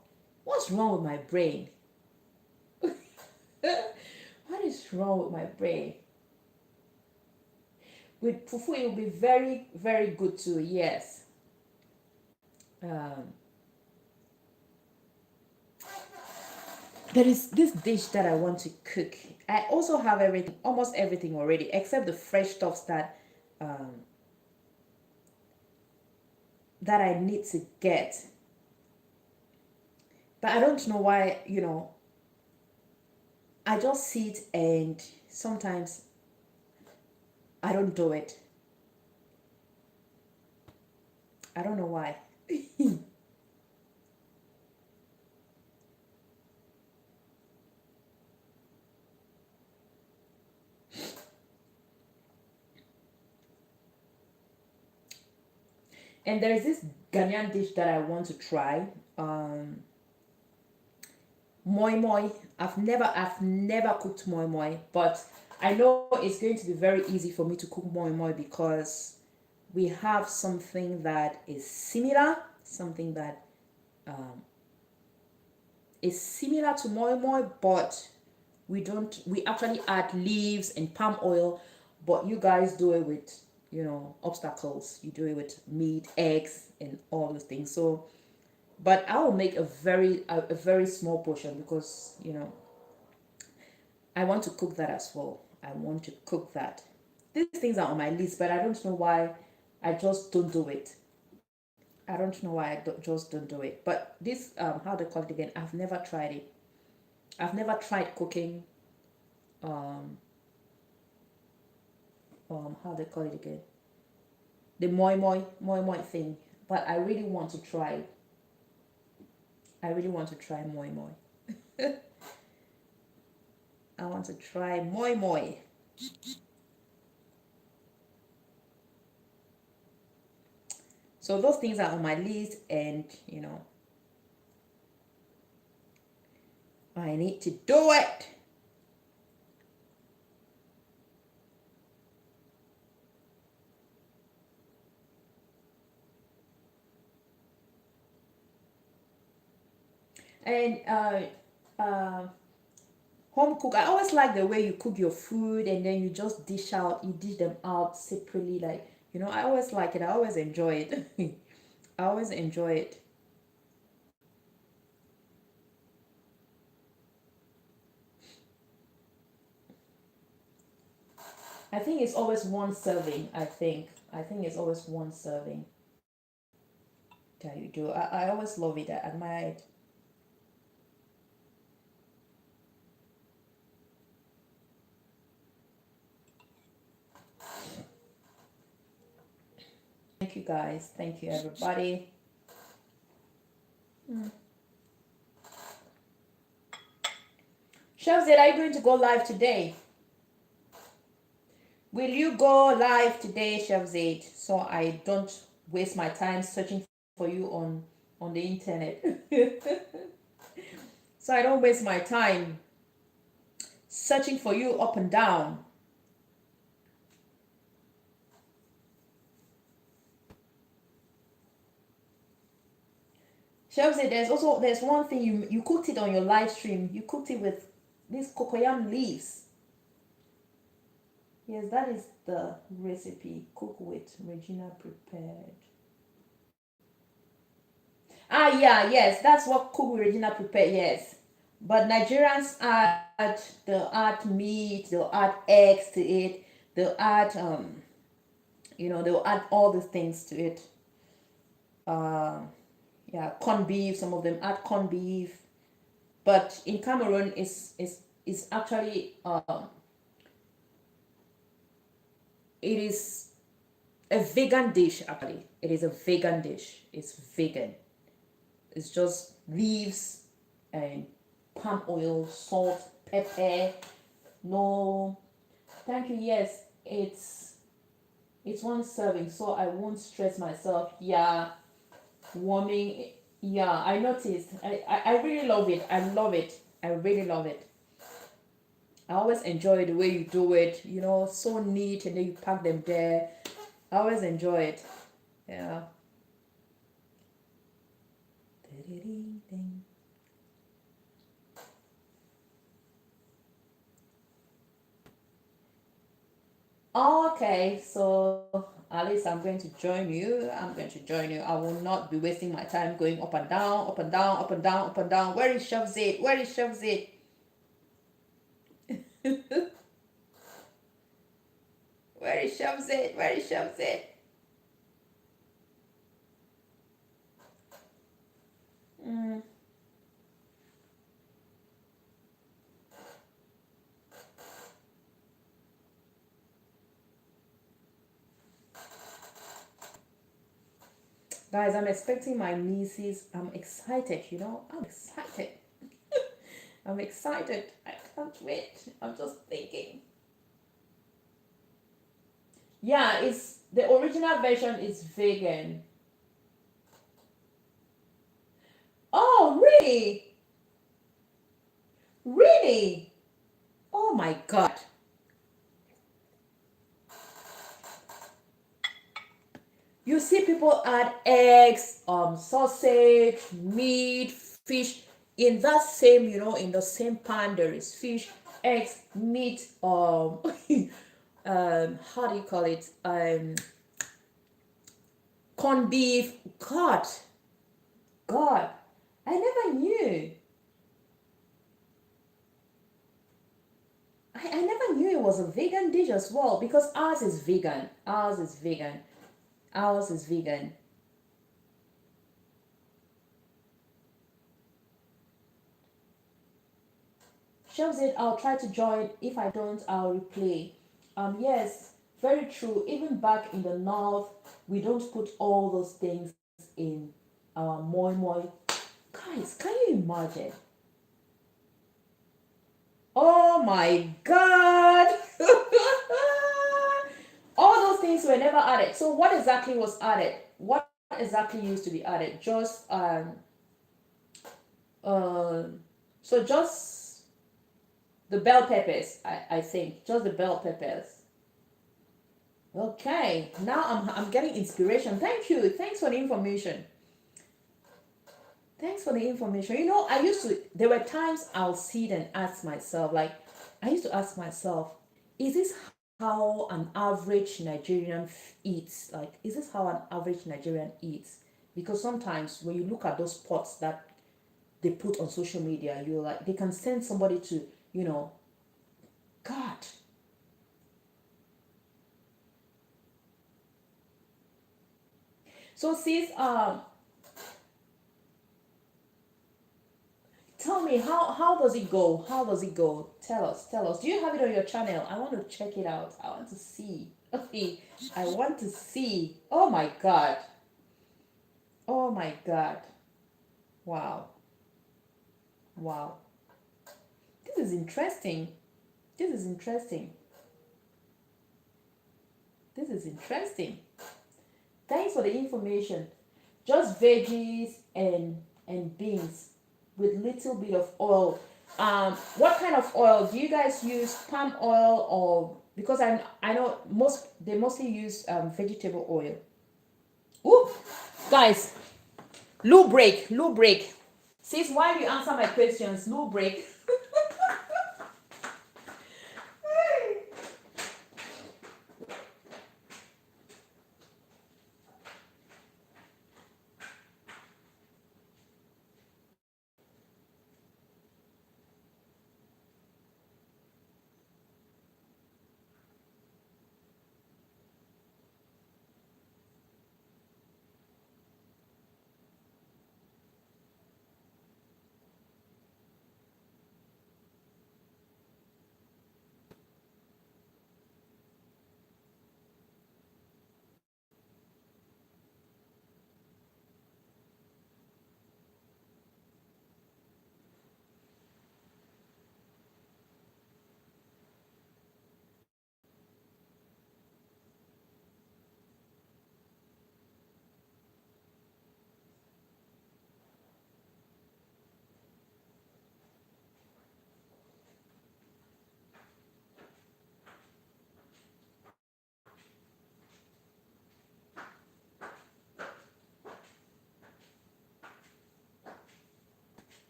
what's wrong with my brain? What is wrong with my brain? With fufu, it will be very, very good too. Yes. Um, there is this dish that I want to cook. I also have everything, almost everything already, except the fresh stuffs um, that I need to get. But I don't know why, I just sit and sometimes I don't do it. I don't know why. And there is this Ghanaian dish that I want to try. Um, moi moi. I've never cooked moi moi, but I know it's going to be very easy for me to cook moi moi because we have something that is similar, something that um, is similar to moi moi, but we actually add leaves and palm oil, but you guys do it with, obstacles. You do it with meat, eggs, and all those things. So, but I will make a very small portion because I want to cook that as well. I want to cook that. These things are on my list, but I don't know why I just don't do it. I don't know why just don't do it. But this, how they call it again? I've never tried it. I've never tried cooking. Um, how they call it again? The moi moi thing. But I really want to try. I really want to try moi moi. I want to try moi moi. So those things are on my list, and I need to do it. And home cook, I always like the way you cook your food and then you dish them out separately. Like, I always like it. I always enjoy it. I always enjoy it. I think it's always one serving. I think it's always one serving that you do. I always love it. I admire it. Thank you guys. Thank you everybody. Chef said, are you going to go live today? Will you go live today, Chef Zaid, so I don't waste my time searching for you on the internet? So I don't waste my time searching for you up and down. Chef Zaid, there's one thing you cooked it on your live stream. You cooked it with these cocoyam leaves. Yes, that is the recipe. Cook with Regina prepared. Ah, yeah, yes, that's what cook with Regina prepared. Yes, but Nigerians they'll add meat, they'll add eggs to it, they'll add they'll add all the things to it. Um, yeah, corned beef. Some of them add corned beef, but in Cameroon, is actually it is a vegan dish. Actually, it is a vegan dish. It's vegan. It's just leaves and palm oil, salt, pepper. No, thank you. Yes, it's one serving, so I won't stress myself. Yeah, warming. Yeah, I noticed. I really love it. I love it. I really love it. I always enjoy the way you do it. So neat, and then you pack them there. I always enjoy it. Yeah. Okay, so at least I'm going to join you. I'm going to join you. I will not be wasting my time going up and down, up and down, up and down, up and down. Where is Chef Zed? Where is Chef Zed? Where is Chef Zed? Where is Chef Zed? Mm. Guys, I'm expecting my nieces. I'm excited, I'm excited. I'm excited. I can't wait. I'm just thinking. Yeah, it's the original version is vegan. Oh, really? Really? Oh my god. You see people add eggs, sausage, meat, fish in that same, in the same pan. There is fish, eggs, meat, how do you call it? Corned beef. God, God, I never knew. I never knew it was a vegan dish as well, because ours is vegan. Ours is vegan. Ours is vegan. Shows it. I'll try to join. If I don't, I'll replay. Yes, very true. Even back in the north, we don't put all those things in our moi moi. Guys, can you imagine? Oh my god! All those things were never added. So what exactly was added? What exactly used to be added? Just uh, so just the bell peppers, I think. Just the bell peppers. Okay, now I'm getting inspiration. Thank you. Thanks for the information. Thanks for the information. I used to, there were times I'll sit and ask myself, like, I used to ask myself, is this how an average Nigerian eats? Like, is this how an average Nigerian eats? Because sometimes when you look at those pots that they put on social media, you're like, they can send somebody to, God. So sis, tell me, how does it go? How does it go? Tell us, tell us. Do you have it on your channel? I want to check it out. I want to see. Okay, I want to see. Oh my god. Oh my god. Wow. Wow. This is interesting. This is interesting. This is interesting. Thanks for the information. Just veggies and beans with little bit of oil. What kind of oil do you guys use? Palm oil, or because I know they mostly use vegetable oil. Ooh, guys, loo break, loo break. Sis, while you answer my questions, loo break.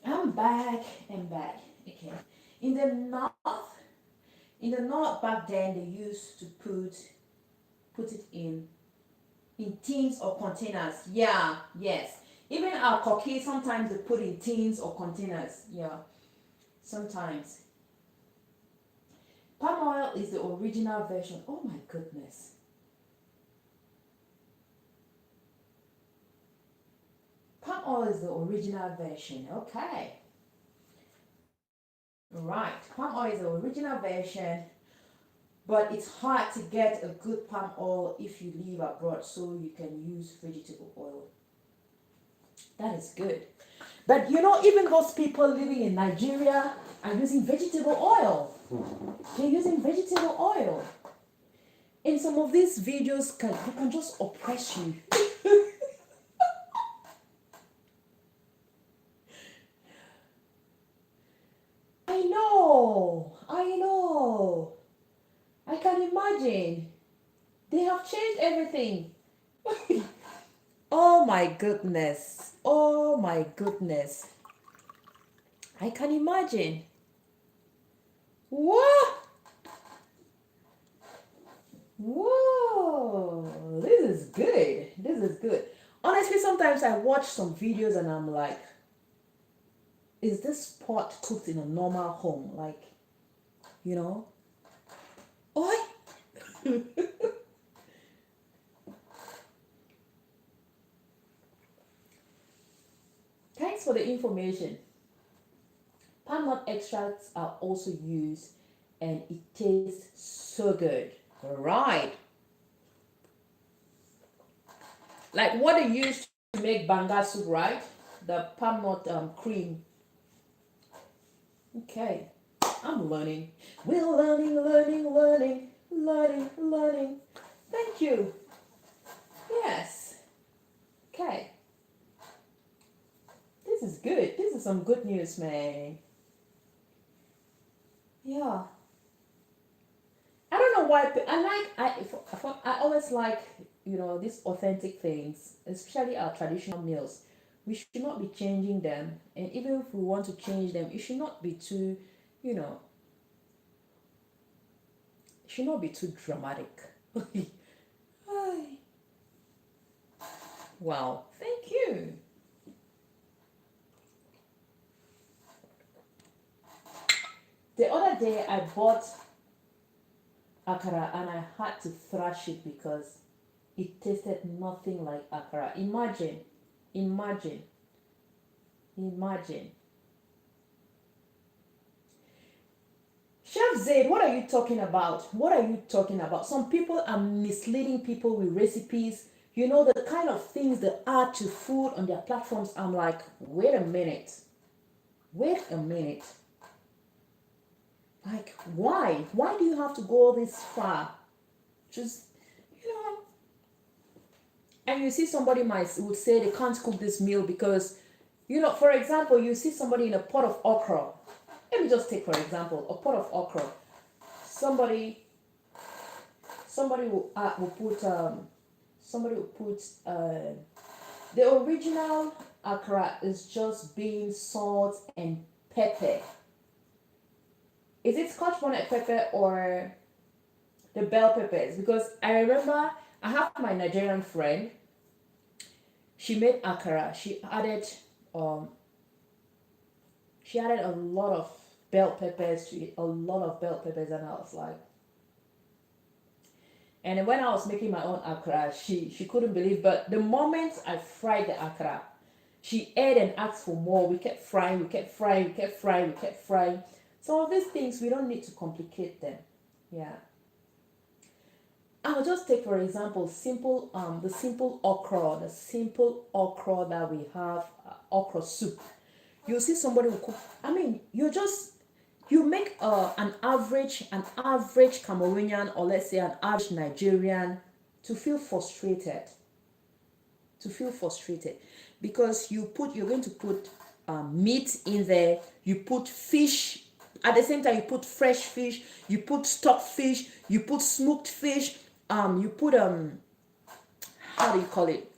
I'm back and back. Okay. In the north, in the north back then they used to put it in tins or containers. Yeah, yes. Even our cocky sometimes they put in tins or containers. Yeah, sometimes. Palm oil is the original version. Oh my goodness. Palm oil is the original version. Okay. Right. Palm oil is the original version, but it's hard to get a good palm oil if you live abroad, so you can use vegetable oil. That is good. But you know, even those people living in Nigeria are using vegetable oil. They're using vegetable oil. In some of these videos, they can just oppress you. I know, I know. I can imagine. They have changed everything. Oh my goodness. Oh my goodness. I can imagine. What? Whoa, this is good. This is good. Honestly, sometimes I watch some videos and I'm like, is this pot cooked in a normal home? Like, you know? Oi! Thanks for the information. Palm nut extracts are also used and it tastes so good. Right. Like what they use to make banga soup, right? The palm nut cream. Okay. I'm learning. We're learning, learning, learning, learning, learning. Thank you. Yes. Okay. This is good. This is some good news, man. Yeah. I don't know why I always like, you know, these authentic things, especially our traditional meals. We should not be changing them, and even if we want to change them, it should not be too, you know, it should not be too dramatic. Hi. Wow, thank you. The other day I bought akara and I had to thrash it because it tasted nothing like akara. Imagine, imagine, imagine. Chef Zaid, what are you talking about? What are you talking about? Some people are misleading people with recipes. You know, the kind of things they add to food on their platforms. I'm like, wait a minute. Wait a minute. Like, why? Why do you have to go this far? Just, you know. And you see somebody would say they can't cook this meal because, you know, for example, you see somebody in a pot of okra. Let me just take for example a pot of okra. Somebody, somebody will put the original okra is just beans, salt, and pepper. Is it Scotch bonnet pepper or the bell peppers? Because I remember I have my Nigerian friend. She made akara. Um she added a lot of bell peppers to it, a lot of bell peppers, and I was like, and when I was making my own akara, she couldn't believe. But the moment I fried the akara, she ate and asked for more. We kept frying, we kept frying, we kept frying, we kept frying. Some of these things we don't need to complicate them. Yeah. I'll just take for example the simple okra that we have, okra soup. You see somebody will cook. I mean, you make an average Cameroonian, or let's say an average Nigerian, to feel frustrated, because you're going to put meat in there. You put fish at the same time. You put fresh fish. You put stock fish. You put smoked fish. You put how do you call it?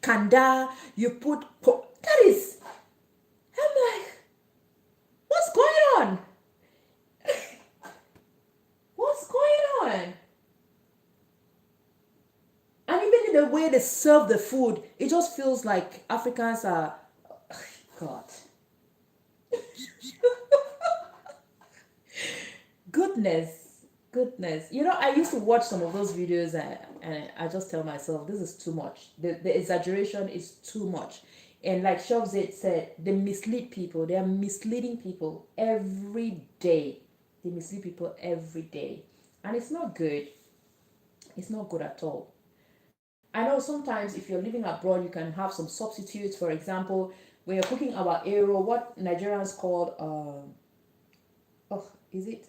kanda, you put that is, I'm like, what's going on? What's going on? And even in the way they serve the food, it just feels like Africans are, God. Goodness. You know, I used to watch some of those videos, and I just tell myself, this is too much. The exaggeration is too much. And like ChanaZie said, they mislead people. They are misleading people every day. They mislead people every day. And it's not good. It's not good at all. I know sometimes if you're living abroad, you can have some substitutes. For example, when you're cooking our Eru, what Nigerians call, oh, is it?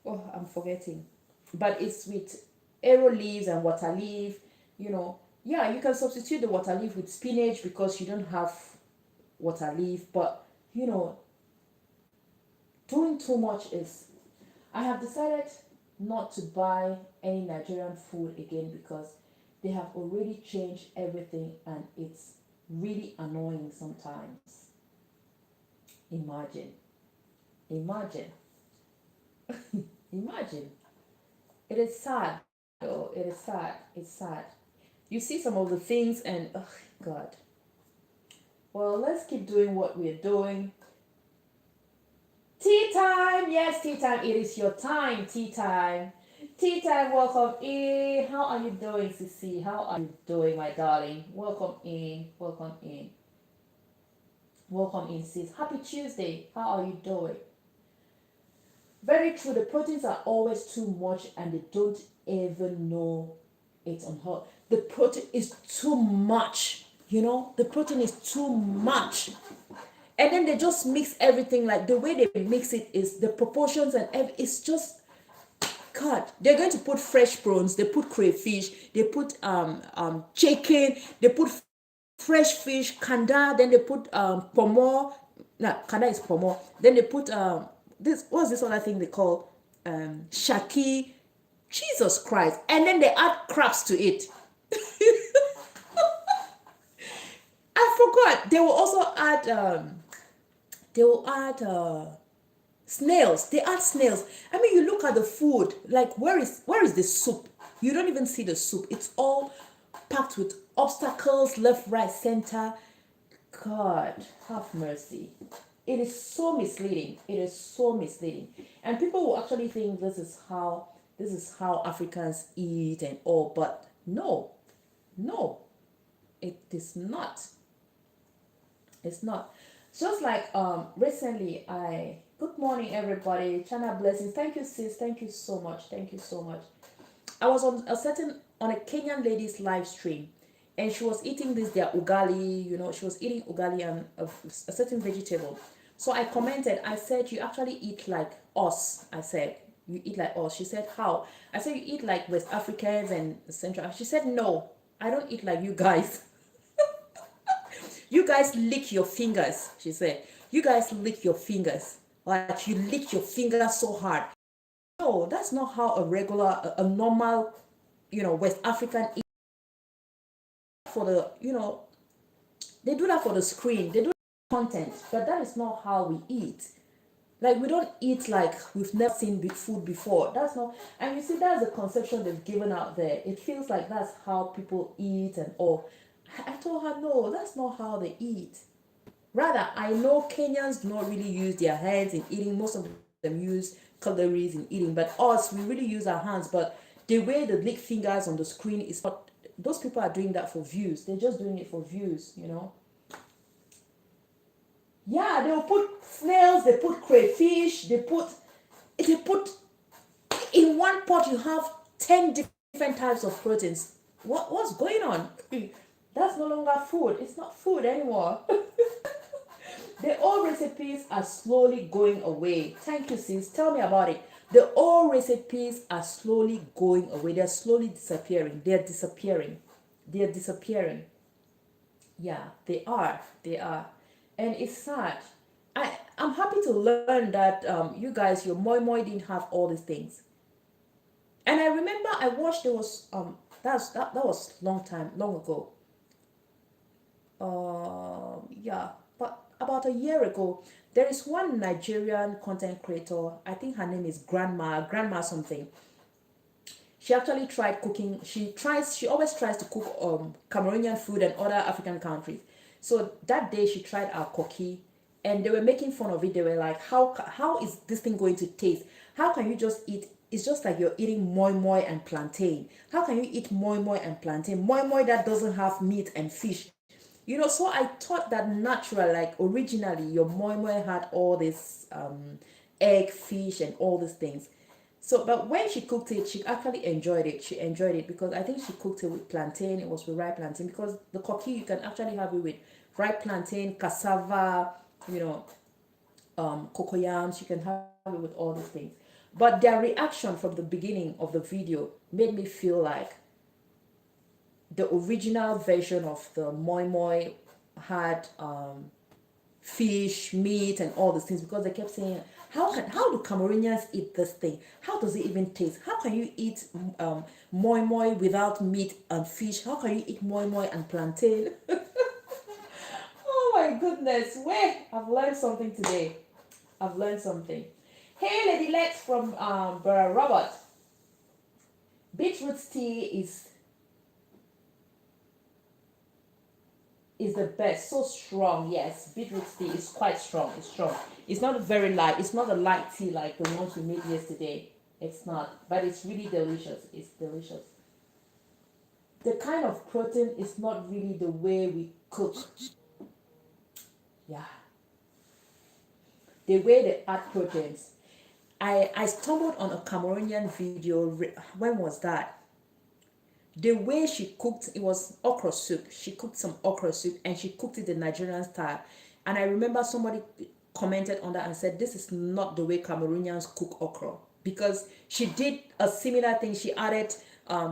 Oh, I'm forgetting. But it's with Eru leaves and water leaf, you know. Yeah, you can substitute the water leaf with spinach because you don't have water leaf. But, you know, doing too much is. I have decided not to buy any Nigerian food again because they have already changed everything and it's really annoying sometimes. Imagine. Imagine. Imagine. It is sad. Oh, it is sad. It's sad. You see some of the things and, oh, God. Well, let's keep doing what we're doing. Tea time! Yes, tea time. It is your time. Tea time. Tea time, welcome in. How are you doing, Sissy? How are you doing, my darling? Welcome in. Welcome in. Welcome in, sis. Happy Tuesday. How are you doing? Very true. The proteins are always too much and they don't even know it's on her. The protein is too much. You know, the protein is too much. And then they just mix everything. Like the way they mix it is the proportions and it's just, God. They're going to put fresh prawns. They put crayfish. They put chicken. They put fresh fish, kanda. Then they put pomo. No, kanda is pomo. Then they put this. What's this other thing they call shaki? Jesus Christ! And then they add crabs to it. I forgot. They will also add. They will add snails. They add snails. I mean, you look at the food. Like, where is the soup? You don't even see the soup. It's all packed with obstacles, left, right, center. God, have mercy. It is so misleading. It is so misleading. And people will actually think this is how Africans eat and all, but no, it is not. It's not. Just like recently good morning everybody, China blessings. Thank you, sis. Thank you so much. Thank you so much. I was on a Kenyan lady's live stream and she was eating their ugali, you know, she was eating ugali and a certain vegetable. So I commented, I said, you actually eat like us. I said, you eat like us. She said, how? I said, you eat like West Africans and Central. She said, no, I don't eat like you guys. You guys lick your fingers, she said. You guys lick your fingers. Like you lick your fingers so hard. No, that's not how a normal, you know, West African eat. For the, you know, they do that for the screen. They do content, but that is not how we eat. Like we don't eat like we've never seen food before. That's not, and you see that's the conception they've given out there. It feels like that's how people eat and all. I told her, no, that's not how they eat. Rather, I know Kenyans do not really use their hands in eating. Most of them use calories in eating. But us, we really use our hands. But the way they lick fingers on the screen is not... Those people are doing that for views. They're just doing it for views, you know. Yeah, they will put snails, they put crayfish, they put... In one pot, you have 10 different types of proteins. What's going on? That's no longer food. It's not food anymore. The old recipes are slowly going away. Thank you, sis. Tell me about it. The old recipes are slowly going away. They're slowly disappearing. They're disappearing. They're disappearing. Yeah, they are. They are. And it's sad. I'm happy to learn that you guys, your moi moi didn't have all these things. And I remember I watched, there was that was long ago. yeah, but about a year ago, there is one Nigerian content creator. I think her name is Grandma something. She actually tried cooking. She always tries to cook Cameroonian food and other African countries. So that day she tried our koki, and they were making fun of it. They were like, how is this thing going to taste? How can you just eat? It's just like you're eating moi moi and plantain. How can you eat moi moi and plantain? Moi moi that doesn't have meat and fish. So I thought that natural, like originally, your moi moi had all this egg, fish, and all these things. So, but when she cooked it, she actually enjoyed it. She enjoyed it because I think she cooked it with plantain. It was with ripe plantain because the koki you can actually have it with ripe plantain, cassava, you know, cocoyams. You can have it with all these things. But their reaction from the beginning of the video made me feel like the original version of the moi moi had fish, meat, and all these things because they kept saying, how do Cameroonians eat this thing? How does it even taste? How can you eat moi moi without meat and fish? How can you eat moi moi and plantain? Oh my goodness, where I've learned something today. I've learned something. Hey, Lady Lex from Brother Robert. Beetroot tea is the best. So strong, yes. Beetroot tea is quite strong. It's strong. It's not very light. It's not a light tea like the ones we made yesterday. It's not. But it's really delicious. It's delicious. The kind of protein is not really the way we cook. Yeah. The way they add proteins. I stumbled on a Cameroonian video. When was that? The way she cooked, it was okra soup. She cooked some okra soup and she cooked it the Nigerian style. And I remember somebody commented on that and said, this is not the way Cameroonians cook okra. Because she did a similar thing. She added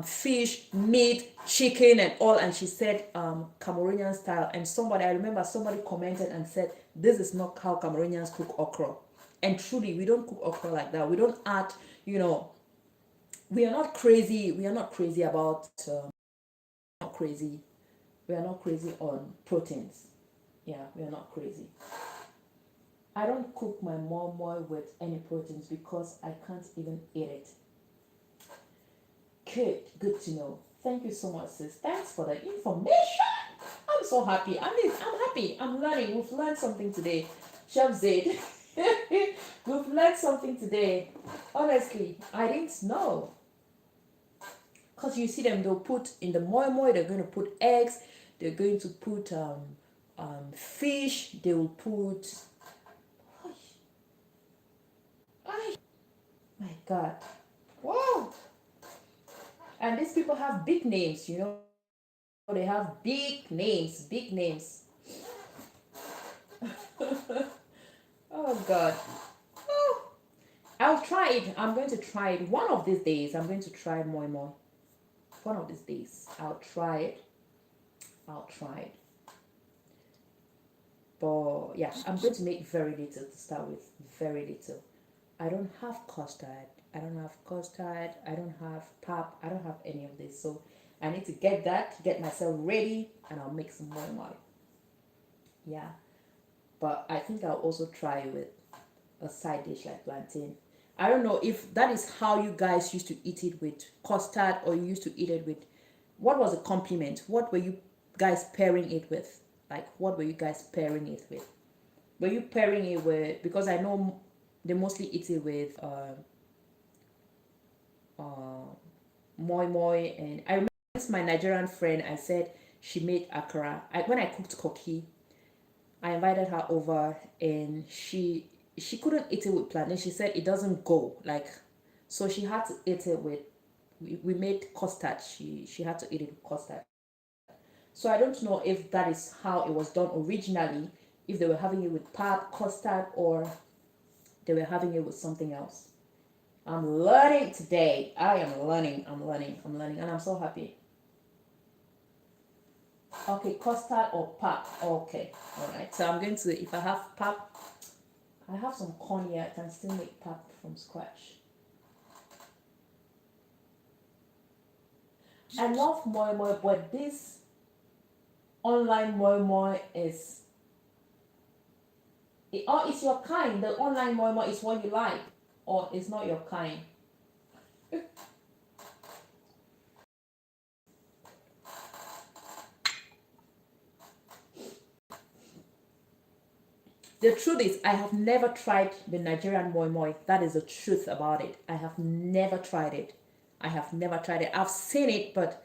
fish, meat, chicken, and all. And she said Cameroonian style. And I remember somebody commented and said, this is not how Cameroonians cook okra. And truly, we don't cook okra like that. We don't add, we are not crazy. We are not crazy about not crazy. We are not crazy on proteins. Yeah, we are not crazy. I don't cook my moi moi with any proteins because I can't even eat it. Good to know. Thank you so much, sis. Thanks for the information. I'm so happy. I'm happy. I'm learning. We've learned something today. Chef Zaid. We've learned something today. Honestly, I didn't know. Because you see them, they'll put in the moi moi, they're going to put eggs, they're going to put fish, they will put. My God. Wow. And these people have big names, They have big names, big names. Oh, God. Oh. I'll try it. I'm going to try it. One of these days, I'm going to try moi moi. One of these days, I'll try it. But yeah, I'm going to make very little to start with. Very little. I don't have custard. I don't have pap. I don't have any of this. So I need to get myself ready, and I'll make some moi. Yeah. But I think I'll also try with a side dish like plantain. I don't know if that is how you guys used to eat it with custard or you used to eat it with. What was the compliment? What were you guys pairing it with? Like, what were you guys pairing it with? Were you pairing it with, because I know they mostly eat it with moi moi, and I remember this my Nigerian friend. I said she made akara. When I cooked koki, I invited her over, and she couldn't eat it with plantain. She said it doesn't go like, so she had to eat it with. We made custard. She had to eat it with custard. So I don't know if that is how it was done originally. If they were having it with pap, custard, or they were having it with something else. I'm learning today. I am learning. I'm learning, and I'm so happy. Okay, custard or pap. Okay, all right. So I'm going to, if I have pap, I have some corn here. I can still make pap from scratch. I love moi moi, but this online moi moi is Or it's your kind. The online moi moi is what you like, or it's not your kind. The truth is, I have never tried the Nigerian moi moi. That is the truth about it. I have never tried it. I have never tried it. I've seen it, but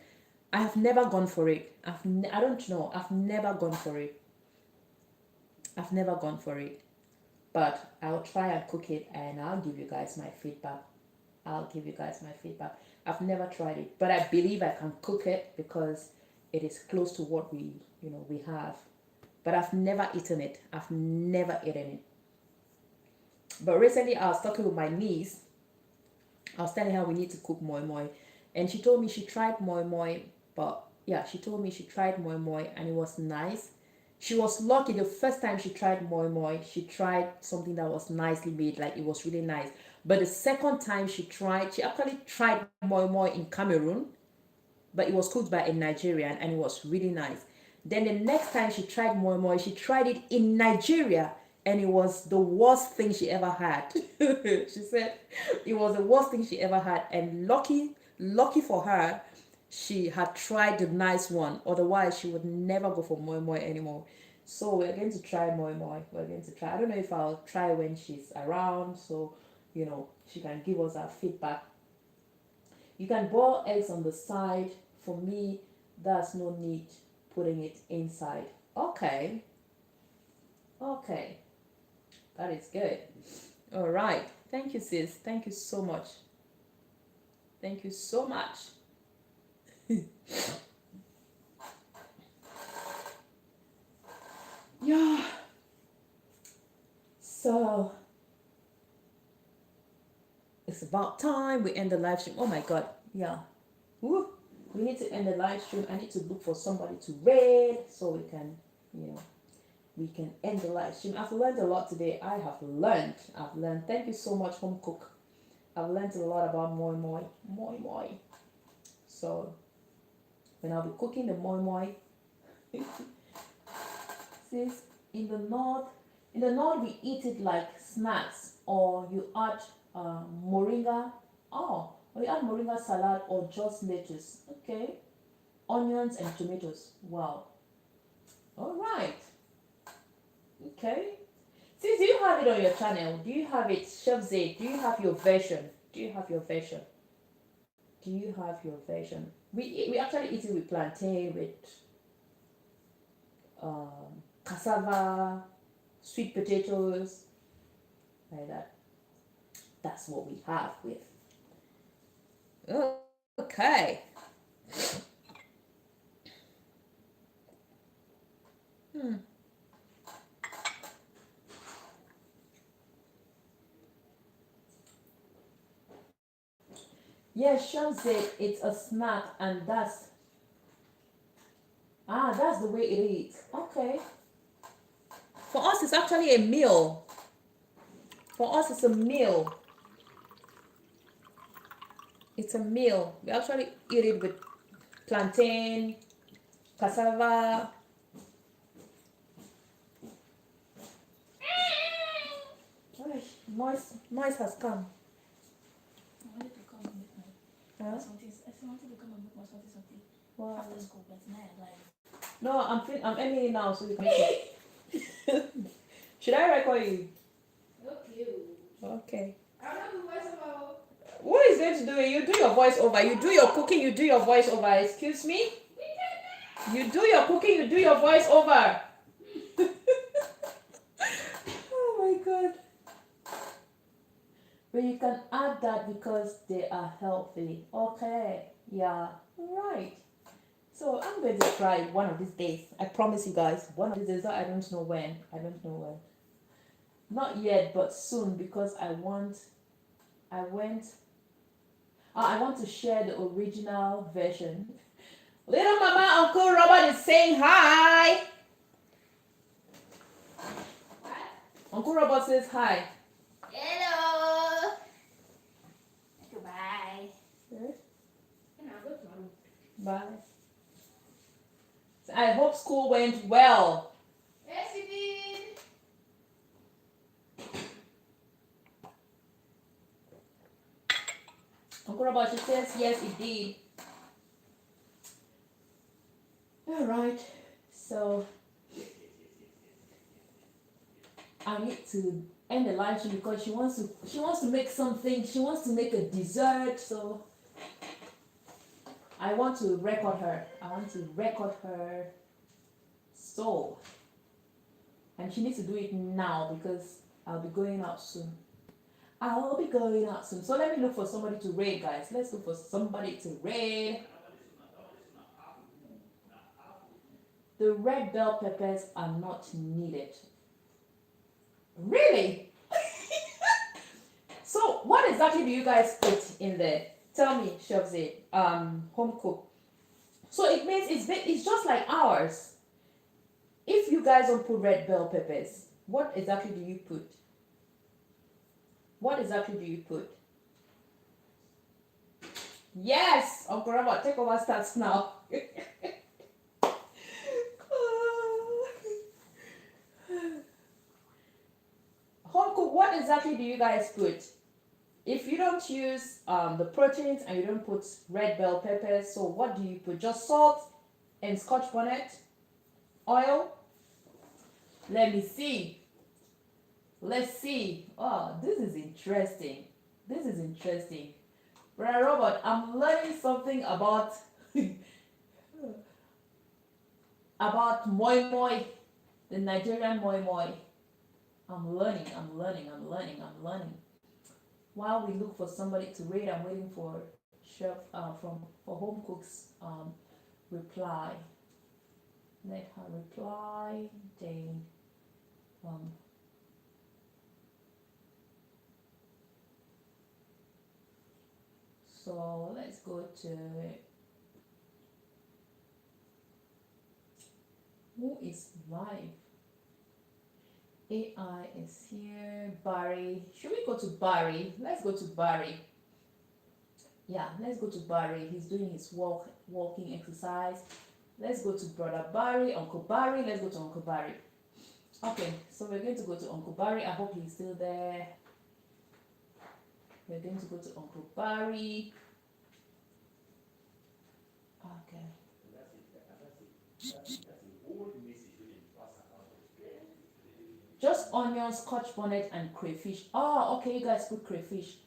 I have never gone for it. I don't know. I've never gone for it. I've never gone for it. But I'll try and cook it and I'll give you guys my feedback. I'll give you guys my feedback. I've never tried it, but I believe I can cook it because it is close to what we have. But I've never eaten it. I've never eaten it. But recently I was talking with my niece. I was telling her we need to cook moi moi. And she told me she tried moi moi, but yeah, she told me she tried moi moi and it was nice. She was lucky the first time she tried moi moi, she tried something that was nicely made, like it was really nice. But the second time she actually tried moi moi in Cameroon, but it was cooked by a Nigerian and it was really nice. Then the next time she tried moi moi, she tried it in Nigeria and it was the worst thing she ever had. She said it was the worst thing she ever had, and lucky for her, she had tried the nice one. Otherwise, she would never go for moi moi anymore. So we're going to try moi moi. We're going to try. I don't know if I'll try when she's around, so she can give us her feedback. You can boil eggs on the side. For me, there's no need putting it inside. Okay. Okay. That is good. All right. Thank you, sis. Thank you so much. Thank you so much. Yeah. So it's about time we end the live stream. Oh my god. Yeah. Woo. We need to end the live stream. I need to look for somebody to raid so we can, we can end the live stream. I've learned a lot today. I've learned. Thank you so much, home cook. I've learned a lot about moi moi. Moi moi. So when I'll be cooking the moi moi, sis, in the north we eat it like snacks, or you add moringa. Oh, or you add moringa salad or just lettuce. Okay. Onions and tomatoes. Wow. All right. Okay. Sis, do you have it on your channel? Do you have it, ChanaZie? Do you have your version? Do you have your version? Do you have your version? We actually eat it with plantain, with cassava, sweet potatoes, like that. That's what we have with. Okay. Yes, ChanaZie, it's a snack, and that's the way it is. Okay. For us, it's actually a meal. For us, it's a meal. It's a meal. We actually eat it with plantain, cassava. Noise has come. I wanted to come and make my something. I wanted to come and make my something. Wow. After school, but now No, I'm ending it now so you can make it. Should I record you? Okay. Okay. I don't do voiceover. Who is going to do it? You do your voiceover. You do your cooking. You do your voiceover. Excuse me. You do your cooking. You do your voiceover. Oh my god. But you can add that because they are healthy. Okay. Yeah. Right. So I'm going to try one of these days. I promise you guys. One of these days. I don't know when. Not yet, but soon, because I want to share the original version. Little Mama Uncle Robert is saying hi. Uncle Robert says hi. Hello. Goodbye. Bye. I hope school went well. Yes, it did. Uncle Robert, she says yes, it did. All right. So I need to end the live stream because she wants to make something. She wants to make a dessert. So I want to record her. So, and she needs to do it now because I'll be going out soon. So let me look for somebody to raid, guys. Let's look for somebody to raid. The red bell peppers are not needed. Really? So what exactly do you guys put in there? Tell me, ChanaZie. Home cook. So it means it's just like ours. If you guys don't put red bell peppers, what exactly do you put? Yes, Uncle Robert, take over stats now. Home cook, what exactly do you guys put? If you don't use the proteins and you don't put red bell peppers, so what do you put? Just salt and scotch bonnet, oil. Let's see. Oh, this is interesting. Brother Robert, I'm learning something about moi moi, the Nigerian moi moi. I'm learning. While we look for somebody to read, I'm waiting for chef for home cooks reply. Let her reply. Then so let's go to who is live. AI is here. Barry. Should we go to Barry? Let's go to Barry. Yeah, let's go to Barry. He's doing his walking exercise. Let's go to Brother Barry, Uncle Barry. Let's go to Uncle Barry. Okay, so we're going to go to Uncle Barry. I hope he's still there. We're going to go to Uncle Barry. Okay. Just onions, scotch bonnet, and crayfish. Oh, okay, you guys put crayfish.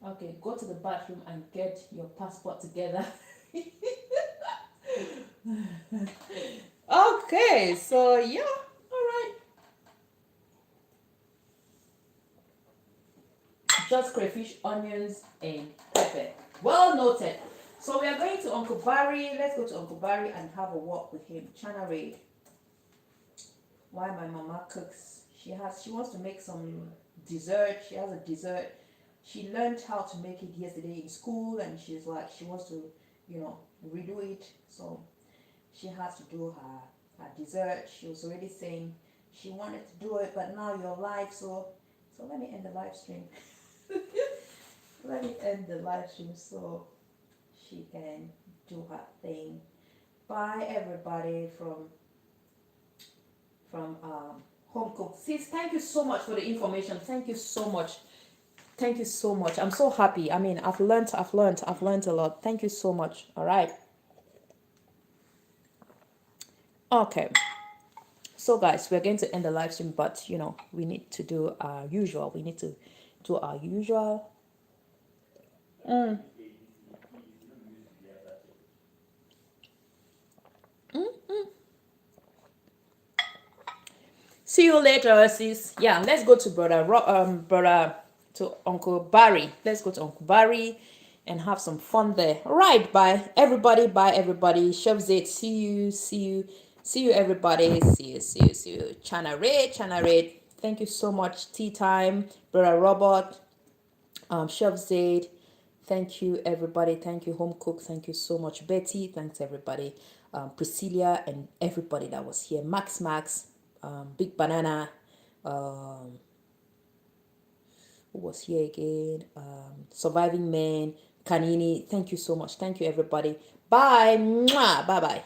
Okay, go to the bathroom and get your passport together. Okay, so yeah, all right. Just crayfish, onions, and pepper. Well noted. So we are going to Uncle Barry. Let's go to Uncle Barry and have a walk with him. ChanaZie. Why my mama cooks. She wants to make some dessert. She has a dessert. She learned how to make it yesterday in school, and she's like, she wants to, redo it. So she has to do her dessert. She was already saying she wanted to do it, but now you're live, so let me end the live stream. Let me end the live stream so she can do her thing. Bye everybody from Home Cook. Sis, thank you so much for the information. Thank you so much. I'm so happy. I mean, I've learned a lot. Thank you so much. All right. Okay. So guys, we're going to end the live stream, but we need to do our usual. See you later, sis. Yeah, let's go to to Uncle Barry. Let's go to Uncle Barry and have some fun there. All right, bye everybody. ChanaZie, see you everybody. See you. ChanaZie. Thank you so much. Tea time, Brother Robert, ChanaZie. Thank you everybody. Thank you Home Cook. Thank you so much Betty. Thanks everybody. Priscilla and everybody that was here. Max. Big Banana, who was here again, Surviving Man, Kanini. Thank you so much. Thank you everybody. Bye. Mwah. Bye.